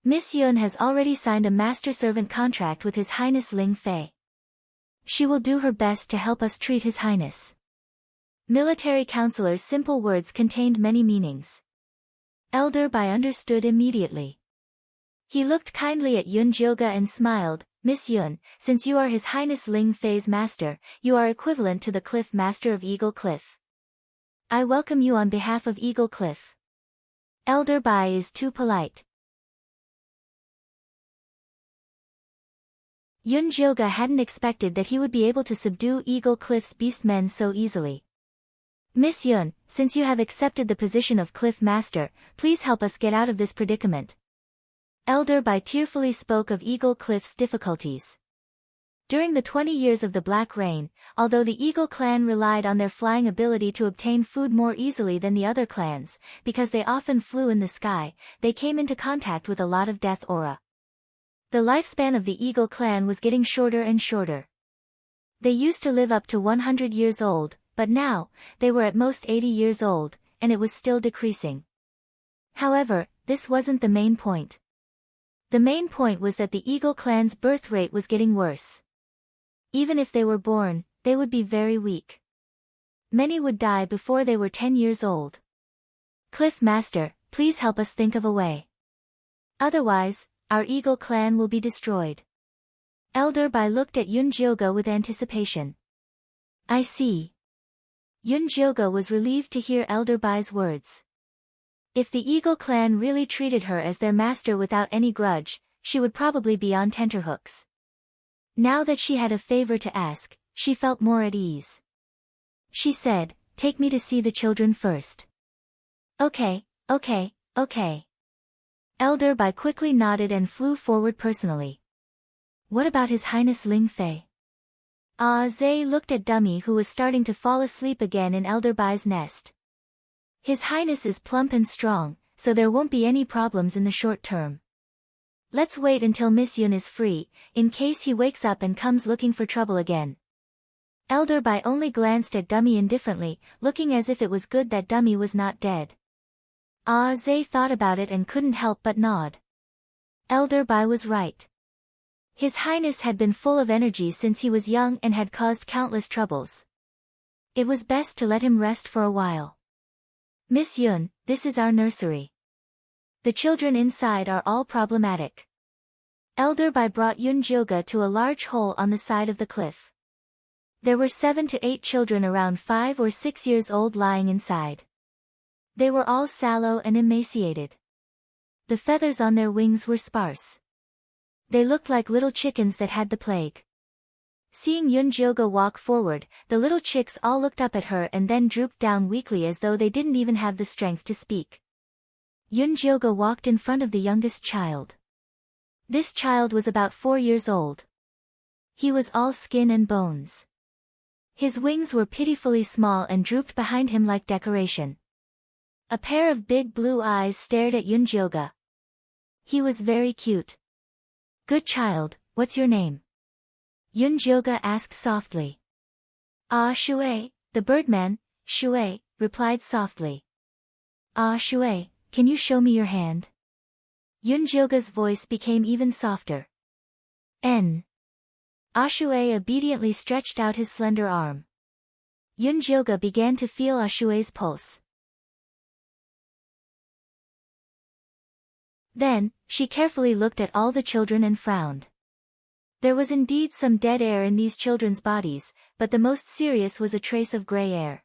Miss Yun has already signed a master-servant contract with His Highness Ling Fei. She will do her best to help us treat His Highness. Military counselor's simple words contained many meanings. Elder Bai understood immediately. He looked kindly at Yun Jilga and smiled, Miss Yun, since you are His Highness Ling Fei's master, you are equivalent to the Cliff Master of Eagle Cliff. I welcome you on behalf of Eagle Cliff. Elder Bai is too polite. Yun Jilga hadn't expected that he would be able to subdue Eagle Cliff's beastmen so easily. Miss Yun, since you have accepted the position of Cliff Master, please help us get out of this predicament. Elder Bai tearfully spoke of Eagle Cliff's difficulties. During the 20 years of the Black Rain, although the Eagle clan relied on their flying ability to obtain food more easily than the other clans, because they often flew in the sky, they came into contact with a lot of death aura. The lifespan of the Eagle clan was getting shorter and shorter. They used to live up to 100 years old, but now, they were at most 80 years old, and it was still decreasing. However, this wasn't the main point. The main point was that the Eagle clan's birth rate was getting worse. Even if they were born, they would be very weak. Many would die before they were 10 years old. Cliff Master, please help us think of a way. Otherwise, our Eagle clan will be destroyed. Elder Bai looked at Yun Jilga with anticipation. I see. Yun Jilga was relieved to hear Elder Bai's words. If the Eagle clan really treated her as their master without any grudge, she would probably be on tenterhooks. Now that she had a favor to ask, she felt more at ease. She said, take me to see the children first. Okay. Elder Bai quickly nodded and flew forward personally. What about His Highness Ling Fei? Zhe looked at Dummy, who was starting to fall asleep again in Elder Bai's nest. His Highness is plump and strong, so there won't be any problems in the short term. Let's wait until Miss Yun is free, in case he wakes up and comes looking for trouble again. Elder Bai only glanced at Dummy indifferently, looking as if it was good that Dummy was not dead. Zhe thought about it and couldn't help but nod. Elder Bai was right. His Highness had been full of energy since he was young and had caused countless troubles. It was best to let him rest for a while. Miss Yun, this is our nursery. The children inside are all problematic. Elder Bai brought Yun Jilga to a large hole on the side of the cliff. There were 7 to 8 children around 5 or 6 years old lying inside. They were all sallow and emaciated. The feathers on their wings were sparse. They looked like little chickens that had the plague. Seeing Yun Jilga walk forward, the little chicks all looked up at her and then drooped down weakly as though they didn't even have the strength to speak. Yun Jilga walked in front of the youngest child. This child was about 4 years old. He was all skin and bones. His wings were pitifully small and drooped behind him like decoration. A pair of big blue eyes stared at Yun Jilga. He was very cute. Good child, what's your name? Yun Jilga asked softly. Shui, the birdman, Shui, replied softly. Shui, can you show me your hand? Yun Jilga's voice became even softer. N. Shui obediently stretched out his slender arm. Yun Jilga began to feel Shui's pulse. Then, she carefully looked at all the children and frowned. There was indeed some dead air in these children's bodies, but the most serious was a trace of gray air.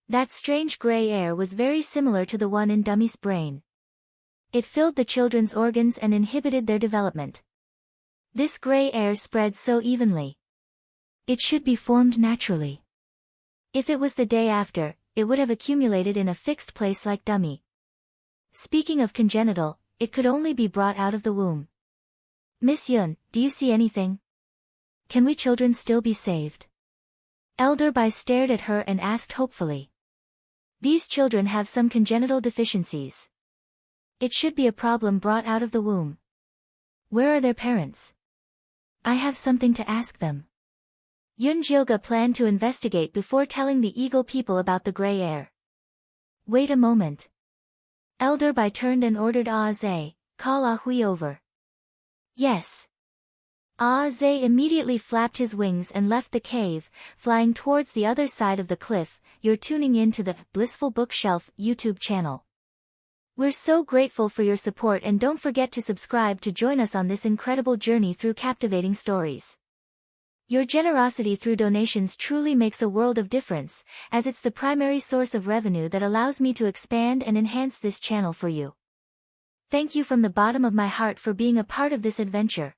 That strange gray air was very similar to the one in Dummy's brain. It filled the children's organs and inhibited their development. This gray air spread so evenly. It should be formed naturally. If it was the day after, it would have accumulated in a fixed place like Dummy. Speaking of congenital, it could only be brought out of the womb. Miss Yun, do you see anything? Can we children still be saved? Elder Bai stared at her and asked hopefully. These children have some congenital deficiencies. It should be a problem brought out of the womb. Where are their parents? I have something to ask them. Yun Jilga planned to investigate before telling the Eagle people about the gray air. Wait a moment. Elder Bai turned and ordered Zhe, call Hui over. Yes. Zhe immediately flapped his wings and left the cave, flying towards the other side of the cliff. You're tuning in to the Blissful Bookshelf YouTube channel. We're so grateful for your support, and don't forget to subscribe to join us on this incredible journey through captivating stories. Your generosity through donations truly makes a world of difference, as it's the primary source of revenue that allows me to expand and enhance this channel for you. Thank you from the bottom of my heart for being a part of this adventure.